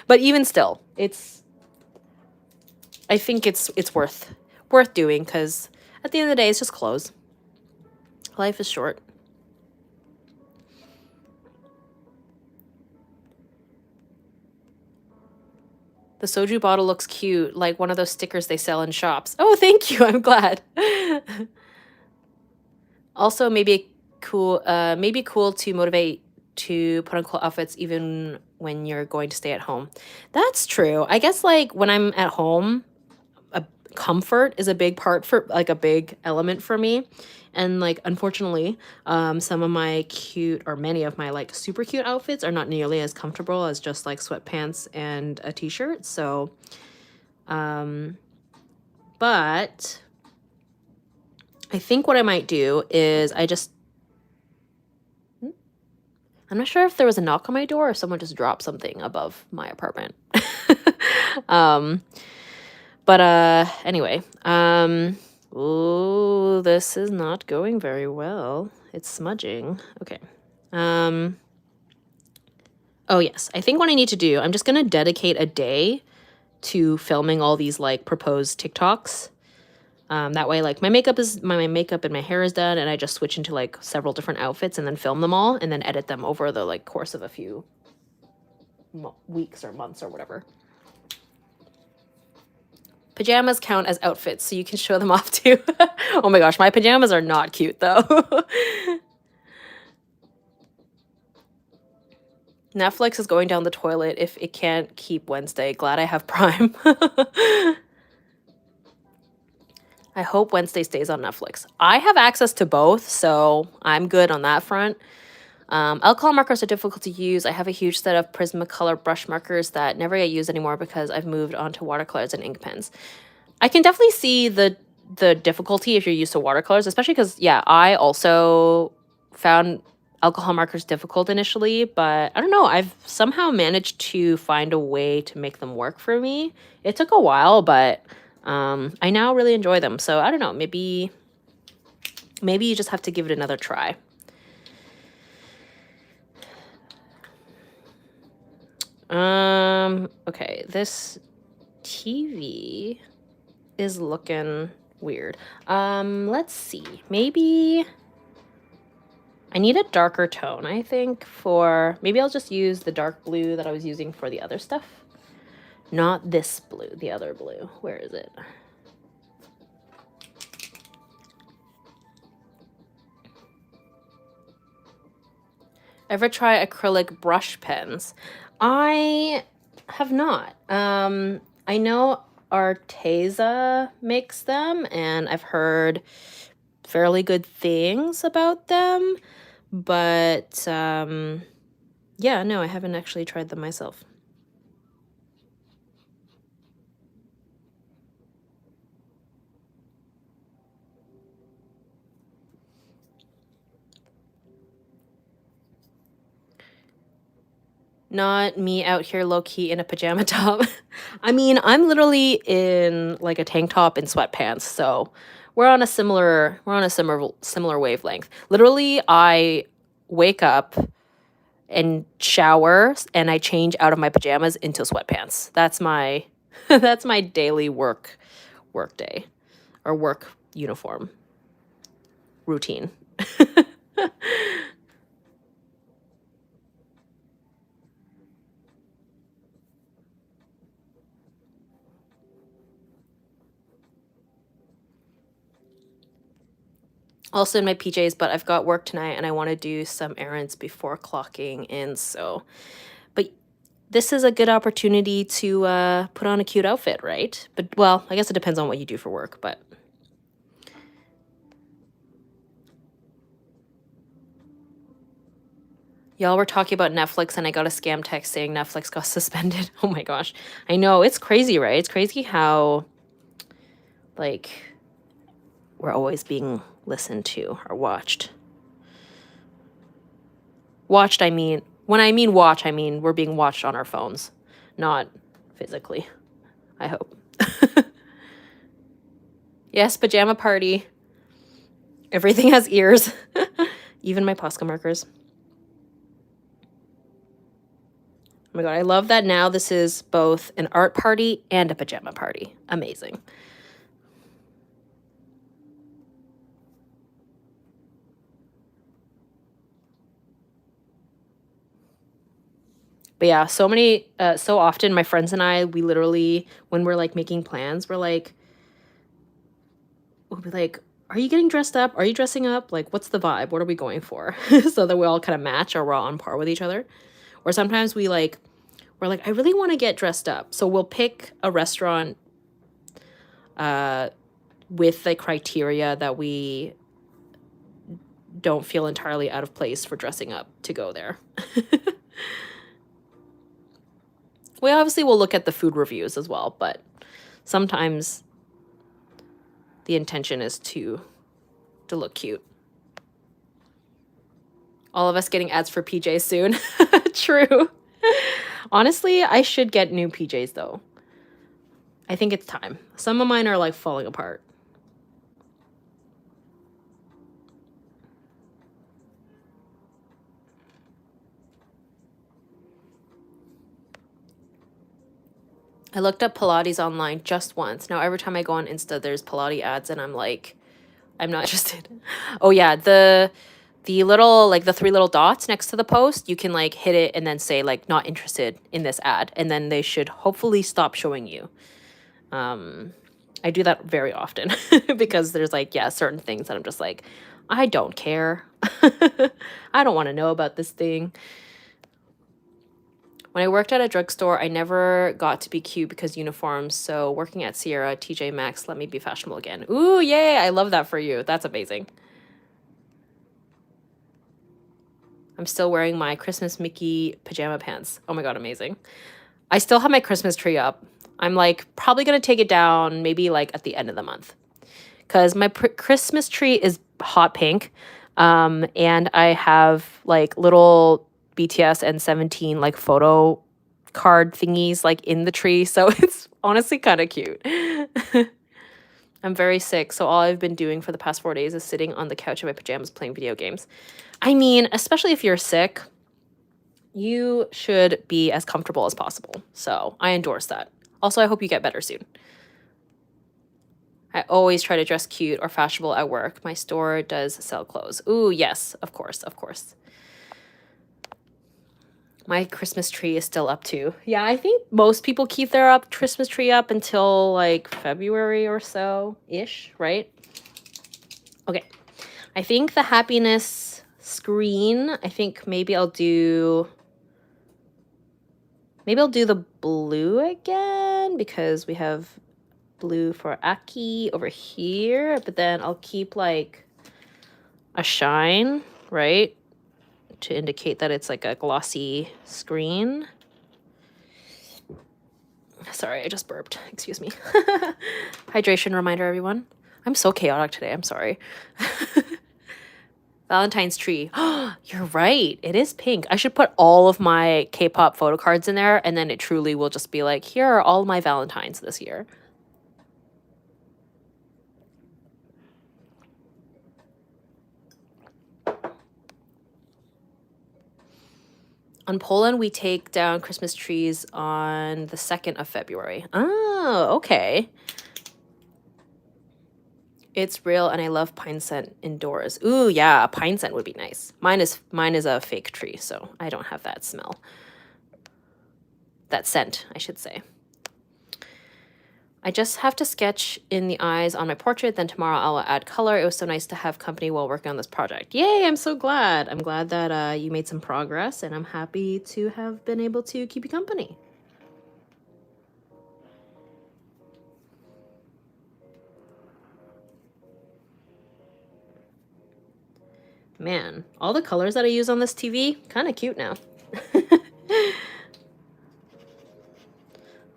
[SPEAKER 1] But even still, I think it's worth doing, because at the end of the day, it's just clothes. Life is short. The soju bottle looks cute, like one of those stickers they sell in shops. Oh, thank you. I'm glad. Also, maybe cool to motivate to put on cool outfits even when you're going to stay at home. That's true. I guess like when I'm at home, comfort is a big part for like a big element for me. And like, unfortunately, some of my cute, or many of my like super cute outfits are not nearly as comfortable as just like sweatpants and a t-shirt. So, but I think what I might do is I'm not sure if there was a knock on my door or if someone just dropped something above my apartment. But anyway, ooh, this is not going very well. It's smudging. Okay. Oh yes, I think what I need to do, I'm just gonna dedicate a day to filming all these like proposed TikToks. That way, like my makeup and my hair is done, and I just switch into like several different outfits and then film them all and then edit them over the like course of a few weeks or months or whatever. Pajamas count as outfits, so you can show them off too. Oh my gosh, my pajamas are not cute though. Netflix is going down the toilet if it can't keep Wednesday. Glad I have Prime. I hope Wednesday stays on Netflix. I have access to both, so I'm good on that front. Alcohol markers are difficult to use. I have a huge set of Prismacolor brush markers that never get used anymore because I've moved on to watercolors and ink pens. I can definitely see the difficulty if you're used to watercolors, especially because, yeah, I also found alcohol markers difficult initially, but I don't know. I've somehow managed to find a way to make them work for me. It took a while, but I now really enjoy them. So I don't know. Maybe you just have to give it another try. Okay, this TV is looking weird. Let's see. Maybe I need a darker tone, I think, maybe I'll just use the dark blue that I was using for the other stuff. Not this blue, the other blue. Where is it? Ever try acrylic brush pens? I have not. I know Arteza makes them, and I've heard fairly good things about them, but yeah, no, I haven't actually tried them myself. Not me out here low-key in a pajama top. I mean, I'm literally in like a tank top and sweatpants, so we're on a similar wavelength. Literally, I wake up and shower and I change out of my pajamas into sweatpants. That's my that's my daily work day or work uniform routine. Also in my PJs, but I've got work tonight and I want to do some errands before clocking in, so. But this is a good opportunity to put on a cute outfit, right? But, well, I guess it depends on what you do for work, but. Y'all were talking about Netflix and I got a scam text saying Netflix got suspended. Oh my gosh. I know, it's crazy, right? It's crazy how, like, we're always being listened to or watched. Watched, I mean, when I mean watch, I mean we're being watched on our phones, not physically, I hope. Yes, pajama party. Everything has ears. Even my Posca markers. Oh my god, I love that now this is both an art party and a pajama party. Amazing. But yeah, so often my friends and I, we literally, when we're like making plans, we'll be like, are you getting dressed up? Are you dressing up? Like, what's the vibe? What are we going for? So that we all kind of match or we're all on par with each other. Or sometimes we're like, I really want to get dressed up. So we'll pick a restaurant with the criteria that we don't feel entirely out of place for dressing up to go there. We obviously will look at the food reviews as well, but sometimes the intention is to look cute. All of us getting ads for PJs soon. True. Honestly, I should get new PJs though. I think it's time. Some of mine are like falling apart. I looked up Pilates online just once. Now every time I go on Insta, there's Pilates ads and I'm like, I'm not interested. Oh yeah, the little, like the 3 little dots next to the post, you can like hit it and then say like not interested in this ad. And then they should hopefully stop showing you. I do that very often because there's like, yeah, certain things that I'm just like, I don't care. I don't want to know about this thing. When I worked at a drugstore, I never got to be cute because uniforms. So working at Sierra, TJ Maxx let me be fashionable again. Ooh, yay. I love that for you. That's amazing. I'm still wearing my Christmas Mickey pajama pants. Oh my god, amazing. I still have my Christmas tree up. I'm like probably going to take it down maybe like at the end of the month. Because my Christmas tree is hot pink. And I have like little BTS and 17 like photo card thingies like in the tree. So it's honestly kind of cute. I'm very sick, so all I've been doing for the past 4 days is sitting on the couch in my pajamas playing video games. I mean, especially if you're sick, you should be as comfortable as possible. So I endorse that. Also, I hope you get better soon. I always try to dress cute or fashionable at work. My store does sell clothes. Ooh, yes, of course, of course. My Christmas tree is still up too. Yeah, I think most people keep their Christmas tree up until like February or so-ish, right? Okay. I think the happiness screen, I think maybe I'll do the blue again because we have blue for Aki over here, but then I'll keep like a shine, right? To indicate that it's like a glossy screen. Sorry, I just burped. Excuse me. Hydration reminder, everyone. I'm so chaotic today. I'm sorry. Valentine's tree. You're right. It is pink. I should put all of my K-pop photo cards in there, and then it truly will just be like, here are all my Valentines this year. On Poland, we take down Christmas trees on the 2nd of February. Oh, okay. It's real, and I love pine scent indoors. Ooh, yeah, pine scent would be nice. Mine is a fake tree, so I don't have that smell. That scent, I should say. I just have to sketch in the eyes on my portrait, then tomorrow I'll add color. It was so nice to have company while working on this project. Yay, I'm so glad. I'm glad that you made some progress, and I'm happy to have been able to keep you company. Man, all the colors that I use on this TV, kind of cute now.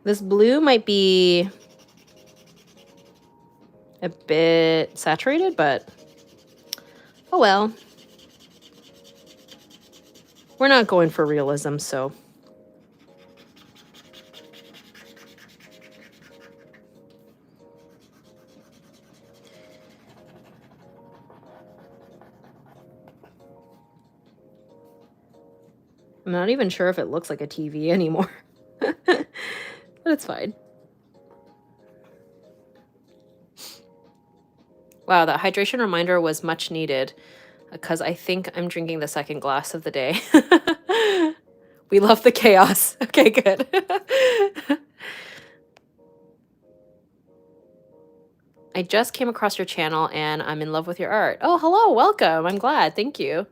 [SPEAKER 1] This blue might be a bit saturated, but oh well. We're not going for realism, so. I'm not even sure if it looks like a TV anymore. But it's fine. Wow, that hydration reminder was much needed because I think I'm drinking the second glass of the day. We love the chaos. Okay, good. I just came across your channel and I'm in love with your art. Oh, hello, welcome. I'm glad. Thank you.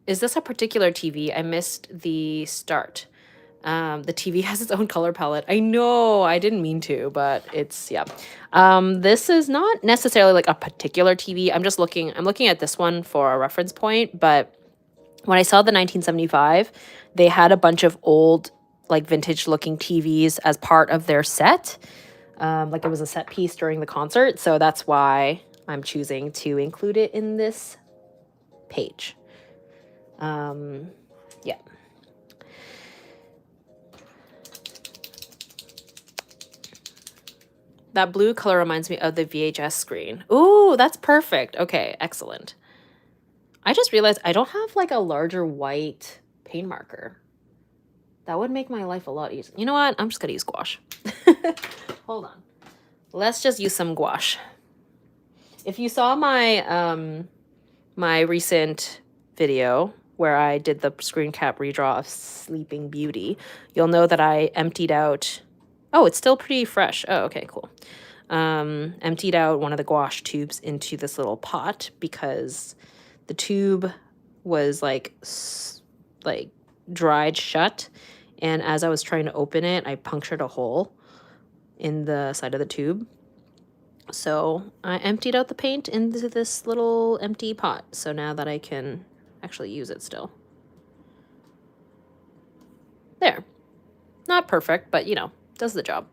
[SPEAKER 1] Is this a particular TV? I missed the start. The TV has its own color palette. I know, I didn't mean to, but it's, yeah. This is not necessarily like a particular TV. I'm looking at this one for a reference point, but when I saw the 1975, they had a bunch of old, like vintage looking TVs as part of their set. Like it was a set piece during the concert. So that's why I'm choosing to include it in this page. Yeah. That blue color reminds me of the VHS screen. Ooh, that's perfect. Okay, excellent. I just realized I don't have like a larger white paint marker. That would make my life a lot easier. You know what? I'm just gonna use gouache. Hold on. Let's just use some gouache. If you saw my my recent video where I did the screen cap redraw of Sleeping Beauty, you'll know that I emptied out. Oh, it's still pretty fresh. Oh, okay, cool. Emptied out one of the gouache tubes into this little pot because the tube was like dried shut, and as I was trying to open it, I punctured a hole in the side of the tube. So I emptied out the paint into this little empty pot. So now that I can actually use it still. There. Not perfect, but you know, does the job.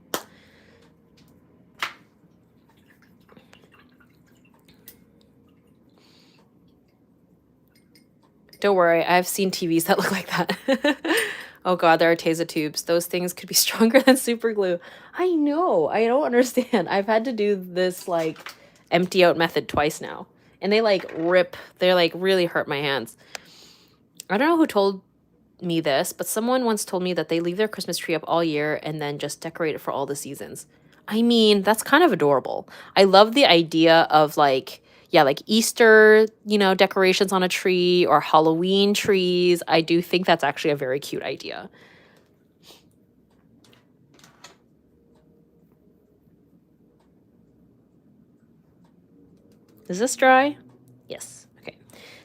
[SPEAKER 1] Don't worry, I've seen TVs that look like that. Oh god, there are Tesa tubes. Those things could be stronger than super glue. I know. I don't understand. I've had to do this like empty out method twice now. And they like rip. They like really hurt my hands. I don't know who told me this, but someone once told me that they leave their Christmas tree up all year and then just decorate it for all the seasons. I mean, that's kind of adorable. I love the idea of like, yeah, like Easter, you know, decorations on a tree or Halloween trees. I do think that's actually a very cute idea. Is this dry? Yes. Okay.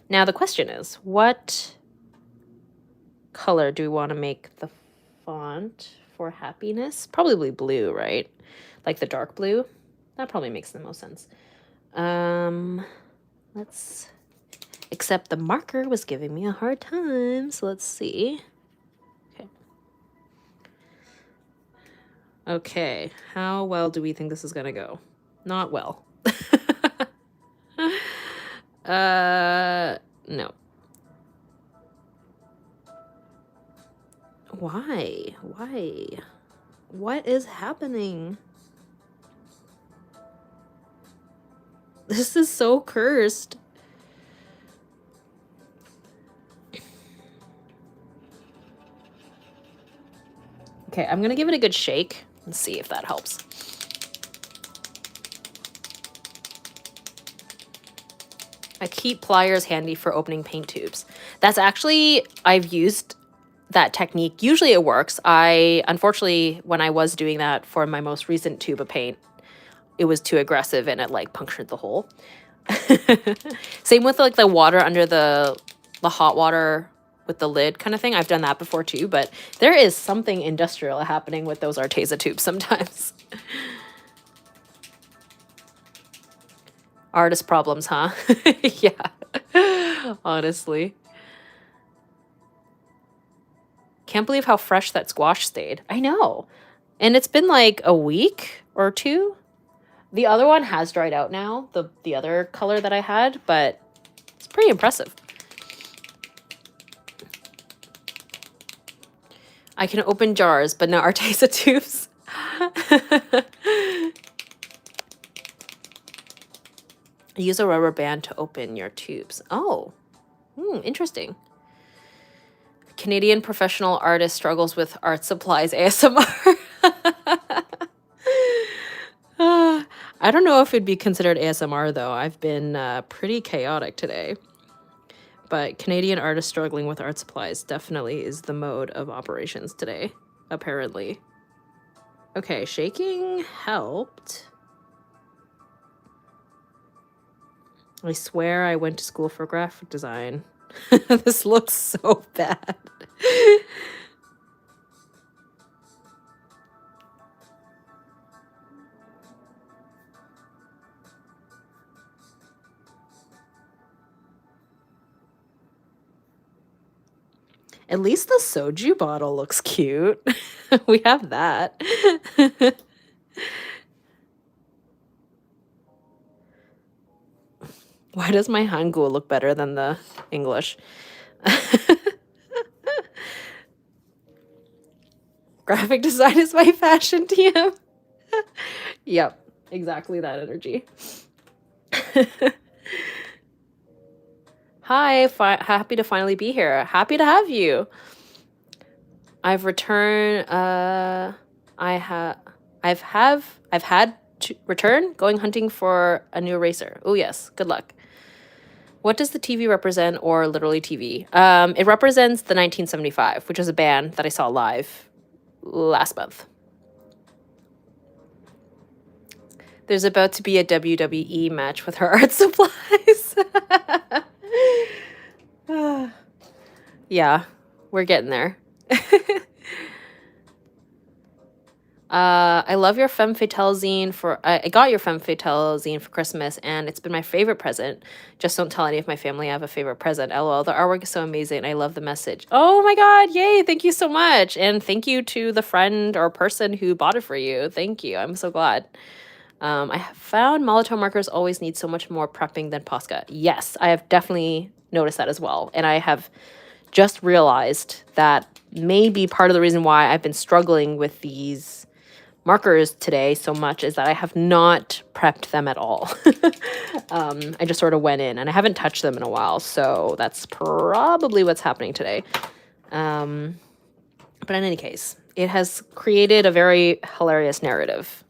[SPEAKER 1] Now the question is, what color do we want to make the font for happiness? Probably blue, right? Like the dark blue. That probably makes the most sense. Let's, except the marker was giving me a hard time, so let's see. Okay, how well do we think this is gonna go? Not well. No. Why? Why? What is happening? This is so cursed. Okay, I'm gonna give it a good shake and see if that helps. I keep pliers handy for opening paint tubes. That's actually, I've used that technique. Usually it works. Unfortunately, when I was doing that for my most recent tube of paint, it was too aggressive and it like punctured the hole. Same with like the water under the hot water with the lid kind of thing. I've done that before too, but there is something industrial happening with those Arteza tubes sometimes. Artist problems, huh? Yeah, honestly. Can't believe how fresh that squash stayed. I know. And it's been like a week or two. The other one has dried out now, the other color that I had, but it's pretty impressive. I can open jars, but not Arteza tubes. Use a rubber band to open your tubes. Oh, interesting. Canadian professional artist struggles with art supplies ASMR. I don't know if it'd be considered ASMR though. I've been pretty chaotic today. But Canadian artist struggling with art supplies definitely is the mode of operations today, apparently. Okay, shaking helped. I swear I went to school for graphic design. This looks so bad. At least the soju bottle looks cute. We have that. Why does my Hangul look better than the English? Graphic design is my fashion TM. Yep, exactly that energy. Hi, happy to finally be here. Happy to have you. I've returned. I've had to return going hunting for a new eraser. Oh yes, good luck. What does the TV represent, or literally TV? It represents the 1975, which was a band that I saw live last month. There's about to be a WWE match with her art supplies. Yeah, we're getting there. I love your Femme Fatale zine I got your Femme Fatale zine for Christmas, and it's been my favorite present. Just don't tell any of my family I have a favorite present. LOL. The artwork is so amazing. I love the message. Oh my god, yay, thank you so much. And thank you to the friend or person who bought it for you. Thank you. I'm so glad. I have found Molotow markers always need so much more prepping than Posca. Yes, I have definitely noticed that as well. And I have just realized that maybe part of the reason why I've been struggling with these markers today so much is that I have not prepped them at all. I just sort of went in and I haven't touched them in a while. So that's probably what's happening today. But in any case, it has created a very hilarious narrative.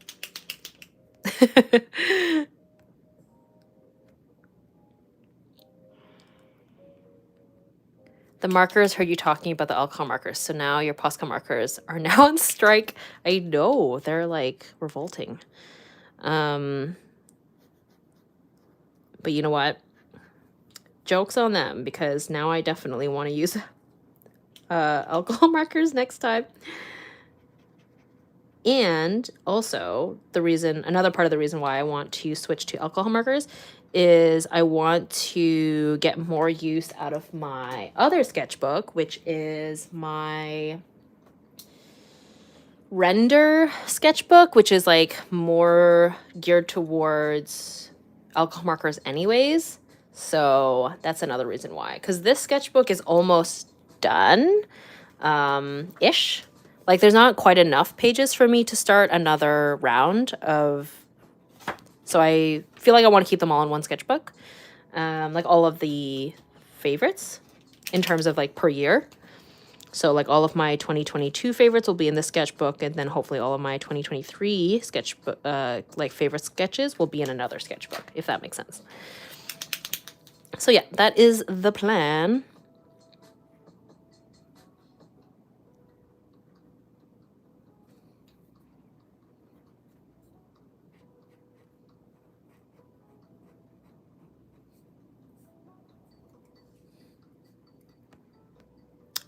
[SPEAKER 1] The markers heard you talking about the alcohol markers. So now your Posca markers are now on strike. I know, they're like revolting. But you know what? Joke's on them, because now I definitely want to use alcohol markers next time. And also another part of the reason why I want to switch to alcohol markers is I want to get more use out of my other sketchbook, which is my render sketchbook, which is like more geared towards alcohol markers anyways. So that's another reason why, because this sketchbook is almost done ish. Like there's not quite enough pages for me to start another round of, so I feel like I want to keep them all in one sketchbook, like all of the favorites in terms of like per year. So like all of my 2022 favorites will be in this sketchbook, and then hopefully all of my 2023 sketchbook, like favorite sketches will be in another sketchbook, if that makes sense. So yeah, that is the plan.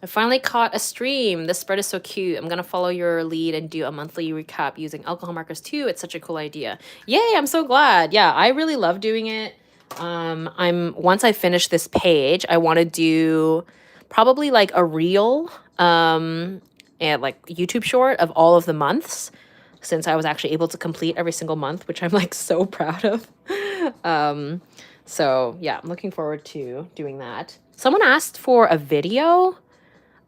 [SPEAKER 1] I finally caught a stream. This spread is so cute. I'm going to follow your lead and do a monthly recap using alcohol markers too. It's such a cool idea. Yay, I'm so glad. Yeah, I really love doing it. Once I finish this page, I want to do probably like a reel and like YouTube short of all of the months, since I was actually able to complete every single month, which I'm like so proud of. So yeah, I'm looking forward to doing that. Someone asked for a video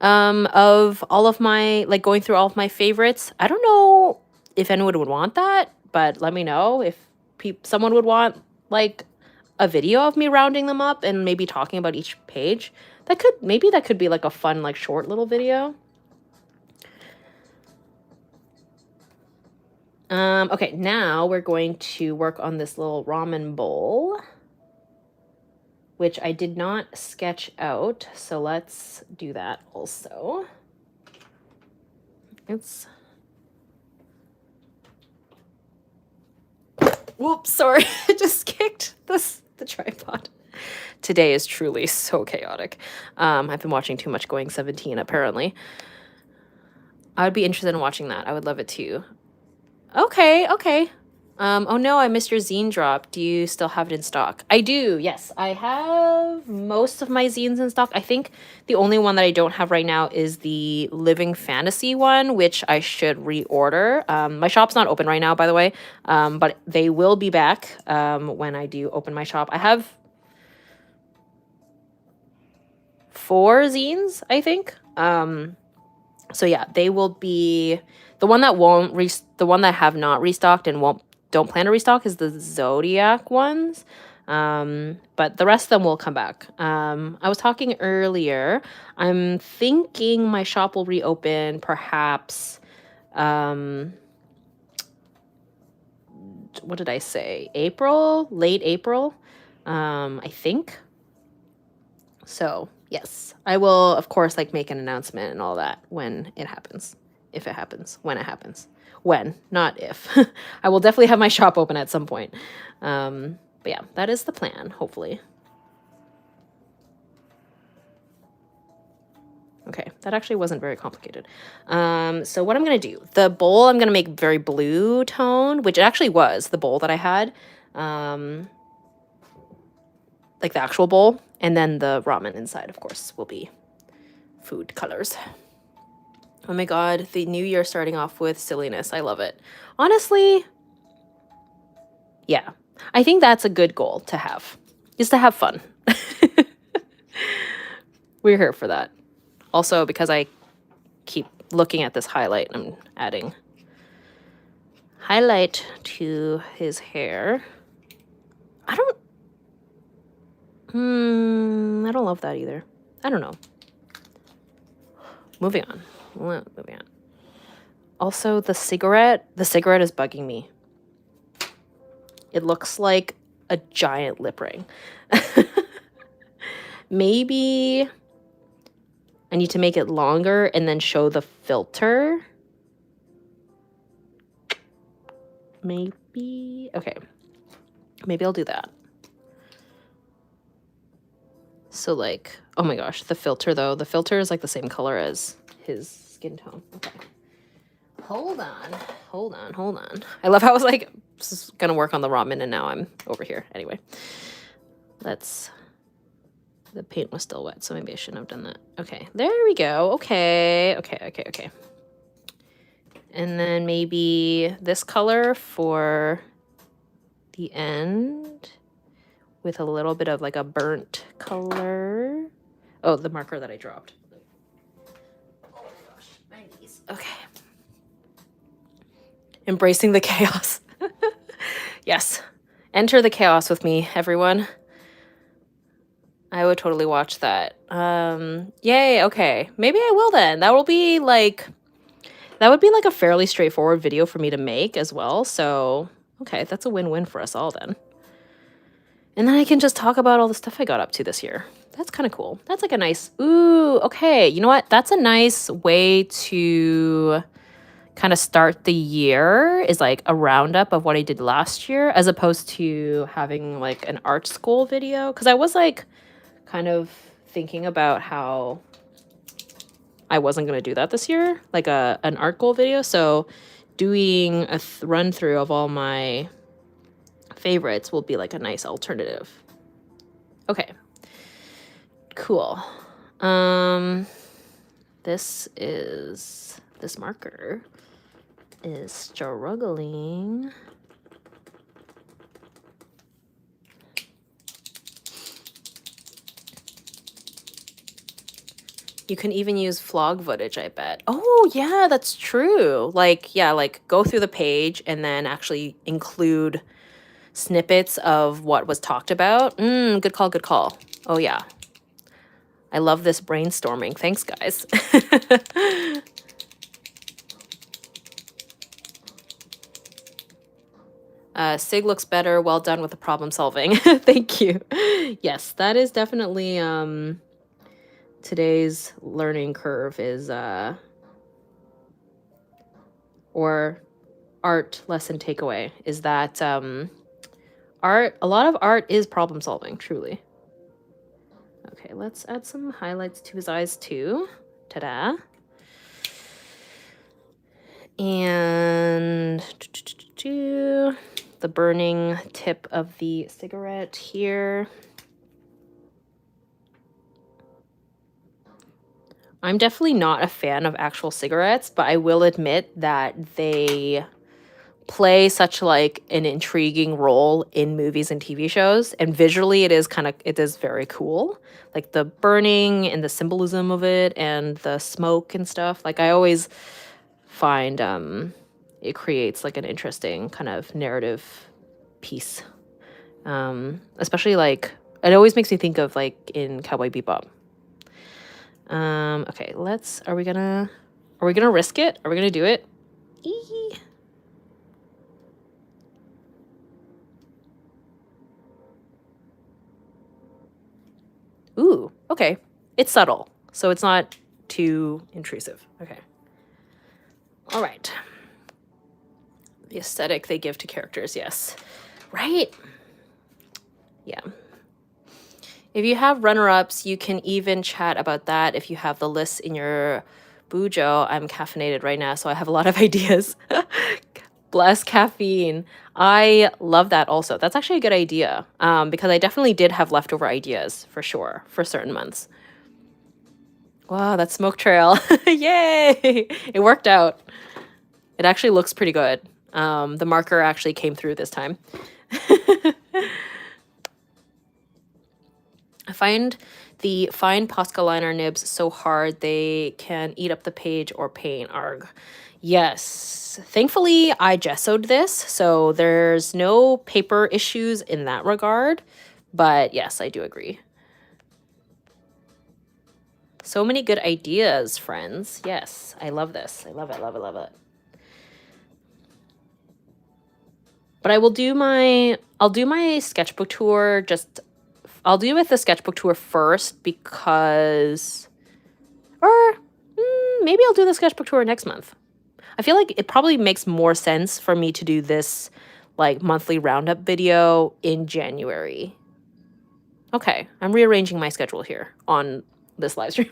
[SPEAKER 1] of all of my, like going through all of my favorites. I don't know if anyone would want that, but let me know if someone would want like a video of me rounding them up and maybe talking about each page. Maybe that could be like a fun, like short little video. Okay, now we're going to work on this little ramen bowl, which I did not sketch out. So let's do that also. Whoops, sorry. I just kicked the tripod. Today is truly so chaotic. I've been watching too much Going 17, apparently. I would be interested in watching that. I would love it too. Okay. Oh no, I missed your zine drop. Do you still have it in stock? I do, yes. I have most of my zines in stock. I think the only one that I don't have right now is the Living Fantasy one, which I should reorder. My shop's not open right now, by the way, but they will be back when I do open my shop. I have 4 zines, I think. So yeah, they will be the one that I have not restocked and don't plan to restock is the Zodiac ones. But the rest of them will come back. I was talking earlier. I'm thinking my shop will reopen perhaps, what did I say? Late April, I think. So yes, I will of course like make an announcement and all that when it happens. If it happens, when it happens. When, not if. I will definitely have my shop open at some point. But yeah, that is the plan, hopefully. Okay, that actually wasn't very complicated. So what I'm going to do, the bowl I'm going to make very blue tone, which it actually was the bowl that I had. Like the actual bowl. And then the ramen inside, of course, will be food colors. Oh my god, the new year starting off with silliness. I love it. Honestly, yeah. I think that's a good goal to have, is to have fun. We're here for that. Also, because I keep looking at this highlight, I'm adding highlight to his hair. I don't love that either. I don't know. Moving on. Moving on. Also, the cigarette is bugging me. It looks like a giant lip ring. Maybe I need to make it longer and then show the filter. Maybe. Okay. Maybe I'll do that. So like, oh my gosh, the filter though. The filter is like the same color as his skin tone. Okay. Hold on. I love how I was like, this is gonna work on the ramen and now I'm over here. Anyway, the paint was still wet, so maybe I shouldn't have done that. Okay, there we go. Okay. And then maybe this color for the end with a little bit of like a burnt color. Oh, the marker that I dropped. Oh my gosh, my knees. Okay. Embracing the chaos. Yes. Enter the chaos with me, everyone. I would totally watch that. Yay, okay. Maybe I will then. That would be like a fairly straightforward video for me to make as well. So, okay, that's a win-win for us all then. And then I can just talk about all the stuff I got up to this year. That's kind of cool. That's like a nice, ooh, okay. You know what? That's a nice way to kind of start the year, is like a roundup of what I did last year, as opposed to having like an art school video. Because I was like kind of thinking about how I wasn't going to do that this year, like an art goal video. So doing a run through of all my favorites will be like a nice alternative. Okay. Cool. This marker is struggling. You can even use vlog footage, I bet. Oh, yeah, that's true. Like, yeah, like go through the page and then actually include snippets of what was talked about. Good call. Oh, yeah. I love this brainstorming. Thanks, guys. Sig looks better. Well done with the problem solving. Thank you. Yes, that is definitely today's learning curve is or art lesson takeaway is that a lot of art is problem solving, truly. Okay, let's add some highlights to his eyes too. Ta-da. And the burning tip of the cigarette here. I'm definitely not a fan of actual cigarettes, but I will admit that they play such like an intriguing role in movies and TV shows, and visually it is very cool. Like the burning and the symbolism of it and the smoke and stuff. Like I always find it creates like an interesting kind of narrative piece. Especially like it always makes me think of like in Cowboy Bebop. Okay, are we gonna risk it? Are we gonna do it? Eee. Ooh, okay. It's subtle, so it's not too intrusive. Okay. All right. The aesthetic they give to characters, yes. Right? Yeah. If you have runner-ups, you can even chat about that if you have the list in your bujo. I'm caffeinated right now, so I have a lot of ideas. Bless caffeine. I love that also. That's actually a good idea because I definitely did have leftover ideas for sure for certain months. Wow, that smoke trail. Yay! It worked out. It actually looks pretty good. The marker actually came through this time. I find The fine Posca liner nibs so hard they can eat up the page or paint. Arg. Yes. Thankfully, I gessoed this, so there's no paper issues in that regard. But yes, I do agree. So many good ideas, friends. Yes, I love this. I love it, love it, love it. But I'll do my sketchbook tour I'll do with the sketchbook tour first because, or maybe I'll do the sketchbook tour next month. I feel like it probably makes more sense for me to do this like monthly roundup video in January. Okay, I'm rearranging my schedule here on this live stream.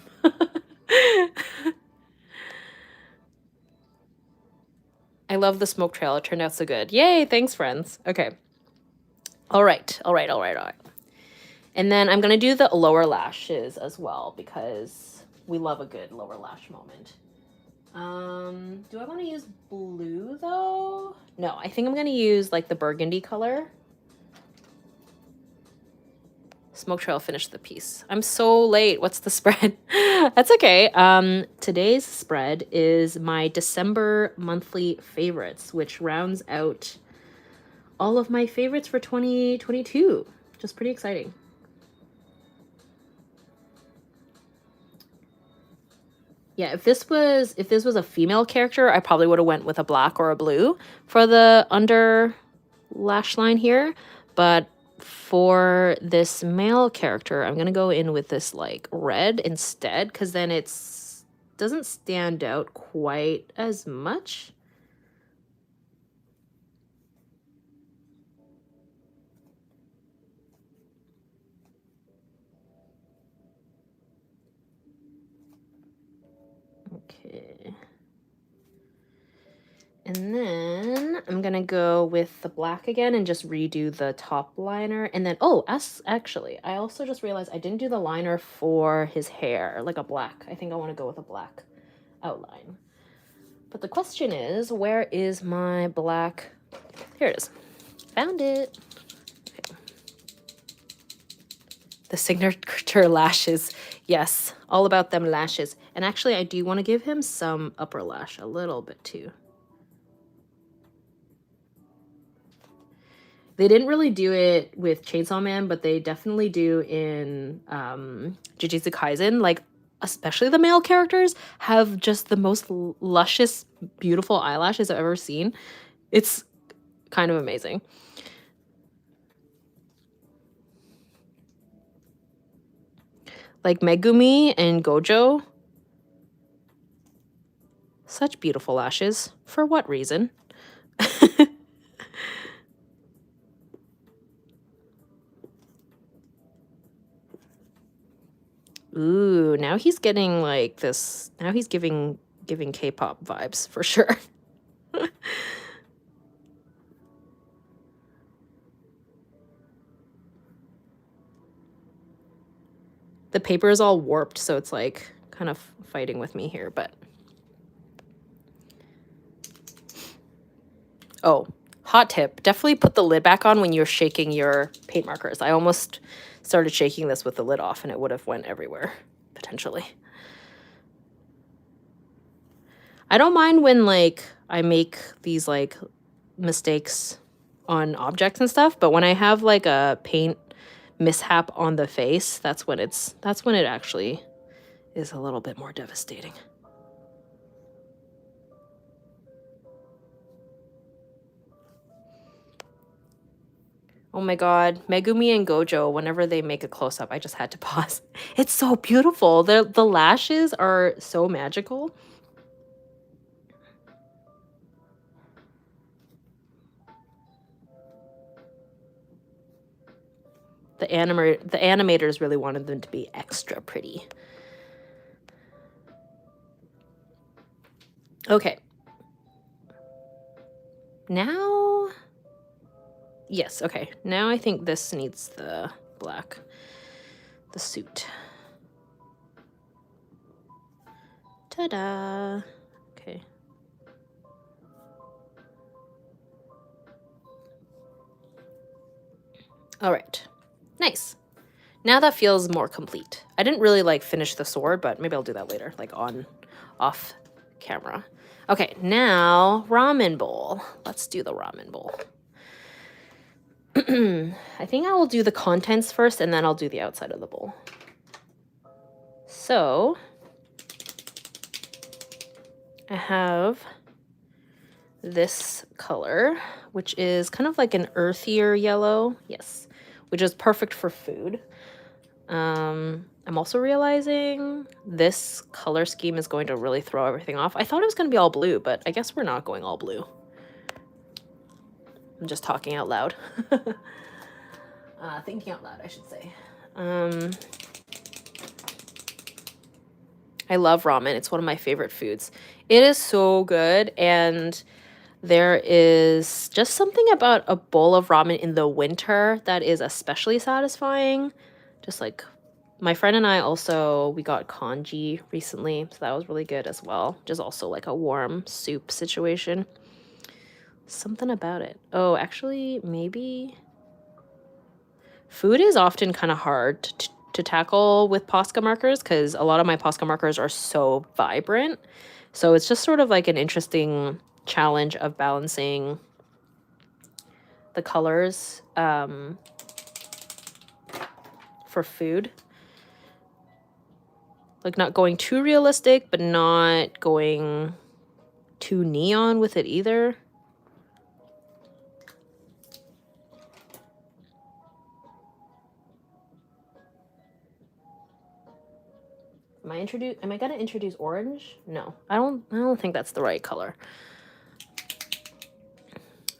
[SPEAKER 1] I love the smoke trail. It turned out so good. Yay, thanks, friends. Okay. All right. And then I'm going to do the lower lashes as well because we love a good lower lash moment. Do I want to use blue though? No, I think I'm going to use like the burgundy color. Smoke trail finished the piece. I'm so late. What's the spread? That's okay. Today's spread is my December monthly favorites, which rounds out all of my favorites for 2022. Just pretty exciting. Yeah, if this was a female character, I probably would have went with a black or a blue for the under lash line here, but for this male character, I'm going to go in with this like red instead cuz then it's doesn't stand out quite as much. Okay. And then I'm going to go with the black again and just redo the top liner. And then, oh, actually, I also just realized I didn't do the liner for his hair, like a black. I think I want to go with a black outline. But the question is, where is my black? Here it is. Found it. Okay. The signature lashes. Yes, all about them lashes. And actually, I do want to give him some upper lash, a little bit too. They didn't really do it with Chainsaw Man, but they definitely do in Jujutsu Kaisen. Like, especially the male characters have just the most luscious, beautiful eyelashes I've ever seen. It's kind of amazing. Like Megumi and Gojo. Such beautiful lashes. For what reason? Ooh, now he's getting like this. Now he's giving K-pop vibes for sure. The paper is all warped, so it's like kind of fighting with me here, but. Oh, hot tip. Definitely put the lid back on when you're shaking your paint markers. I almost started shaking this with the lid off and it would have went everywhere, potentially. I don't mind when like I make these like mistakes on objects and stuff, but when I have like a paint mishap on the face, that's when it actually is a little bit more devastating. Oh my god, Megumi and Gojo, whenever they make a close-up, I just had to pause. It's so beautiful. The lashes are so magical. The animators really wanted them to be extra pretty. Okay. Now... Yes, okay. Now I think this needs the black. The suit. Ta-da! Okay. All right. Nice. Now that feels more complete. I didn't really like finish the sword, but maybe I'll do that later, like off camera. Okay, now ramen bowl. Let's do the ramen bowl. I think I will do the contents first and then I'll do the outside of the bowl. So I have this color, which is kind of like an earthier yellow. Yes, which is perfect for food. I'm also realizing this color scheme is going to really throw everything off. I thought it was going to be all blue, but I guess we're not going all blue. I'm just talking out loud. Thinking out loud, I should say. I love ramen. It's one of my favorite foods. It is so good, and there is just something about a bowl of ramen in the winter that is especially satisfying. Just like my friend and I also, we got congee recently, so that was really good as well. Just also like a warm soup situation. Something about it. Oh, actually, maybe food is often kind of hard to tackle with Posca markers because a lot of my Posca markers are so vibrant. So it's just sort of like an interesting challenge of balancing the colors for food. Like not going too realistic, but not going too neon with it either. Am I gonna introduce orange? No, I don't think that's the right color.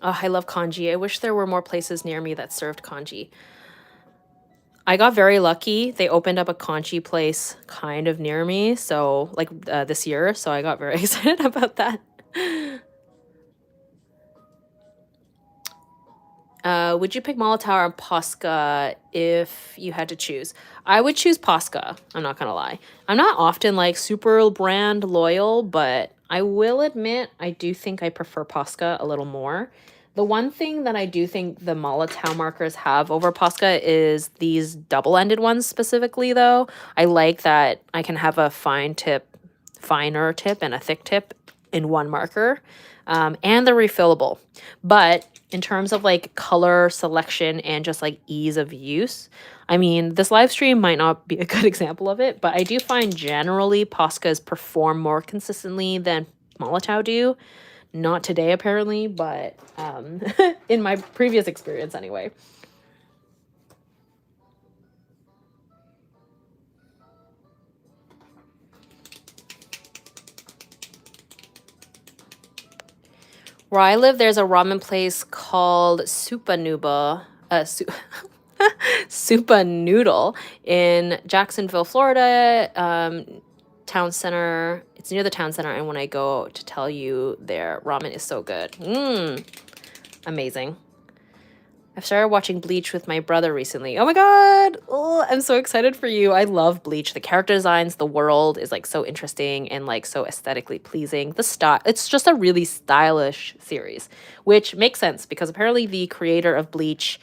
[SPEAKER 1] Oh, I love congee. I wish there were more places near me that served congee. I got very lucky. They opened up a congee place kind of near me, so like this year, so I got very excited about that. Would you pick Molotov or Posca if you had to choose? I would choose Posca. I'm not gonna lie. I'm not often like super brand loyal, but I will admit I do think I prefer Posca a little more. The one thing that I do think the Molotov markers have over Posca is these double-ended ones specifically, though. I like that I can have a finer tip, and a thick tip in one marker, and they're refillable. But in terms of like color selection and just like ease of use, I mean, this live stream might not be a good example of it, but I do find generally Poscas perform more consistently than Molotov do. Not today, apparently, but in my previous experience anyway. Where I live, there's a ramen place called Supa Noodle in Jacksonville, Florida, town center. It's near the town center, and when I go to tell you, their ramen is so good. Amazing. I've started watching Bleach with my brother recently. Oh my god! Oh, I'm so excited for you. I love Bleach. The character designs, the world is like so interesting and like so aesthetically pleasing. The style, it's just a really stylish series, which makes sense because apparently the creator of Bleach,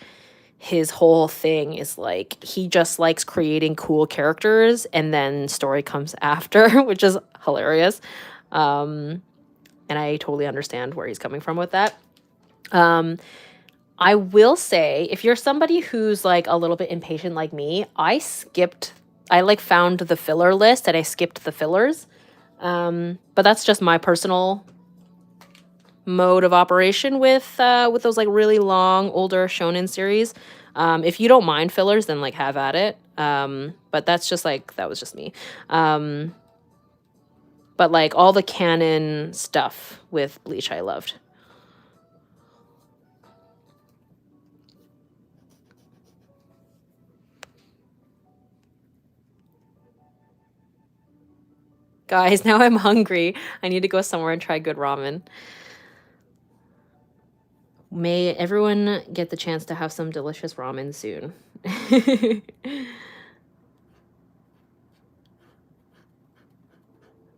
[SPEAKER 1] his whole thing is like he just likes creating cool characters and then story comes after, which is hilarious. And I totally understand where he's coming from with that. I will say, if you're somebody who's like a little bit impatient like me, I like found the filler list and I skipped the fillers. But that's just my personal mode of operation with those like really long, older shonen series. If you don't mind fillers, then like have at it. But that's just like, that was just me. But like all the canon stuff with Bleach, I loved. Guys, now I'm hungry. I need to go somewhere and try good ramen. May everyone get the chance to have some delicious ramen soon. I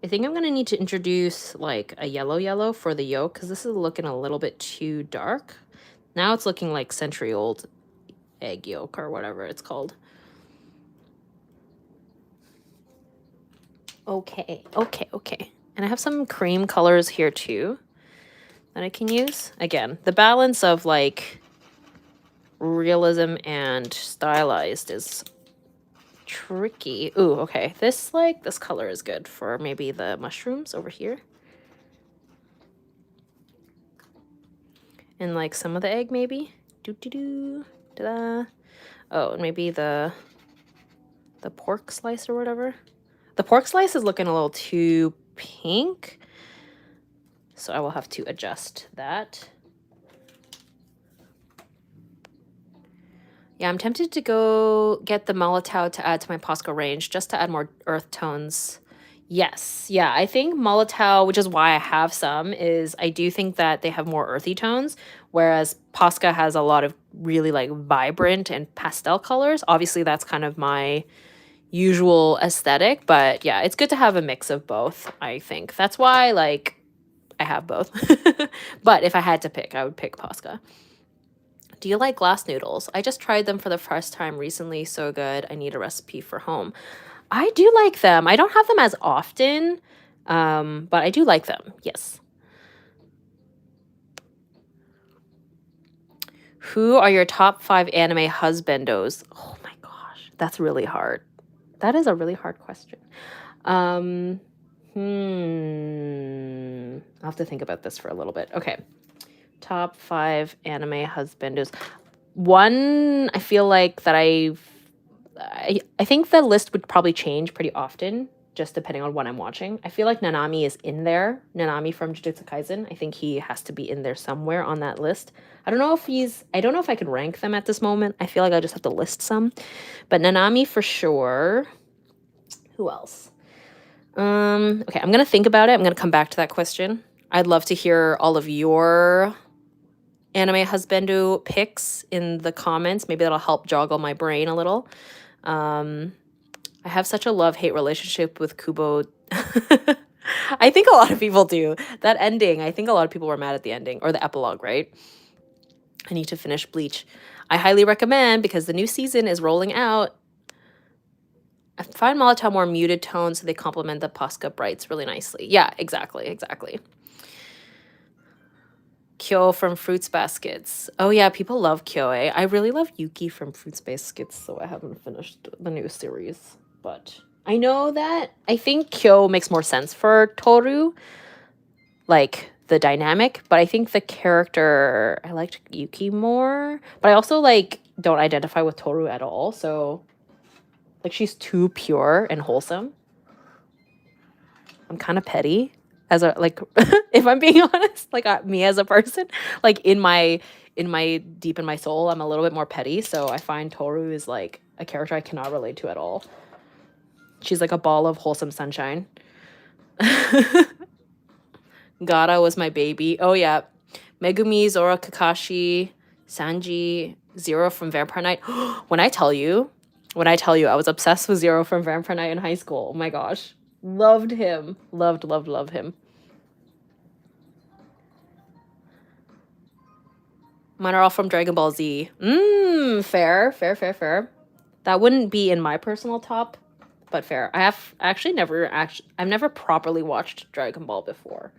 [SPEAKER 1] think I'm gonna need to introduce like a yellow for the yolk because this is looking a little bit too dark. Now it's looking like century-old egg yolk or whatever it's called. Okay, okay, okay. And I have some cream colors here too that I can use. Again, the balance of like realism and stylized is tricky. Ooh, okay. This color is good for maybe the mushrooms over here. And like some of the egg maybe. Doo-doo-doo. Ta-da. Oh, and maybe the pork slice or whatever. The pork slice is looking a little too pink, so I will have to adjust that. Yeah, I'm tempted to go get the Molotov to add to my Posca range just to add more earth tones. Yes, yeah, I think Molotov, which is why I have some, is I do think that they have more earthy tones, whereas Posca has a lot of really like vibrant and pastel colors. Obviously, that's kind of my usual aesthetic, but yeah, it's good to have a mix of both, I think. That's why like I have both. But if I had to pick, I would pick Posca. Do you like glass noodles? I just tried them for the first time recently. So good. I need a recipe for home. I do like them. I don't have them as often, but I do like them. Yes. Who are your top 5 anime husbandos? Oh my gosh, that's really hard. That is a really hard question. I'll have to think about this for a little bit. Okay. Top 5 anime husbandos. One, I feel like that I think the list would probably change pretty often, just depending on what I'm watching. I feel like Nanami is in there. Nanami from Jujutsu Kaisen. I think he has to be in there somewhere on that list. I don't know if I could rank them at this moment. I feel like I just have to list some. But Nanami for sure. Who else? Okay, I'm gonna think about it. I'm gonna come back to that question. I'd love to hear all of your anime husbando picks in the comments. Maybe that'll help joggle my brain a little. I have such a love-hate relationship with Kubo. I think a lot of people do. That ending, I think a lot of people were mad at the ending, or the epilogue, right? I need to finish Bleach. I highly recommend because the new season is rolling out. I find Molotov more muted tones so they complement the Posca brights really nicely. Yeah, exactly. Kyo from Fruits Baskets. Oh yeah, people love Kyo. I really love Yuki from Fruits Baskets, so I haven't finished the new series. But I know that I think Kyo makes more sense for Toru, like the dynamic, but I think the character, I liked Yuki more. But I also like don't identify with Toru at all, so like she's too pure and wholesome. I'm kind of petty as a like if I'm being honest, like me as a person, like in my deep in my soul, I'm a little bit more petty, so I find Toru is like a character I cannot relate to at all. She's like a ball of wholesome sunshine. Gara was my baby. Oh yeah. Megumi, Zora, Kakashi, Sanji, Zero from Vampire Knight. When I tell you, I was obsessed with Zero from Vampire Knight in high school. Oh my gosh. Loved him. Loved him. Mine are all from Dragon Ball Z. Fair. That wouldn't be in my personal top, but fair. I've never properly watched Dragon Ball before.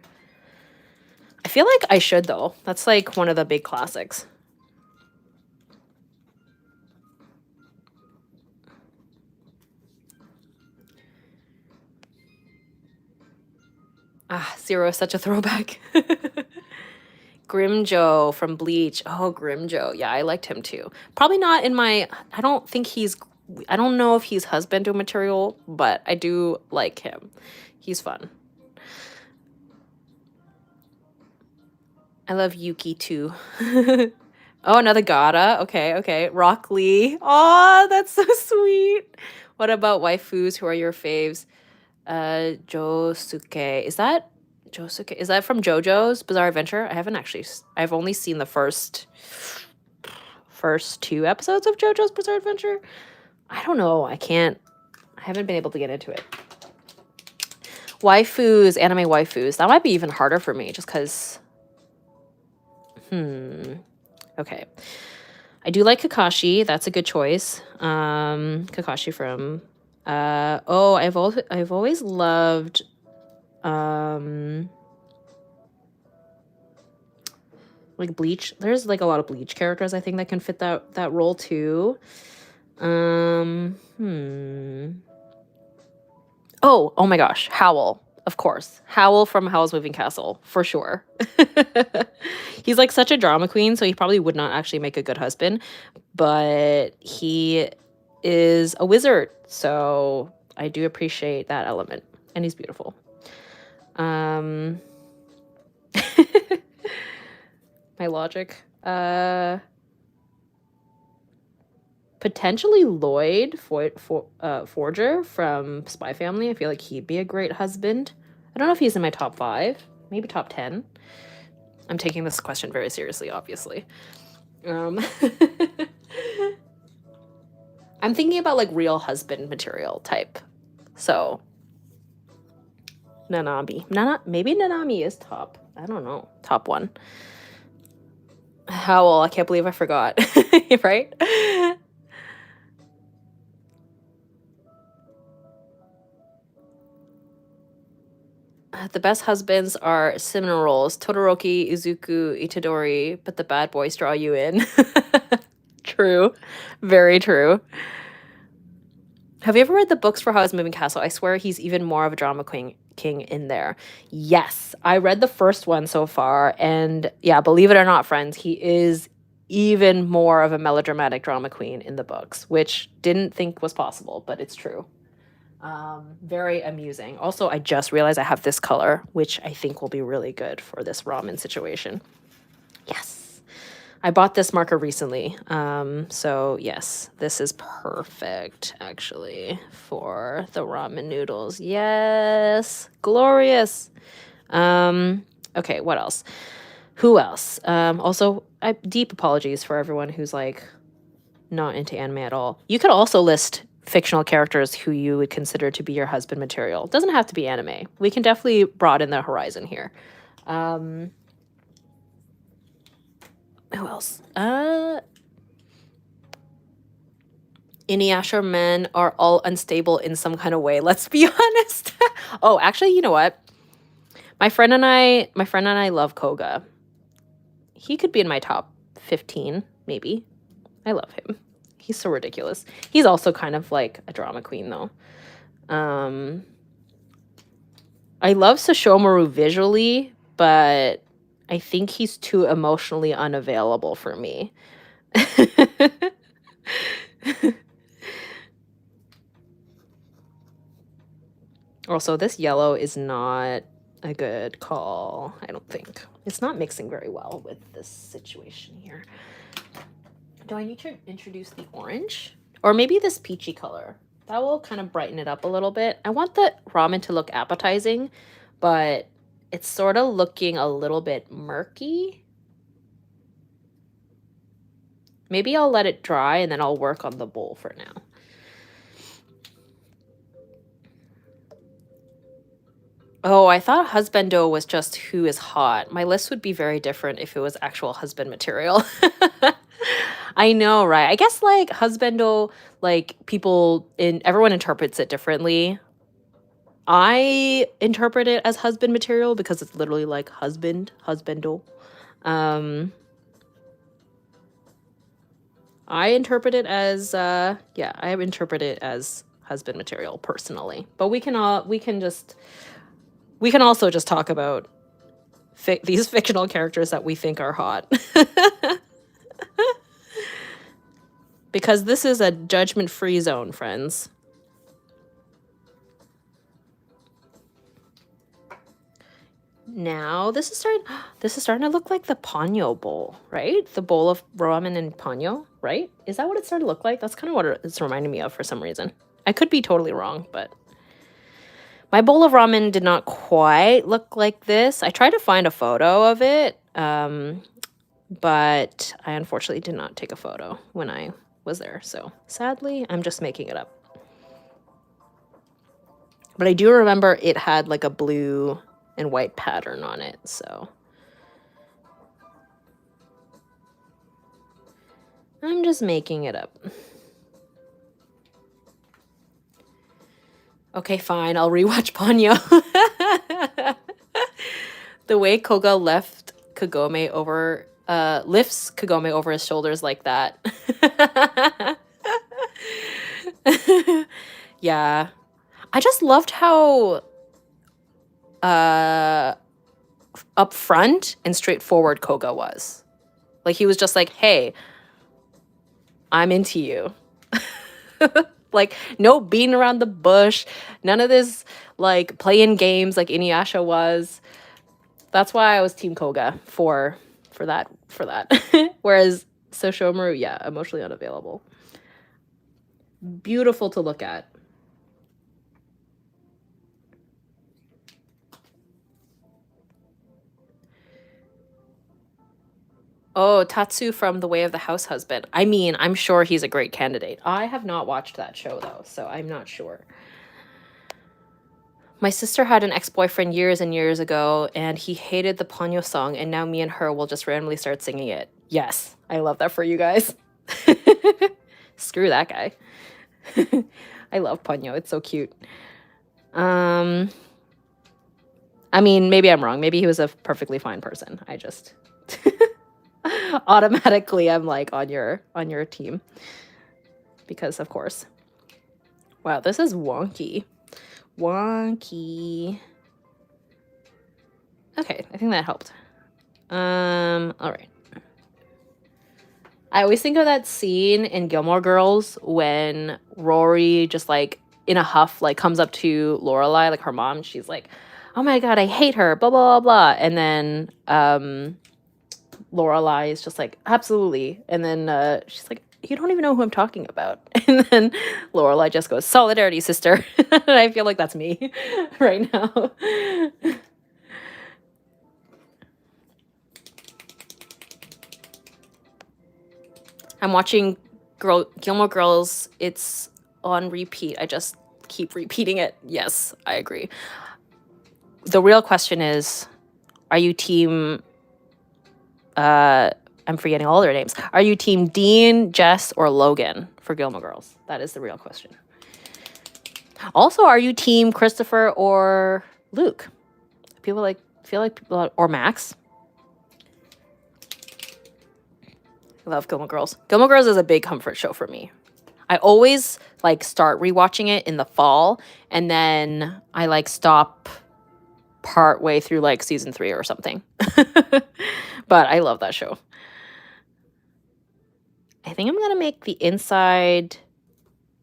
[SPEAKER 1] I feel like I should though. That's like one of the big classics. Zero is such a throwback. Grimjo from Bleach. Oh, Grimjo. Yeah, I liked him too. Probably not in my... I don't know if he's husbando material, but I do like him. He's fun. I love Yuki too. Oh, another Gata. Okay. Rock Lee. Oh, that's so sweet. What about waifus? Who are your faves? Josuke. Is that Josuke? Is that from JoJo's Bizarre Adventure? I've only seen the first 2 episodes of JoJo's Bizarre Adventure. I don't know. I haven't been able to get into it. Waifus, anime waifus. That might be even harder for me just because... Okay. I do like Kakashi. That's a good choice. Kakashi from Oh, I've always loved like Bleach. There's like a lot of Bleach characters I think that can fit that role too. Oh my gosh, Howl. Of course. Howl from Howl's Moving Castle, for sure. He's like such a drama queen, so he probably would not actually make a good husband, but he is a wizard, so I do appreciate that element, and he's beautiful. My logic. Potentially Lloyd Forger from Spy Family. I feel like he'd be a great husband. I don't know if he's in my top 5, maybe top 10. I'm taking this question very seriously, obviously. I'm thinking about like real husband material type. So Nanami. Maybe Nanami is top. I don't know. Top 1. Howl. I can't believe I forgot. Right? The best husbands are cinnamon rolls, Todoroki, Izuku, Itadori, but the bad boys draw you in. True. Very true. Have you ever read the books for Howl's Moving Castle? I swear he's even more of a drama king in there. Yes, I read the first one so far, and yeah, believe it or not, friends, he is even more of a melodramatic drama queen in the books, which didn't think was possible, but it's true. Very amusing. Also, I just realized I have this color, which I think will be really good for this ramen situation. Yes. I bought this marker recently. So yes, this is perfect actually for the ramen noodles. Yes. Glorious. Okay, what else? Who else? Also, deep apologies for everyone who's like not into anime at all. You could also list fictional characters who you would consider to be your husband material. It doesn't have to be anime. We can definitely broaden the horizon here. Who else? Inuyasha men are all unstable in some kind of way. Let's be honest. Oh, actually, you know what? My friend and I love Koga. He could be in my top 15, maybe. I love him. He's so ridiculous. He's also kind of like a drama queen, though. I love Sashomaru visually, but I think he's too emotionally unavailable for me. Also, this yellow is not a good call, I don't think. It's not mixing very well with this situation here. Do I need to introduce the orange? Or maybe this peachy color. That will kind of brighten it up a little bit. I want the ramen to look appetizing, but it's sort of looking a little bit murky. Maybe I'll let it dry and then I'll work on the bowl for now. Oh, I thought husbando was just who is hot. My list would be very different if it was actual husband material. I know, right? I guess like husbando, like everyone interprets it differently. I interpret it as husband material because it's literally like husbando. I interpret it as I interpret it as husband material personally. But we can also just talk about these fictional characters that we think are hot. Because this is a judgment-free zone, friends. Now, this is starting to look like the Ponyo bowl, right? The bowl of ramen and Ponyo, right? Is that what it's starting to look like? That's kind of what it's reminding me of for some reason. I could be totally wrong, but my bowl of ramen did not quite look like this. I tried to find a photo of it, but I unfortunately did not take a photo when I was there. So sadly, I'm just making it up. But I do remember it had like a blue and white pattern on it, so I'm just making it up. Okay, fine. I'll rewatch Ponyo. The way Koga lifts Kagome over his shoulders like that. Yeah. I just loved how upfront and straightforward Koga was. Like, he was just like, hey, I'm into you. Like, no beating around the bush. None of this, like, playing games like Inuyasha was. That's why I was Team Koga for that. Whereas Soshomaru, yeah, emotionally unavailable. Beautiful to look at. Oh, Tatsu from The Way of the House Husband. I mean, I'm sure he's a great candidate. I have not watched that show, though, so I'm not sure. My sister had an ex-boyfriend years and years ago, and he hated the Ponyo song, and now me and her will just randomly start singing it. Yes, I love that for you guys. Screw that guy. I love Ponyo. It's so cute. I mean, maybe I'm wrong. Maybe he was a perfectly fine person. I just... automatically I'm like on your team because of course. Wow, this is wonky. Okay, I think that helped. All right. I always think of that scene in Gilmore Girls when Rory just like in a huff like comes up to Lorelai, like her mom. She's like, oh my god, I hate her, blah blah blah blah. And then Lorelai is just like, absolutely. And then she's like, you don't even know who I'm talking about. And then Lorelai just goes, solidarity, sister. And I feel like that's me right now. I'm watching Gilmore Girls. It's on repeat. I just keep repeating it. Yes, I agree. The real question is, are you team... I'm forgetting all their names. Are you team Dean, Jess, or Logan for Gilmore Girls? That is the real question. Also, are you team Christopher or Luke? Feel like people, or Max. I love Gilmore Girls. Gilmore Girls is a big comfort show for me. I always like start rewatching it in the fall, and then I like stop part way through like season 3 or something. But I love that show. I think I'm gonna make the inside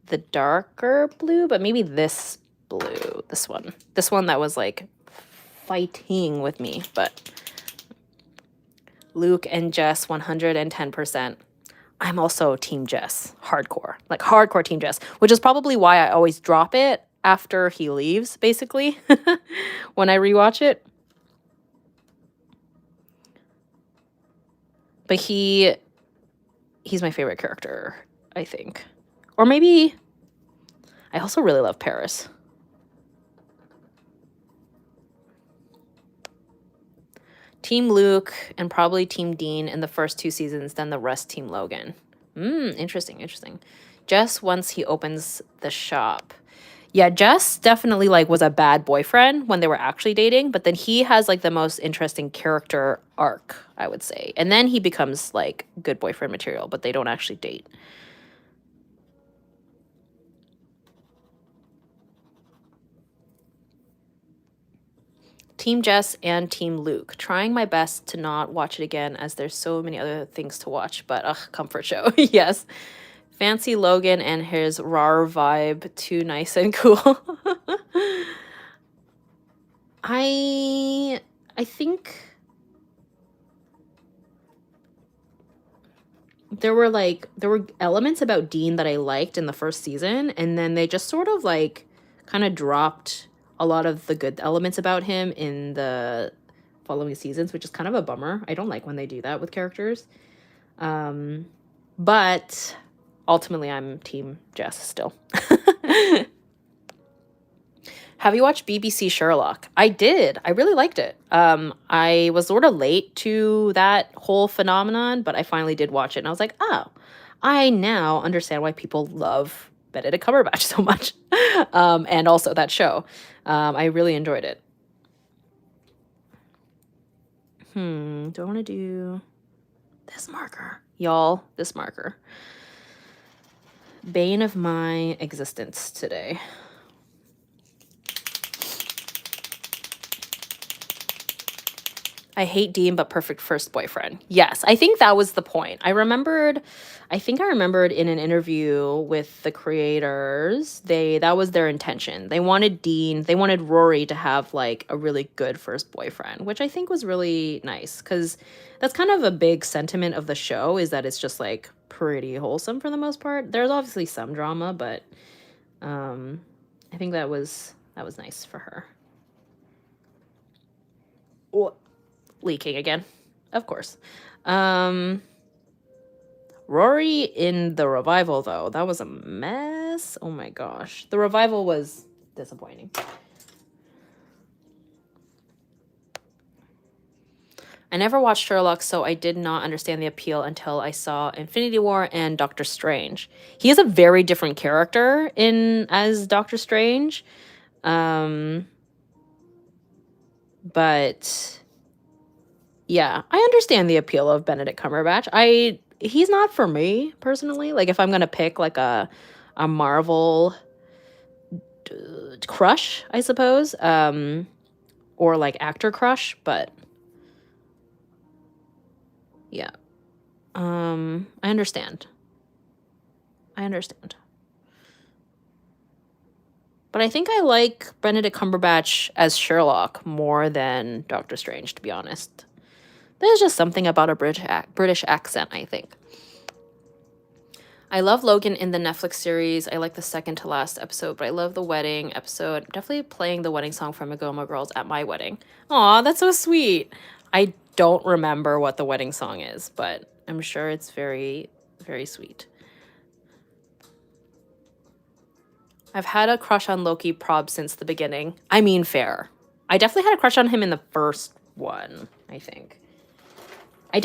[SPEAKER 1] the darker blue, but maybe this blue, this one that was like fighting with me. But Luke and Jess, 110%. I'm also team Jess, hardcore team Jess, which is probably why I always drop it after he leaves, basically, when I rewatch it. But he's my favorite character, I think. Or maybe I also really love Paris. Team Luke and probably Team Dean in the first 2 seasons, then the rest Team Logan. Interesting. Jess, once he opens the shop. Yeah, Jess definitely like was a bad boyfriend when they were actually dating, but then he has like the most interesting character arc, I would say. And then he becomes like good boyfriend material, but they don't actually date. Team Jess and Team Luke. Trying my best to not watch it again as there's so many other things to watch, but comfort show. Yes. Fancy Logan and his rar vibe, too nice and cool. I think there were elements about Dean that I liked in the first season, and then they just sort of like kind of dropped a lot of the good elements about him in the following seasons, which is kind of a bummer. I don't like when they do that with characters. But ultimately, I'm team Jess still. Have you watched BBC Sherlock? I did. I really liked it. I was sort of late to that whole phenomenon, but I finally did watch it. And I was like, oh, I now understand why people love Benedict Cumberbatch so much. And also that show. I really enjoyed it. Do I want to do this marker? Y'all, this marker. Bane of my existence today. I hate Dean, but perfect first boyfriend. Yes, I think that was the point. I think I remembered in an interview with the creators, that was their intention. They wanted Rory to have like a really good first boyfriend, which I think was really nice because that's kind of a big sentiment of the show, is that it's just like pretty wholesome for the most part. There's obviously some drama, but I think that was nice for her. Oh, leaking again, of course. Rory in the revival, though, that was a mess. Oh my gosh. The revival was disappointing. I never watched Sherlock, so I did not understand the appeal until I saw Infinity War and Doctor Strange. He is a very different character as Doctor Strange. But yeah, I understand the appeal of Benedict Cumberbatch. He's not for me personally. Like if I'm gonna pick like a Marvel crush, I suppose, or like actor crush, but yeah, I understand. But I think I like Benedict Cumberbatch as Sherlock more than Doctor Strange, to be honest. There's just something about a British accent, I think. I love Logan in the Netflix series. I like the second to last episode, but I love the wedding episode. Definitely playing the wedding song from Gilmore Girls at my wedding. Aw, that's so sweet. I don't remember what the wedding song is, but I'm sure it's very, very sweet. I've had a crush on Loki prob since the beginning. I mean, fair. I definitely had a crush on him in the first one, I think. I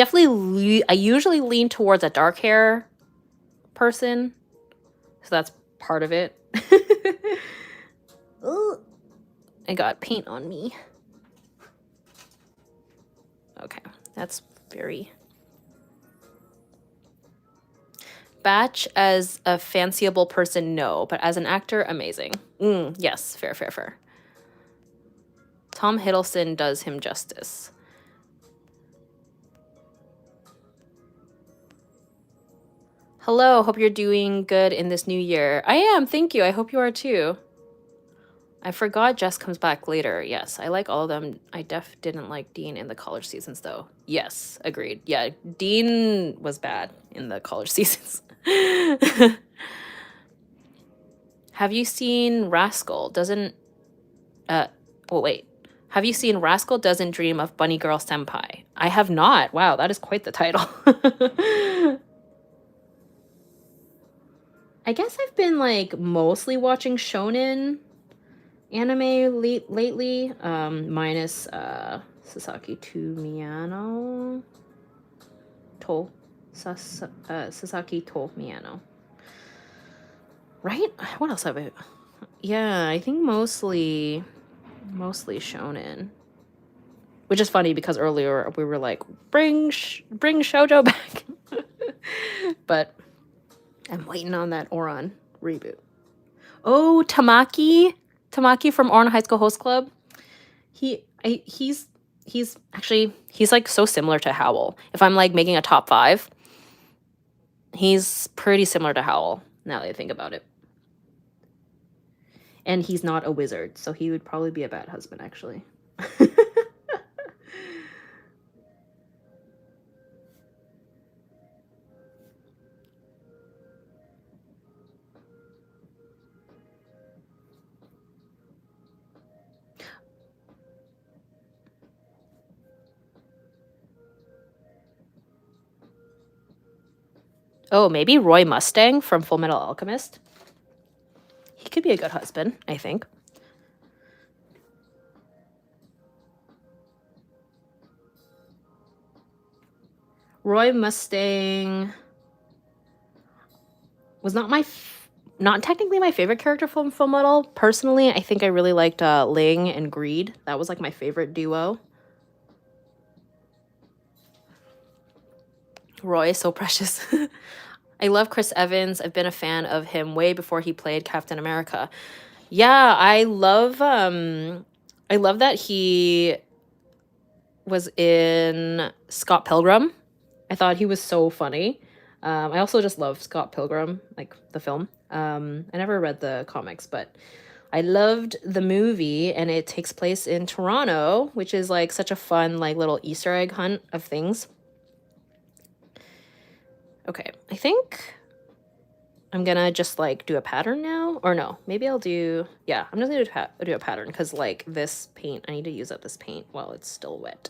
[SPEAKER 1] usually lean towards a dark hair person, so that's part of it. Ooh, I got paint on me. Okay, that's very... Batch as a fanciable person, no, but as an actor, amazing. Yes, fair. Tom Hiddleston does him justice. Hello, hope you're doing good in this new year. I am, thank you. I hope you are too. I forgot Jess comes back later. Yes, I like all of them. I didn't like Dean in the college seasons, though. Yes, agreed. Yeah, Dean was bad in the college seasons. Have you seen Rascal? Have you seen Rascal Doesn't Dream of Bunny Girl Senpai? I have not. Wow, that is quite the title. I guess I've been like mostly watching shonen anime lately, minus Sasaki to Miyano. Sasaki to Miyano. Right? What else have I... Yeah, I think mostly shonen. Which is funny because earlier we were like, bring Shoujo back. But I'm waiting on that Oran reboot. Oh, Tamaki from Oran High School Host Club. He's like so similar to Howl. If I'm like making a top 5, he's pretty similar to Howl now that I think about it. And he's not a wizard, so he would probably be a bad husband, actually. Oh, maybe Roy Mustang from Full Metal Alchemist. He could be a good husband, I think. Roy Mustang was not my not technically my favorite character from Fullmetal. Personally, I think I really liked Ling and Greed. That was like my favorite duo. Roy is so precious. I love Chris Evans. I've been a fan of him way before he played Captain America. Yeah, I love that he was in Scott Pilgrim. I thought he was so funny. I also just love Scott Pilgrim, like the film. I never read the comics, but I loved the movie, and it takes place in Toronto, which is like such a fun like little Easter egg hunt of things. Okay, I think I'm gonna just like do a pattern now, or no, maybe I'll do, yeah, I'm just gonna do a pattern because like this paint, I need to use up this paint while it's still wet.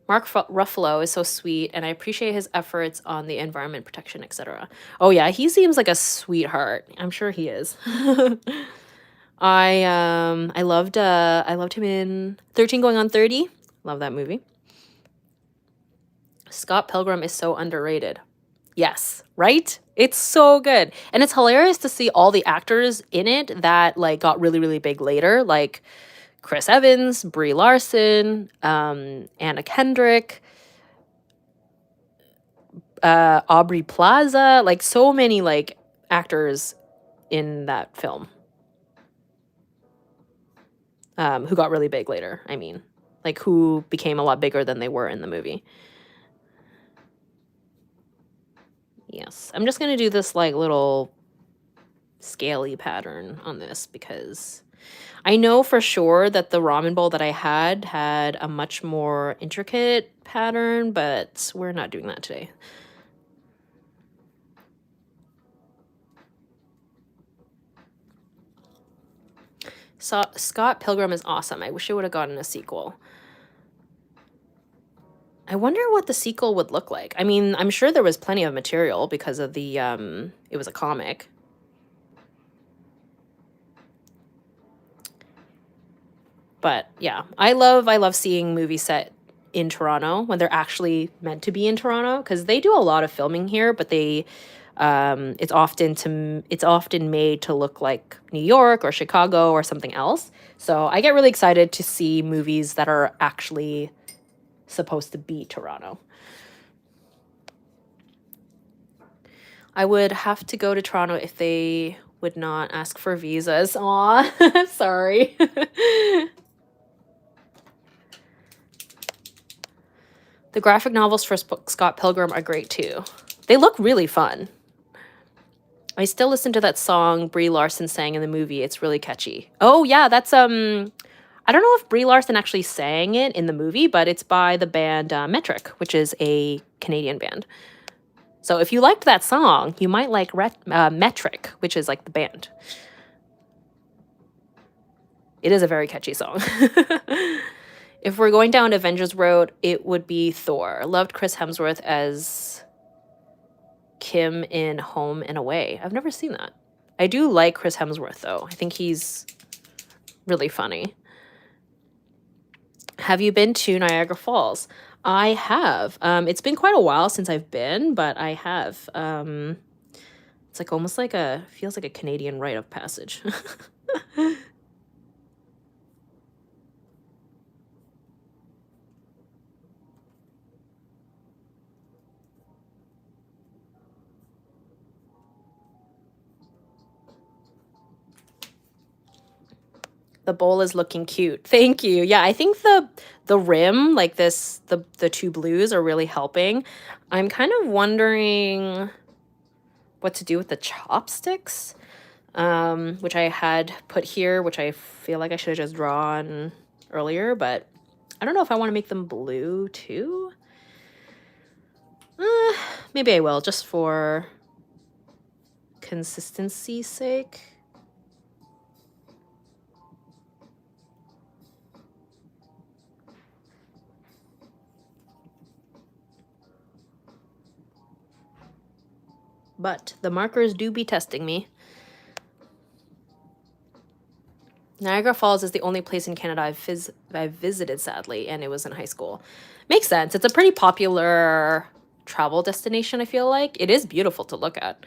[SPEAKER 1] Mark Ruffalo is so sweet, and I appreciate his efforts on the environment protection, etc. Oh yeah, he seems like a sweetheart. I'm sure he is. I loved him in 13 Going on 30. Love that movie. Scott Pilgrim is so underrated. Yes, right? It's so good. And it's hilarious to see all the actors in it that like got really, really big later, like Chris Evans, Brie Larson, Anna Kendrick, Aubrey Plaza, like so many like actors in that film who got really big later. I mean, like who became a lot bigger than they were in the movie. Yes, I'm just gonna do this like little scaly pattern on this because I know for sure that the ramen bowl that I had a much more intricate pattern, but we're not doing that today. So Scott Pilgrim is awesome. I wish it would have gotten a sequel. I wonder what the sequel would look like. I mean, I'm sure there was plenty of material because of the it was a comic. But yeah, I love seeing movies set in Toronto when they're actually meant to be in Toronto, because they do a lot of filming here, but they it's often made to look like New York or Chicago or something else. So I get really excited to see movies that are actually supposed to be Toronto. I would have to go to Toronto if they would not ask for visas. Aw, sorry. The graphic novels for Scott Pilgrim are great too. They look really fun. I still listen to that song Brie Larson sang in the movie. It's really catchy. Oh yeah, that's I don't know if Brie Larson actually sang it in the movie, but it's by the band Metric, which is a Canadian band. So if you liked that song, you might like Metric, which is like the band. It is a very catchy song. If we're going down Avengers Road, it would be Thor. Loved Chris Hemsworth as Kim in Home and Away. I've never seen that. I do like Chris Hemsworth, though. I think he's really funny. Have you been to Niagara Falls? I have. It's been quite a while since I've been, but I have. It's like almost like feels like a Canadian rite of passage. The bowl is looking cute. Thank you. Yeah, I think the rim, like this, the two blues are really helping. I'm kind of wondering what to do with the chopsticks, which I had put here, which I feel like I should have just drawn earlier, but I don't know if I want to make them blue too. Maybe I will, just for consistency's sake. But the markers do be testing me. Niagara Falls is the only place in Canada I've visited, sadly, and it was in high school. Makes sense. It's a pretty popular travel destination, I feel like. It is beautiful to look at.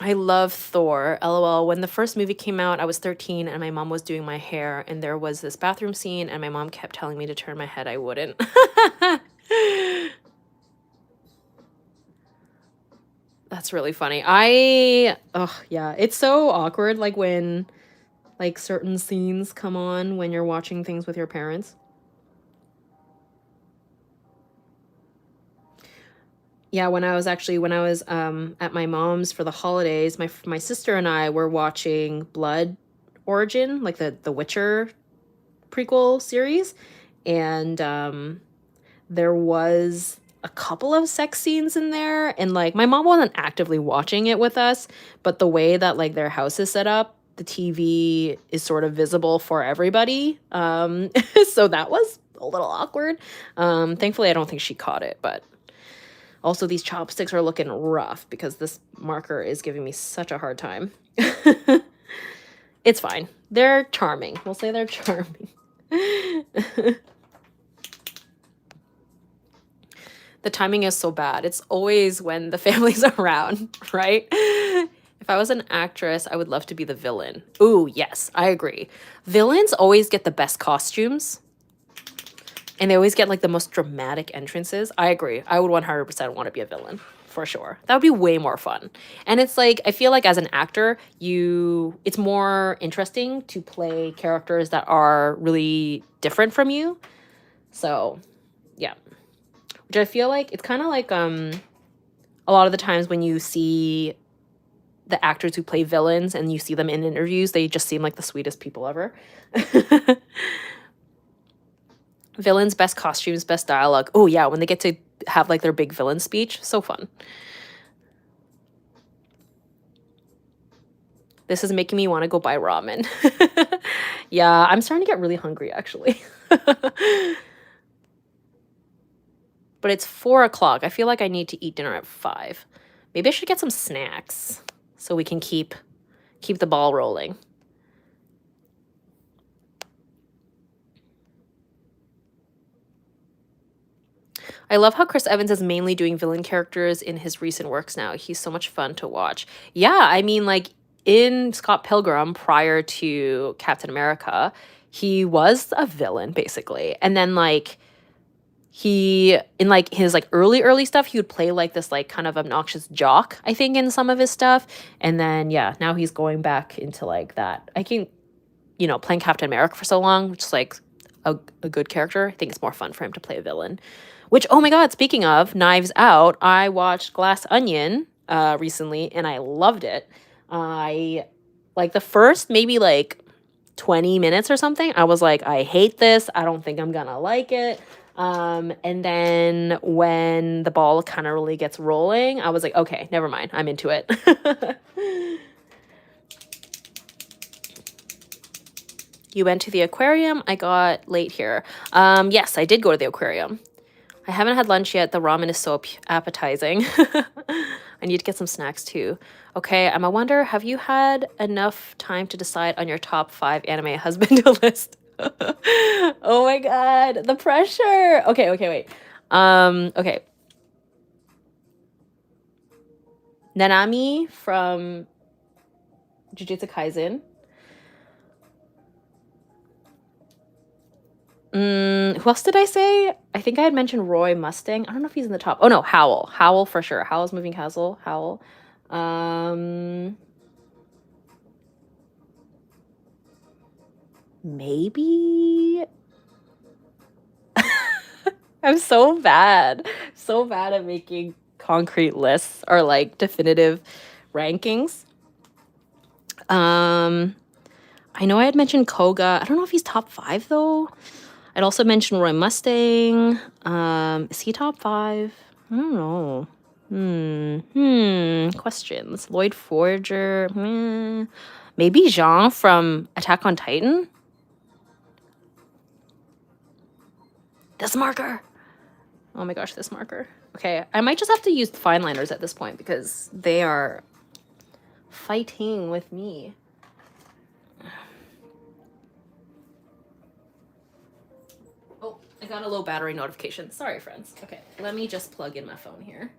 [SPEAKER 1] I love Thor. LOL. When the first movie came out, I was 13 and my mom was doing my hair, and there was this bathroom scene, and my mom kept telling me to turn my head. I wouldn't. That's really funny. Oh, yeah. It's so awkward, like, when, like, certain scenes come on when you're watching things with your parents. Yeah, when I was at my mom's for the holidays, my sister and I were watching Blood Origin, like the Witcher prequel series, and there was a couple of sex scenes in there, and like my mom wasn't actively watching it with us, but the way that like their house is set up, the TV is sort of visible for everybody. So that was a little awkward. Thankfully I don't think she caught it, but also these chopsticks are looking rough because this marker is giving me such a hard time. It's fine. They're charming. We'll say they're charming. The timing is so bad. It's always when the family's around, right? If I was an actress, I would love to be the villain. Ooh, yes, I agree. Villains always get the best costumes, and they always get like the most dramatic entrances. I agree. I would 100% want to be a villain, for sure. That would be way more fun. And it's like, I feel like as an actor, it's more interesting to play characters that are really different from you. So, yeah. Which I feel like it's kind of like a lot of the times when you see the actors who play villains and you see them in interviews, they just seem like the sweetest people ever. Villains, best costumes, best dialogue. Oh yeah, when they get to have like their big villain speech, so fun. This is making me want to go buy ramen. Yeah, I'm starting to get really hungry actually. But it's 4 o'clock. I feel like I need to eat dinner at 5. Maybe I should get some snacks so we can keep the ball rolling. I love how Chris Evans is mainly doing villain characters in his recent works now. He's so much fun to watch. Yeah, I mean, like, in Scott Pilgrim, prior to Captain America, he was a villain, basically. And then, like, in like his like early stuff, he would play like this like kind of obnoxious jock, I think, in some of his stuff. And then yeah, now he's going back into like that. I think, playing Captain America for so long, which is like a good character, I think it's more fun for him to play a villain. Which, oh my god, speaking of Knives Out, I watched Glass Onion recently and I loved it. I like the first maybe like 20 minutes or something, I was like, I hate this, I don't think I'm gonna like it. And then when the ball kind of really gets rolling, I was like, okay, never mind, I'm into it. You went to the aquarium? I got late here. Yes, I did go to the aquarium. I haven't had lunch yet. The ramen is so appetizing. I need to get some snacks too. Okay, I wonder, have you had enough time to decide on your top 5 anime husband list? Oh my god, the pressure. Okay, wait. Okay. Nanami from Jujutsu Kaisen. Who else did I say? I think I had mentioned Roy Mustang. I don't know if he's in the top. Oh no, Howl. Howl for sure. Howl's Moving Castle. Howl. Maybe. I'm so bad. So bad at making concrete lists or like definitive rankings. I know I had mentioned Koga. I don't know if he's top 5 though. I'd also mentioned Roy Mustang. Is he top 5? I don't know. Questions. Lloyd Forger. Maybe Jean from Attack on Titan? This marker. Oh my gosh, this marker. Okay, I might just have to use fine liners at this point because they are fighting with me. I got a low battery notification. Sorry, friends. Okay, let me just plug in my phone here.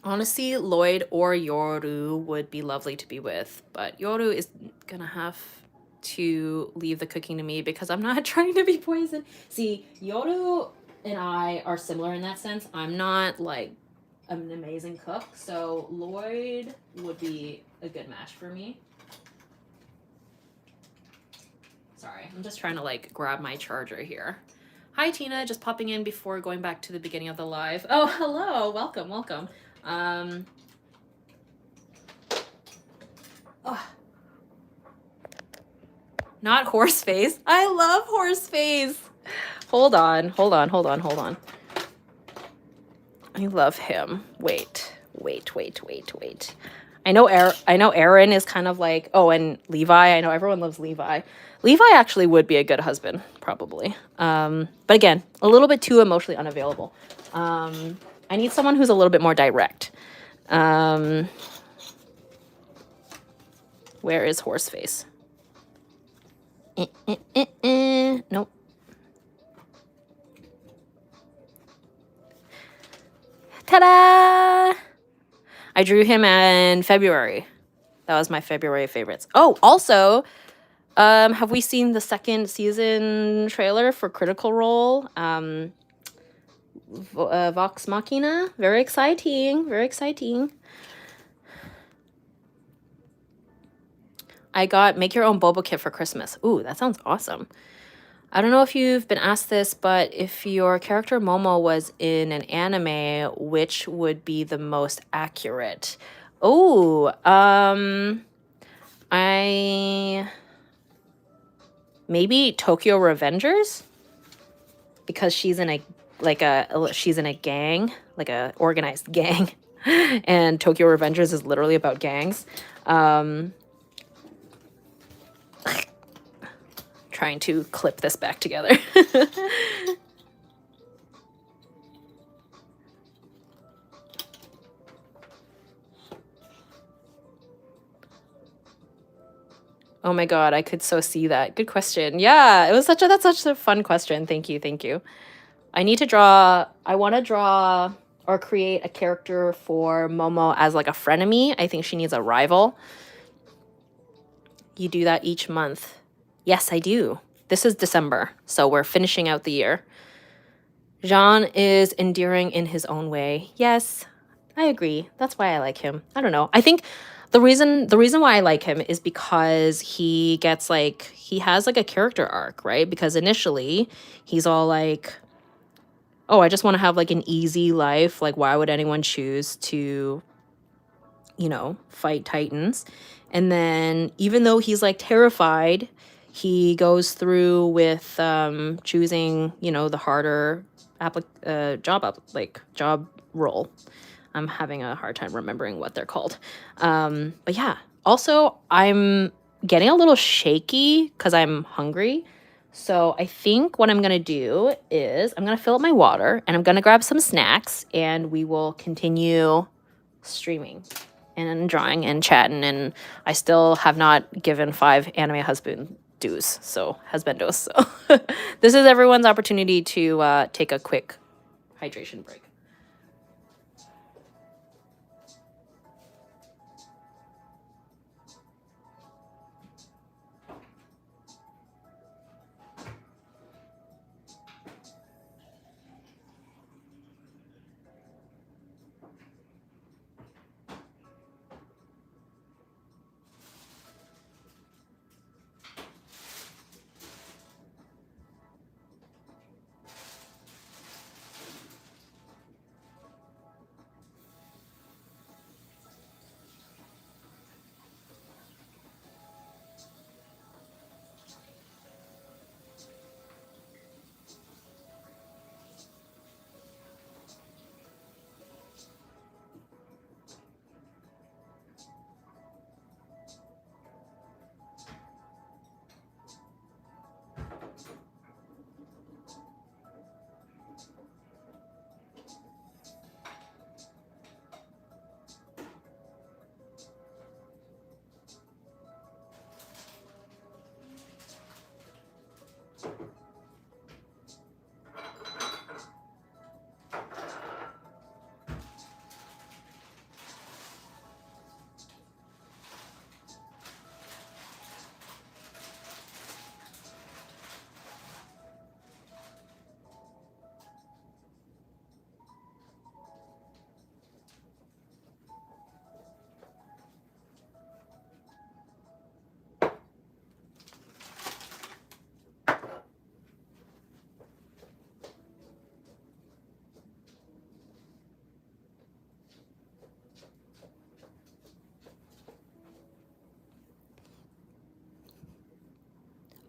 [SPEAKER 1] Honestly, Lloyd or Yoru would be lovely to be with, but Yoru is gonna have to leave the cooking to me because I'm not trying to be poisoned. See, Yoru and I are similar in that sense. I'm not like an amazing cook, so Lloyd would be a good match for me. Sorry, I'm just trying to like grab my charger here. Hi Tina, just popping in before going back to the beginning of the live. Oh, hello, welcome, welcome. Oh. Not horse face. I love horse face. Hold on. I love him. Wait. I know Aaron is kind of like, oh, and Levi. I know everyone loves Levi. Levi actually would be a good husband, probably. But again, a little bit too emotionally unavailable. I need someone who's a little bit more direct. Where is Horseface? Nope. Ta-da! I drew him in February. That was my February favorites. Oh, also, have we seen the second season trailer for Critical Role? Vox Machina. Very exciting. Very exciting. I got make your own boba kit for Christmas. Ooh, that sounds awesome. I don't know if you've been asked this, but if your character Momo was in an anime, which would be the most accurate? Oh, maybe Tokyo Revengers, because she's in a gang, like a organized gang, and Tokyo Revengers is literally about gangs. Trying to clip this back together. Oh my god, I could so see that. Good question. Yeah, that's such a fun question. Thank you. I want to draw or create a character for Momo as like a frenemy. I think she needs a rival. You do that each month. Yes, I do. This is December, so we're finishing out the year. Jean is endearing in his own way. Yes, I agree. That's why I like him. I don't know. I think the reason why I like him is because he has like a character arc, right? Because initially he's all like, oh, I just want to have like an easy life. Like, why would anyone choose to, fight titans? And then even though he's like terrified, he goes through with choosing, the harder job role. I'm having a hard time remembering what they're called. But yeah, also I'm getting a little shaky because I'm hungry. So I think what I'm going to do is I'm going to fill up my water and I'm going to grab some snacks and we will continue streaming and drawing and chatting. And I still have not given 5 anime husbandos. So this is everyone's opportunity to take a quick hydration break.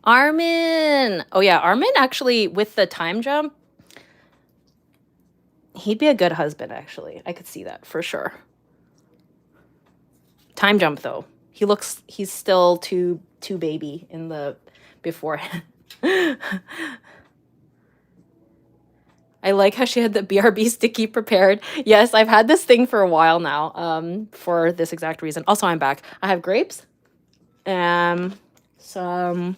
[SPEAKER 1] Armin. Oh yeah, Armin actually, with the time jump, he'd be a good husband, actually. I could see that for sure. Time jump, though. He's still too baby in the beforehand. I like how she had the BRB sticky prepared. Yes, I've had this thing for a while now, for this exact reason. Also, I'm back. I have grapes and some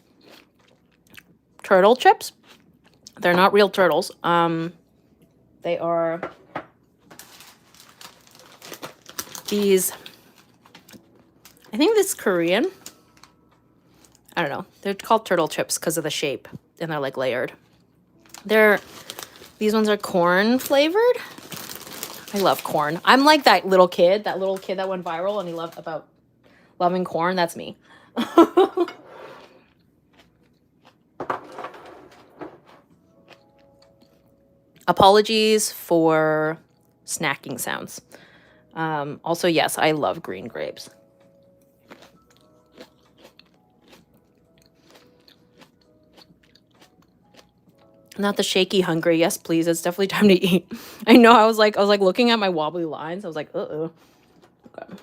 [SPEAKER 1] turtle chips. They're not real turtles. They are these, I think this is Korean. I don't know. They're called turtle chips because of the shape, and they're like layered. These ones are corn flavored. I love corn. I'm like that little kid that went viral and he loved about loving corn. That's me. Apologies for snacking sounds. Also, yes, I love green grapes. Not the shaky hungry. Yes, please. It's definitely time to eat. I know. I was like looking at my wobbly lines. I was like, uh-oh. Okay.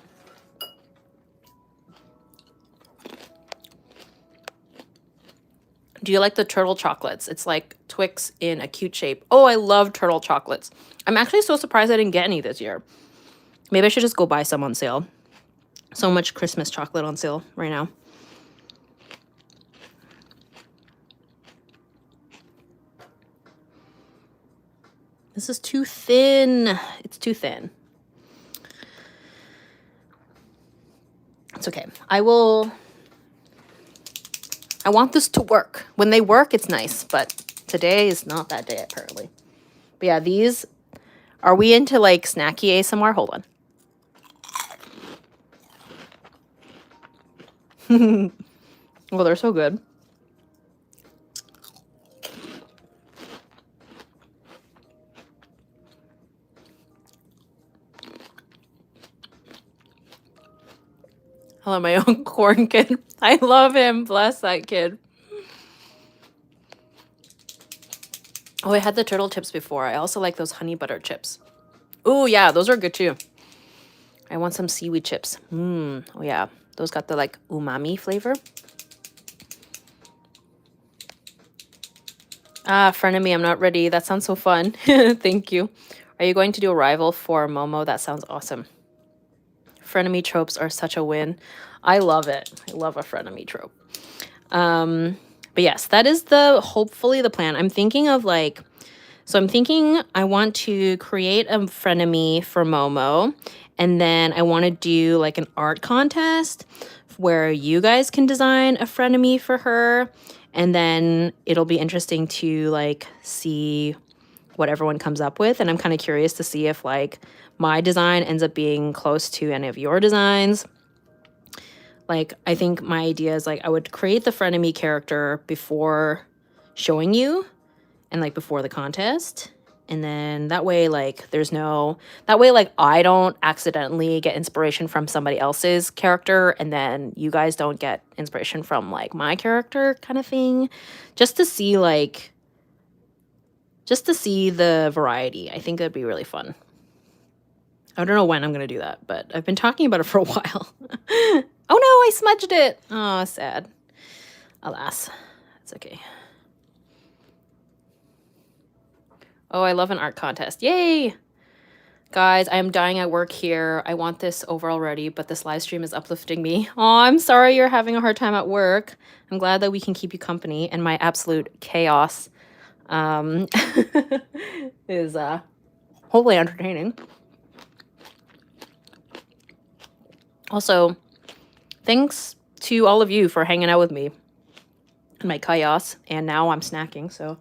[SPEAKER 1] Do you like the turtle chocolates? It's like Twix in a cute shape. Oh, I love turtle chocolates. I'm actually so surprised I didn't get any this year. Maybe I should just go buy some on sale. So much Christmas chocolate on sale right now. This is too thin. It's too thin. It's okay. I want this to work. When they work, it's nice, but today is not that day, apparently. But yeah, these, are we into like snacky ASMR? Hold on. Well, they're so good. I love my own corn kid. I love him. Bless that kid. Oh, I had the turtle chips before. I also like those honey butter chips. Oh, yeah, those are good too. I want some seaweed chips. Oh, yeah. Those got the like umami flavor. Ah, frenemy, I'm not ready. That sounds so fun. Thank you. Are you going to do a rival for Momo? That sounds awesome. Frenemy tropes are such a win. I love it. I love a frenemy trope. But yes, that is hopefully the plan. I'm thinking of like, so I'm thinking I want to create a frenemy for Momo, and then I want to do like an art contest where you guys can design a frenemy for her, and then it'll be interesting to like see what everyone comes up with. And I'm kind of curious to see if like my design ends up being close to any of your designs. Like, I think my idea is like I would create the frenemy character before showing you and like before the contest. And then that way, like, like I don't accidentally get inspiration from somebody else's character, and then you guys don't get inspiration from like my character kind of thing. Just to see the variety. I think that'd be really fun. I don't know when I'm going to do that, but I've been talking about it for a while. Oh no, I smudged it. Oh, sad. Alas, it's okay. Oh, I love an art contest. Yay! Guys, I am dying at work here. I want this over already, but this live stream is uplifting me. Oh, I'm sorry you're having a hard time at work. I'm glad that we can keep you company, and my absolute chaos is hopefully entertaining. Also, thanks to all of you for hanging out with me in my chaos, and now I'm snacking, so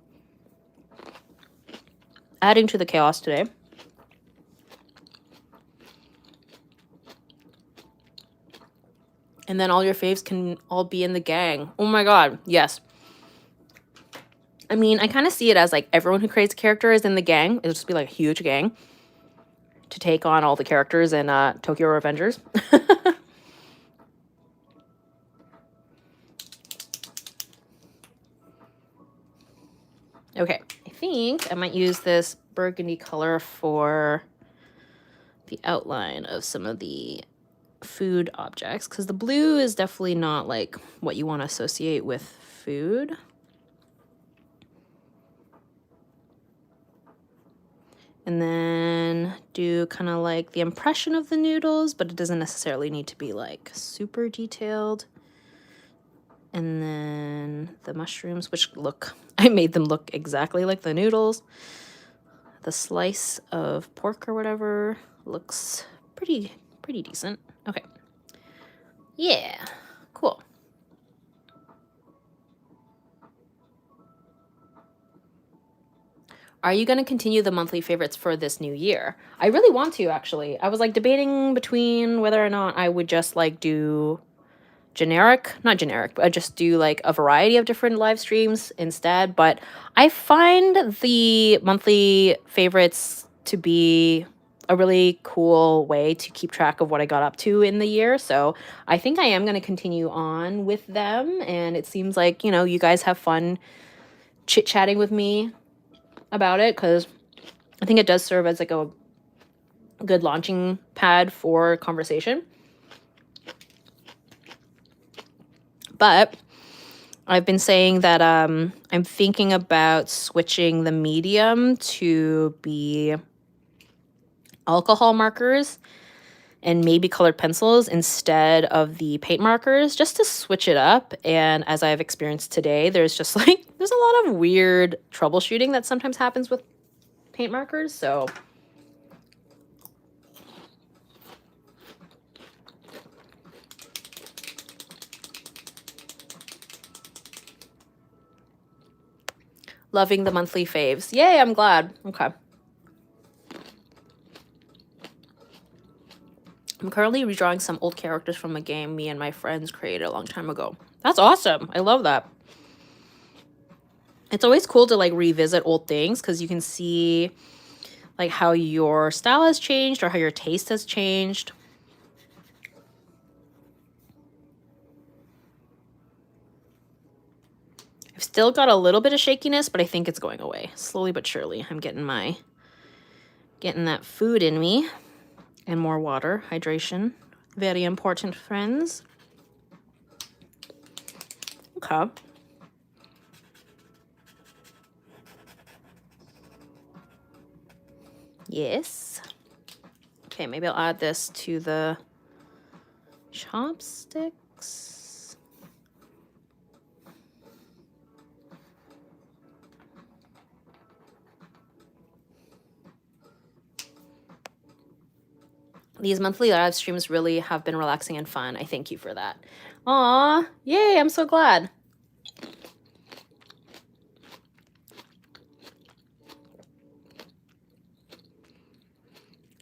[SPEAKER 1] adding to the chaos today. And then all your faves can all be in the gang. Oh my god, yes. I mean, I kind of see it as like everyone who creates a character is in the gang. It'll just be like a huge gang to take on all the characters in Tokyo Revengers. Okay, I think I might use this burgundy color for the outline of some of the food objects, because the blue is definitely not like what you want to associate with food. And then do kind of like the impression of the noodles, but it doesn't necessarily need to be like super detailed. And then the mushrooms, which look, I made them look exactly like the noodles. The slice of pork or whatever looks pretty decent. Okay. Yeah, cool. Are you going to continue the monthly favorites for this new year? I really want to, actually. I was like debating between whether or not I would just like do not generic, but just do like a variety of different live streams instead. But I find the monthly favorites to be a really cool way to keep track of what I got up to in the year. So I think I am going to continue on with them. And it seems like, you know, you guys have fun chit-chatting with me about it, because I think it does serve as like a good launching pad for conversation. But I've been saying that I'm thinking about switching the medium to be alcohol markers and maybe colored pencils instead of the paint markers, just to switch it up. And as I've experienced today, there's just like, there's a lot of weird troubleshooting that sometimes happens with paint markers. So loving the monthly faves. Yay, I'm glad. Okay. I'm currently redrawing some old characters from a game me and my friends created a long time ago. That's awesome. I love that. It's always cool to like revisit old things, because you can see like how your style has changed or how your taste has changed. I've still got a little bit of shakiness, but I think it's going away slowly but surely. I'm getting that food in me, and more water, hydration. Very important, friends. Okay. Yes. Okay, maybe I'll add this to the chopsticks. These monthly live streams really have been relaxing and fun. I thank you for that. Aw, yay, I'm so glad.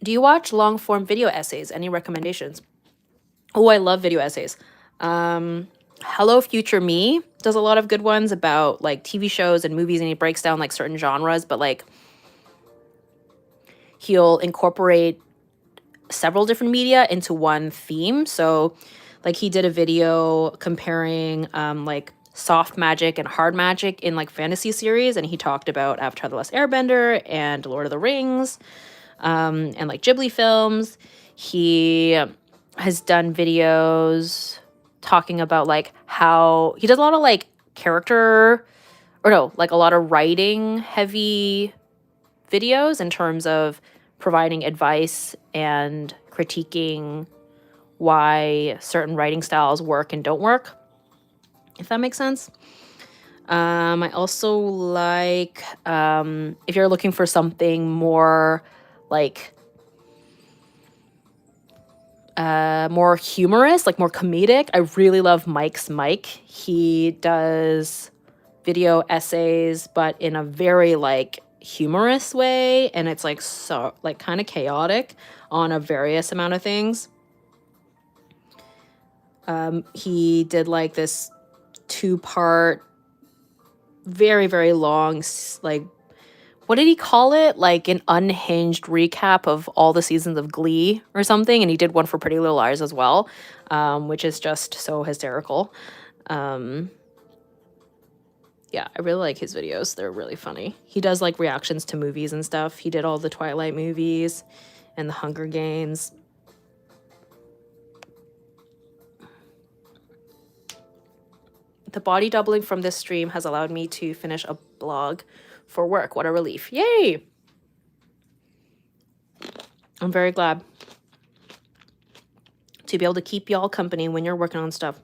[SPEAKER 1] Do you watch long-form video essays? Any recommendations? Oh, I love video essays. Hello Future Me does a lot of good ones about like TV shows and movies, and he breaks down like certain genres, but like he'll incorporate several different media into one theme. So like he did a video comparing like soft magic and hard magic in like fantasy series, and he talked about Avatar: The Last Airbender and Lord of the Rings, and like Ghibli films. He has done videos talking about like how he does a lot of like like a lot of writing heavy videos in terms of providing advice and critiquing why certain writing styles work and don't work, if that makes sense. I also like, if you're looking for something more like more humorous, like more comedic, I really love Mike's Mike. He does video essays, but in a very like humorous way, and it's like so like kind of chaotic on a various amount of things. He did like this 2-part, very long, like, what did he call it? Like an unhinged recap of all the seasons of Glee or something. And he did one for Pretty Little Liars as well, which is just so hysterical. Yeah, I really like his videos. They're really funny. He does like reactions to movies and stuff. He did all the Twilight movies and the Hunger Games. The body doubling from this stream has allowed me to finish a blog for work. What a relief. Yay! I'm very glad to be able to keep y'all company when you're working on stuff.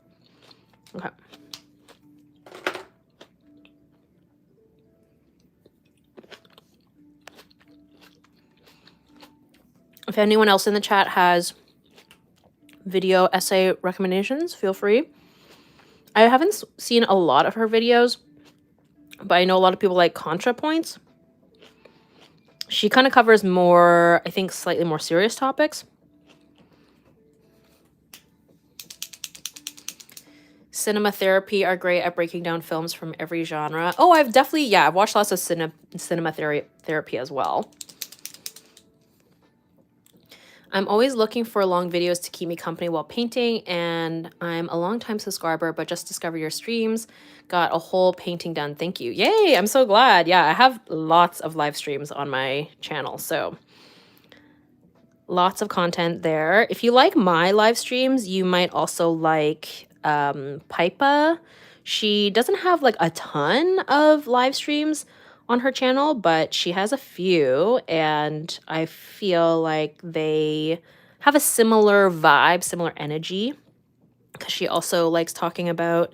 [SPEAKER 1] Okay. If anyone else in the chat has video essay recommendations, feel free. I haven't seen a lot of her videos, but I know a lot of people like ContraPoints. She kind of covers more, I think, slightly more serious topics. Cinema therapy are great at breaking down films from every genre. Oh, I've definitely, yeah, I've watched lots of cinema therapy as well. I'm always looking for long videos to keep me company while painting, and I'm a long-time subscriber, but just discovered your streams. Got a whole painting done. Thank you. Yay, I'm so glad. Yeah, I have lots of live streams on my channel, so lots of content there. If you like my live streams, you might also like Pipa. She doesn't have like a ton of live streams on her channel, but she has a few, and I feel like they have a similar vibe, similar energy, because she also likes talking about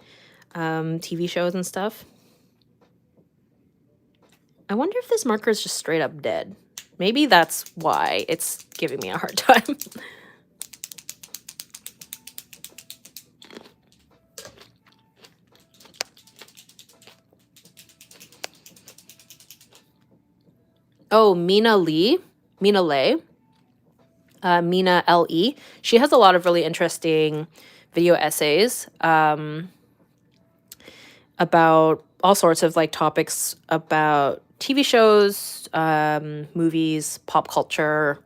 [SPEAKER 1] TV shows and stuff. I wonder if this marker is just straight up dead. Maybe that's why it's giving me a hard time. Oh, Mina Lei. Mina L.E. She has a lot of really interesting video essays about all sorts of like topics about TV shows, movies, pop culture.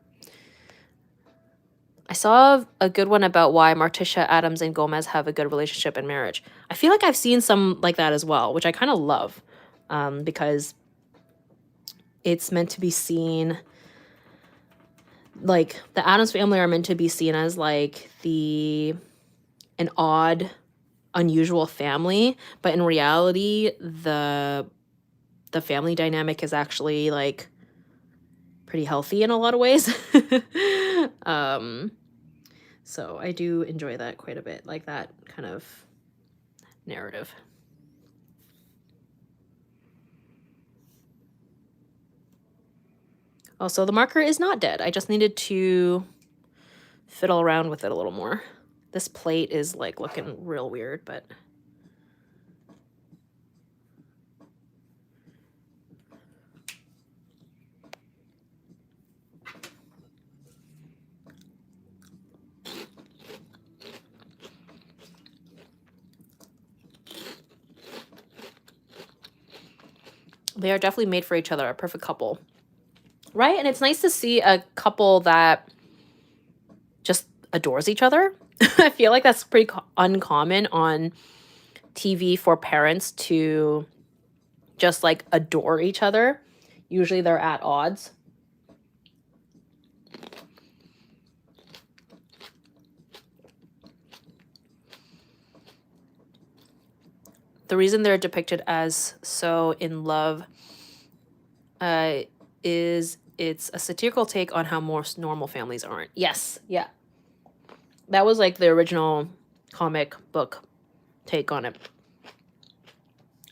[SPEAKER 1] I saw a good one about why Morticia Addams and Gomez have a good relationship in marriage. I feel like I've seen some like that as well, which I kind of love because it's meant to be seen, like the Addams family are meant to be seen as like an odd, unusual family, but in reality, the family dynamic is actually like pretty healthy in a lot of ways. So I do enjoy that quite a bit, like that kind of narrative. Also, the marker is not dead. I just needed to fiddle around with it a little more. This plate is like looking real weird, but they are definitely made for each other, a perfect couple. Right? And it's nice to see a couple that just adores each other. I feel like that's pretty uncommon on TV for parents to just like adore each other. Usually they're at odds. The reason they're depicted as so in love is it's a satirical take on how most normal families aren't. Yes, yeah. That was like the original comic book take on it.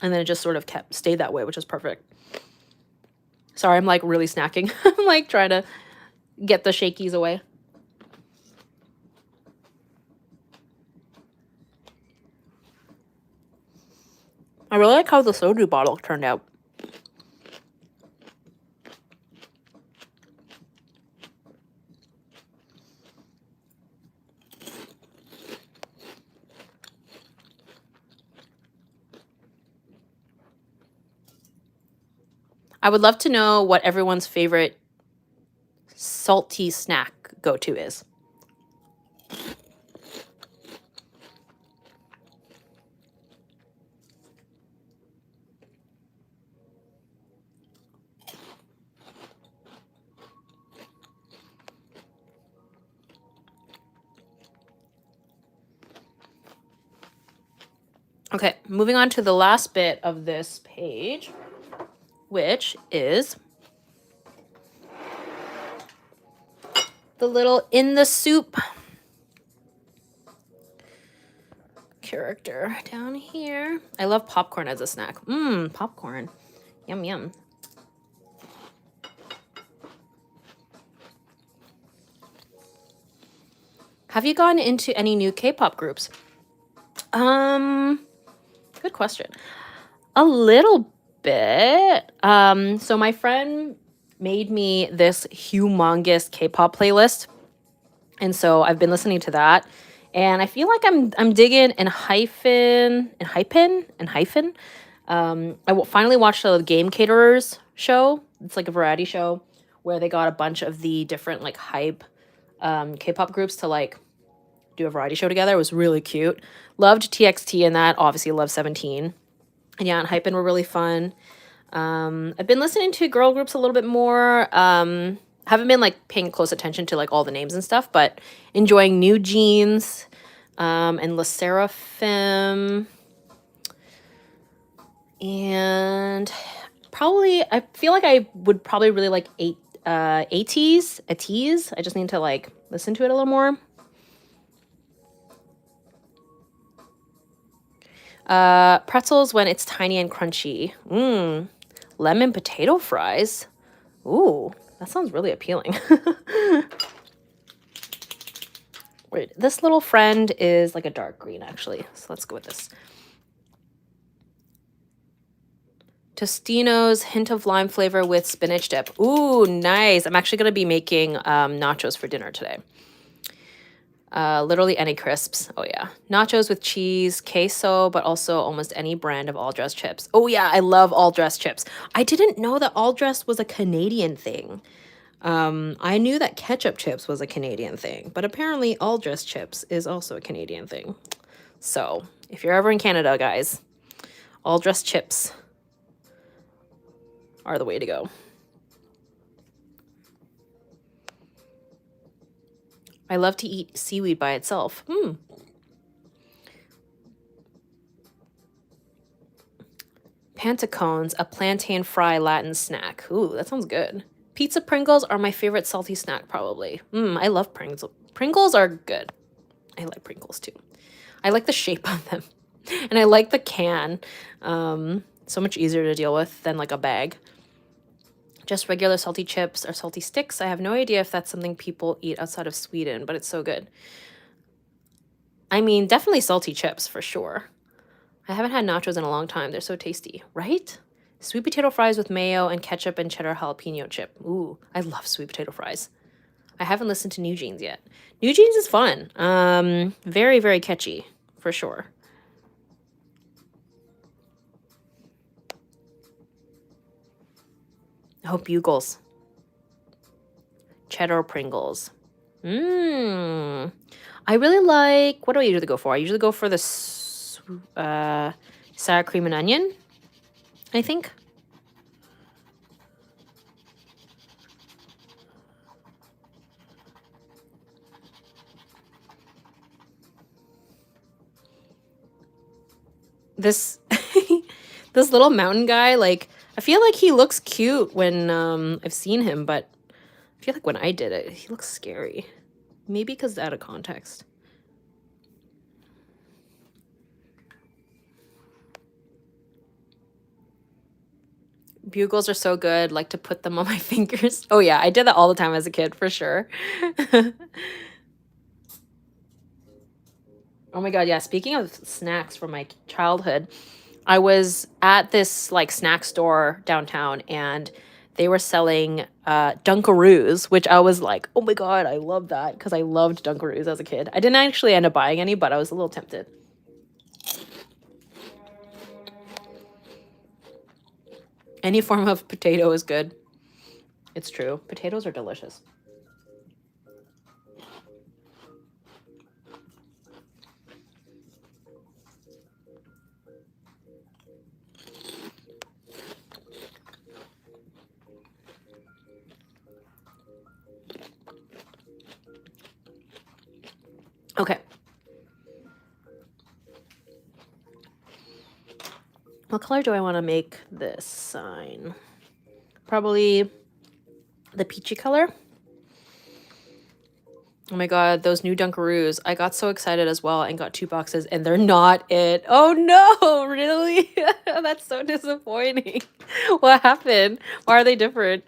[SPEAKER 1] And then it just sort of stayed that way, which is perfect. Sorry, I'm like really snacking. I'm like trying to get the shakies away. I really like how the soju bottle turned out. I would love to know what everyone's favorite salty snack go-to is. Okay, moving on to the last bit of this page, which is the little in the soup character down here. I love popcorn as a snack. Popcorn. Yum, yum. Have you gone into any new K-pop groups? Good question. A little bit. So my friend made me this humongous K-pop playlist, and so I've been listening to that, and I feel like I'm digging and hyphen. Finally watched the Game Caterers show. It's like a variety show where they got a bunch of the different like hype K-pop groups to like do a variety show together. It was really cute. Loved TXT in that. Obviously loved 17. And yeah, and Hypen were really fun. I've been listening to girl groups a little bit more. Haven't been like paying close attention to like all the names and stuff, but enjoying New Jeans, and La Seraphim. And probably, I feel like I would probably really like ATEEZ. I just need to like listen to it a little more. Pretzels when it's tiny and crunchy. Lemon potato fries. Ooh, that sounds really appealing. Wait, this little friend is like a dark green, actually. So let's go with this. Tostino's hint of lime flavor with spinach dip. Ooh, nice. I'm actually going to be making nachos for dinner today. Literally any crisps. Oh yeah. Nachos with cheese, queso, but also almost any brand of all dress chips. Oh yeah, I love all dress chips. I didn't know that all dress was a Canadian thing. I knew that ketchup chips was a Canadian thing, but apparently all dress chips is also a Canadian thing. So if you're ever in Canada, guys, all dress chips are the way to go. I love to eat seaweed by itself. Pantacones, a plantain fry Latin snack. Ooh, that sounds good. Pizza Pringles are my favorite salty snack, probably. I love Pringles. Pringles are good. I like Pringles too. I like the shape of them. And I like the can. So much easier to deal with than like a bag. Just regular salty chips or salty sticks. I have no idea if that's something people eat outside of Sweden, but it's so good. I mean, definitely salty chips for sure. I haven't had nachos in a long time. They're so tasty, right? Sweet potato fries with mayo and ketchup and cheddar jalapeno chip. Ooh, I love sweet potato fries. I haven't listened to New Jeans yet. New Jeans is fun. Very, very catchy, for sure. Oh, Bugles. Cheddar Pringles. I really like, what do I usually go for? I usually go for the sour cream and onion, I think. This this little mountain guy, like, I feel like he looks cute when I've seen him, but I feel like when I did it, he looks scary. Maybe because it's out of context. Bugles are so good, like to put them on my fingers. Oh yeah, I did that all the time as a kid, for sure. Oh my god, yeah, speaking of snacks from my childhood, I was at this like snack store downtown and they were selling Dunkaroos, which I was like, oh my god, I love that, because I loved Dunkaroos as a kid. I didn't actually end up buying any, but I was a little tempted. Any form of potato is good. It's true. Potatoes are delicious. Okay. What color do I want to make this sign? Probably the peachy color. Oh my god, those new Dunkaroos. I got so excited as well and got 2 boxes and they're not it. Oh no, really? That's so disappointing. What happened? Why are they different?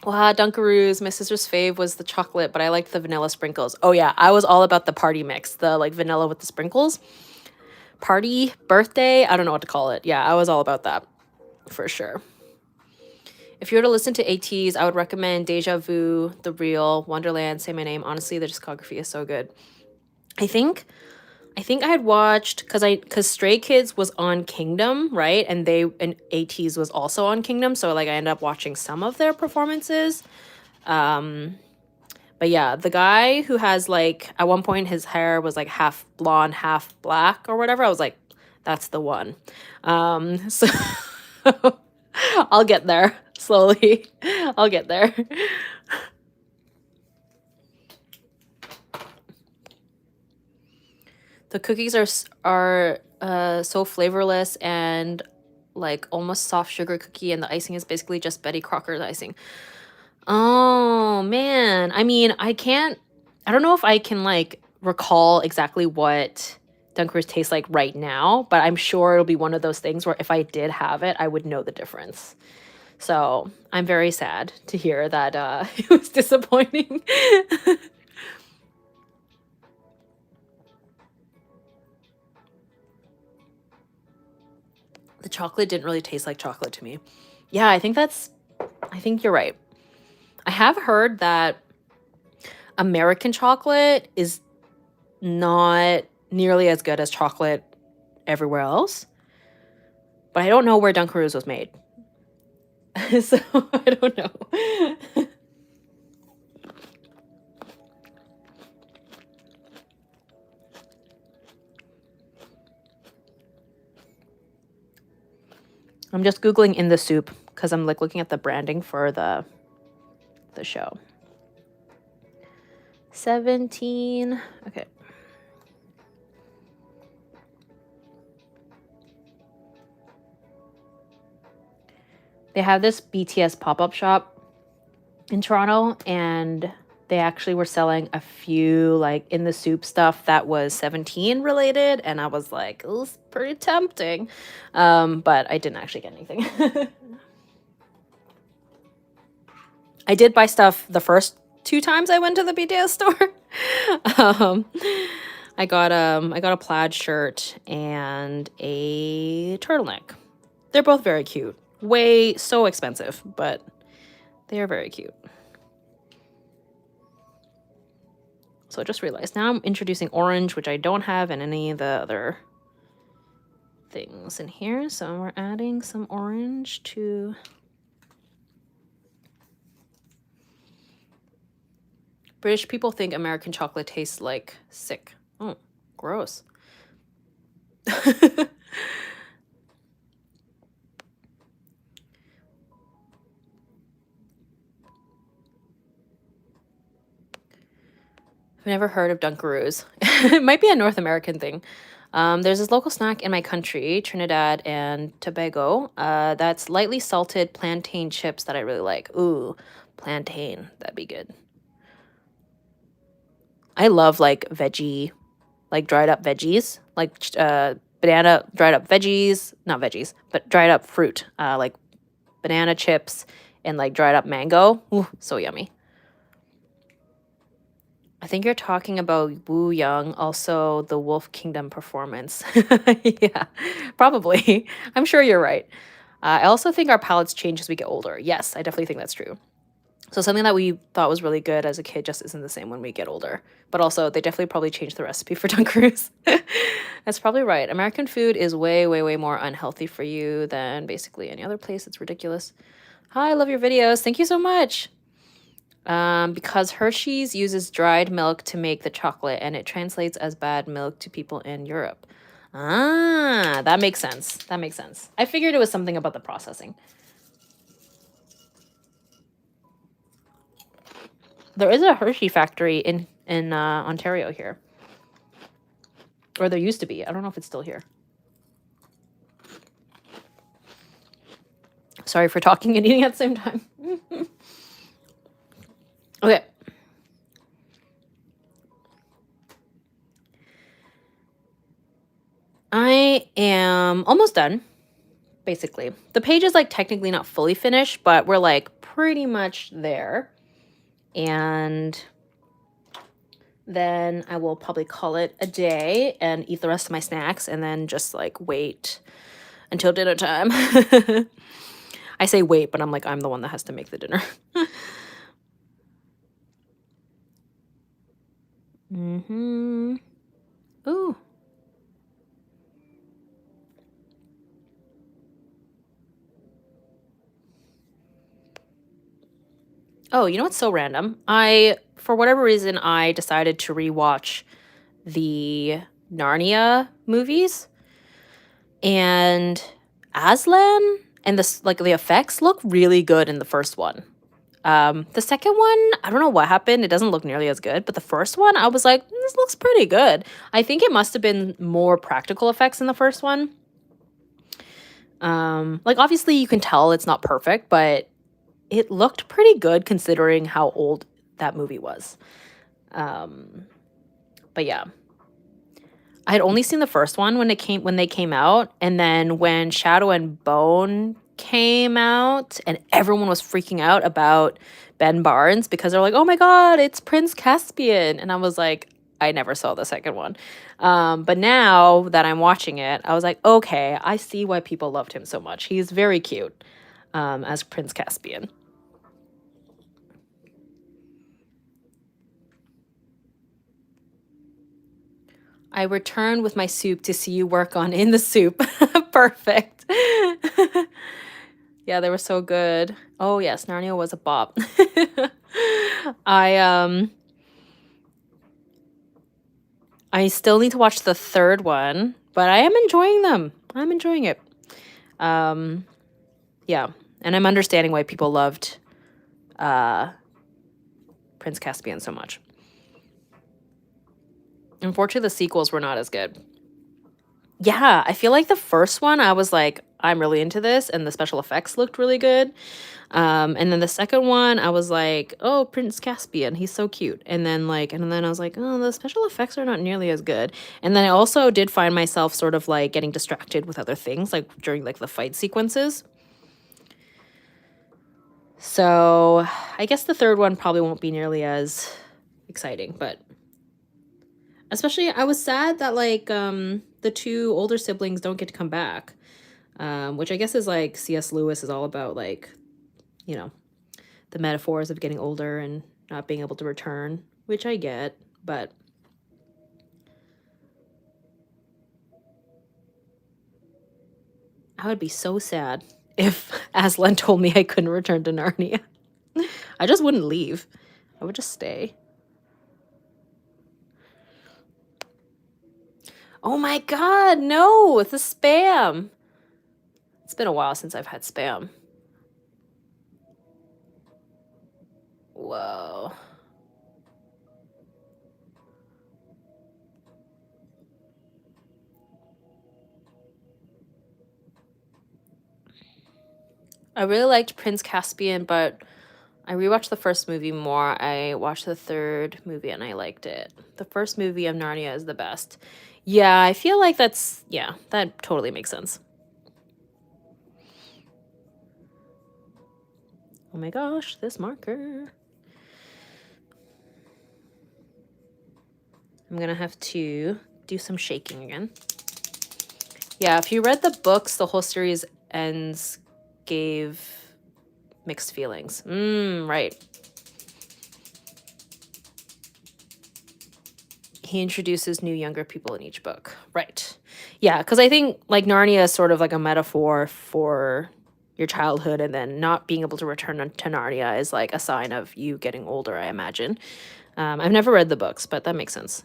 [SPEAKER 1] Wow, Dunkaroos. My sister's fave was the chocolate, but I liked the vanilla sprinkles. Oh yeah, I was all about the party mix, the like vanilla with the sprinkles. Party, birthday, I don't know what to call it. Yeah, I was all about that for sure. If you were to listen to ATs, I would recommend Deja Vu, The Real, Wonderland, Say My Name. Honestly, the discography is so good. I think I had watched because Stray Kids was on Kingdom, right? And ATs was also on Kingdom, so like I ended up watching some of their performances. But yeah, the guy who has like at one point his hair was like half blonde, half black or whatever. I was like, that's the one. So I'll get there slowly. I'll get there. The cookies are so flavorless and like almost soft sugar cookie, and the icing is basically just Betty Crocker's icing. Oh man, I mean, I don't know if I can like recall exactly what Dunkaroos taste like right now, but I'm sure it'll be one of those things where if I did have it, I would know the difference. So I'm very sad to hear that it was disappointing. The chocolate didn't really taste like chocolate to me. Yeah, I think you're right. I have heard that American chocolate is not nearly as good as chocolate everywhere else. But I don't know where Dunkaroos was made. So I don't know. I'm just Googling in the soup because I'm like looking at the branding for the show. 17. Okay. They have this BTS pop-up shop in Toronto, and they actually were selling a few like in the soup stuff that was 17 related, and I was like, it was pretty tempting. But I didn't actually get anything. I did buy stuff the first 2 times I went to the BTS store. I got a plaid shirt and a turtleneck. They're both very cute. Way so expensive, but they are very cute. So I just realized now I'm introducing orange, which I don't have in any of the other things in here. So we're adding some orange to... British people think American chocolate tastes like sick. Oh, gross. I've never heard of Dunkaroos. It might be a North American thing. There's this local snack in my country, Trinidad and Tobago, that's lightly salted plantain chips that I really like. Ooh, plantain. That'd be good. I love like veggie, like dried up veggies, like banana dried up veggies, not veggies, but dried up fruit, like banana chips and like dried up mango. Ooh, so yummy. I think you're talking about Wu Young, also the Wolf Kingdom performance. Yeah, probably. I'm sure you're right. I also think our palates change as we get older. Yes, I definitely think that's true. So something that we thought was really good as a kid just isn't the same when we get older. But also, they definitely probably changed the recipe for Dunkaroos. That's probably right. American food is way, way, way more unhealthy for you than basically any other place. It's ridiculous. Hi, I love your videos. Thank you so much. Because Hershey's uses dried milk to make the chocolate, and it translates as bad milk to people in Europe. Ah, that makes sense. That makes sense. I figured it was something about the processing. There is a Hershey factory in Ontario here. Or there used to be. I don't know if it's still here. Sorry for talking and eating at the same time. Okay. I am almost done, basically. The page is like technically not fully finished, but we're like pretty much there. And then I will probably call it a day and eat the rest of my snacks and then just like wait until dinner time. I say wait, but I'm like, I'm the one that has to make the dinner. Mm-hmm. Ooh. Oh, you know what's so random? For whatever reason, I decided to rewatch the Narnia movies, and Aslan and the effects look really good in the first one. The second one, I don't know what happened. It doesn't look nearly as good, but the first one, I was like, this looks pretty good. I think it must have been more practical effects in the first one. Like obviously you can tell it's not perfect, but it looked pretty good considering how old that movie was. But yeah. I had only seen the first one when they came out, and then when Shadow and Bone came out and everyone was freaking out about Ben Barnes because they're like, "Oh my god, it's Prince Caspian." And I was like, I never saw the second one. But now that I'm watching it, I was like, okay, I see why people loved him so much. He's very cute as Prince Caspian. I returned with my soup to see you work on In the Soup. Perfect. Yeah, they were so good. Oh yes, Narnia was a bop. I I still need to watch the third one, but I am enjoying them. I'm enjoying it. Yeah, and I'm understanding why people loved Prince Caspian so much. Unfortunately, the sequels were not as good. Yeah, I feel like the first one, I was like, I'm really into this, and the special effects looked really good. And then the second one, I was like, oh, Prince Caspian, he's so cute. And then I was like, oh, the special effects are not nearly as good. And then I also did find myself sort of like getting distracted with other things, like during like the fight sequences. So I guess the third one probably won't be nearly as exciting, but especially I was sad that like the two older siblings don't get to come back. Which I guess is like C.S. Lewis is all about, like, you know, the metaphors of getting older and not being able to return, which I get, but I would be so sad if Aslan told me I couldn't return to Narnia. I just wouldn't leave. I would just stay. Oh my god, no, it's a spam. It's been a while since I've had spam. Whoa. I really liked Prince Caspian, but I rewatched the first movie more. I watched the third movie and I liked it. The first movie of Narnia is the best. Yeah, I feel like that totally makes sense. Oh my gosh, this marker. I'm gonna have to do some shaking again. Yeah, if you read the books, the whole series ends gave mixed feelings. Right. He introduces new younger people in each book. Right. Yeah, because I think like Narnia is sort of like a metaphor for your childhood, and then not being able to return to Narnia is like a sign of you getting older, I imagine. I've never read the books, but that makes sense.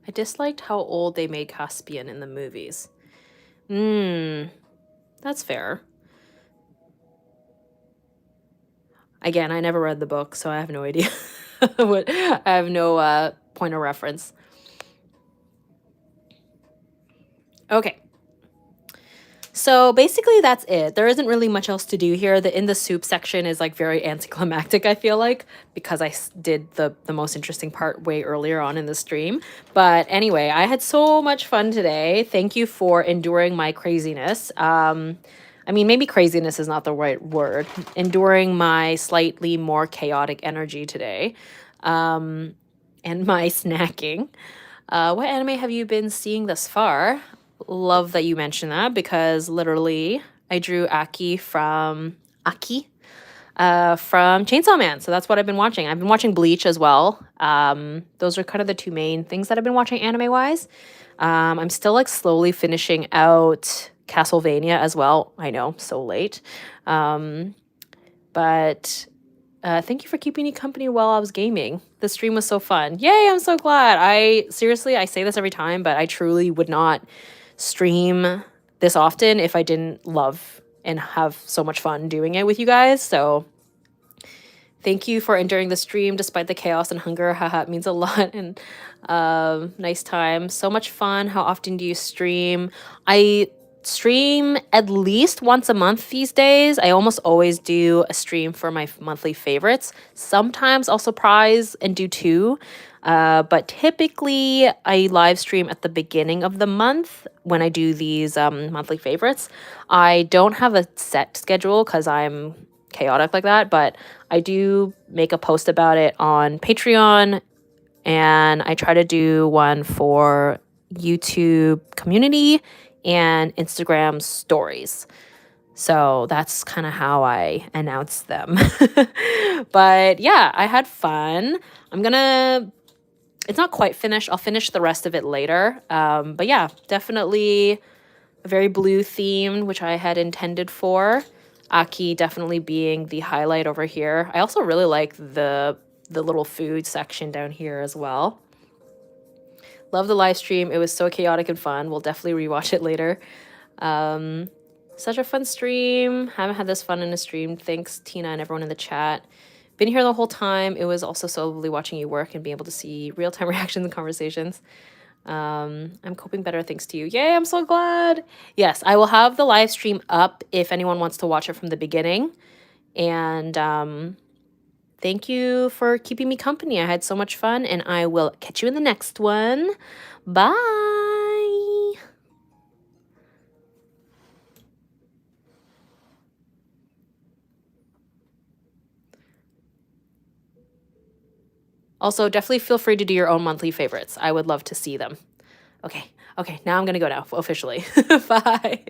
[SPEAKER 1] I disliked how old they made Caspian in the movies. That's fair. Again, I never read the book, so I have no idea. I have no point of reference. Okay. So basically that's it. There isn't really much else to do here. The in the soup section is like very anticlimactic, I feel like, because I did the most interesting part way earlier on in the stream. But anyway, I had so much fun today. Thank you for enduring my craziness. I mean, maybe craziness is not the right word. Enduring my slightly more chaotic energy today. And my snacking. What anime have you been seeing thus far? Love that you mentioned that, because literally I drew Aki from Chainsaw Man. So that's what I've been watching. I've been watching Bleach as well. Those are kind of the two main things that I've been watching anime wise. I'm still like slowly finishing out Castlevania as well. I know, so late. But thank you for keeping me company while I was gaming. The stream was so fun. Yay, I'm so glad. I say this every time, but I truly would not stream this often if I didn't love and have so much fun doing it with you guys. So thank you for enduring the stream despite the chaos and hunger. Haha, it means a lot. And nice time. So much fun. How often do you stream? I stream at least once a month these days. I almost always do a stream for my monthly favorites. Sometimes I'll surprise and do two. But typically I live stream at the beginning of the month when I do these monthly favorites. I don't have a set schedule because I'm chaotic like that, but I do make a post about it on Patreon, and I try to do one for YouTube community and Instagram stories. So that's kind of how I announce them. But yeah, I had fun. It's not quite finished. I'll finish the rest of it later. But yeah, definitely a very blue theme, which I had intended for. Aki definitely being the highlight over here. I also really like the little food section down here as well. Love the live stream. It was so chaotic and fun. We'll definitely rewatch it later. Such a fun stream. Haven't had this fun in a stream. Thanks, Tina, and everyone in the chat. Been here the whole time. It was also so lovely watching you work and being able to see real-time reactions and conversations. I'm coping better thanks to you. Yay, I'm so glad. Yes, I will have the live stream up if anyone wants to watch it from the beginning. And thank you for keeping me company. I had so much fun, and I will catch you in the next one. Bye. Also, definitely feel free to do your own monthly favorites. I would love to see them. Okay, now I'm going to go now, officially. Bye.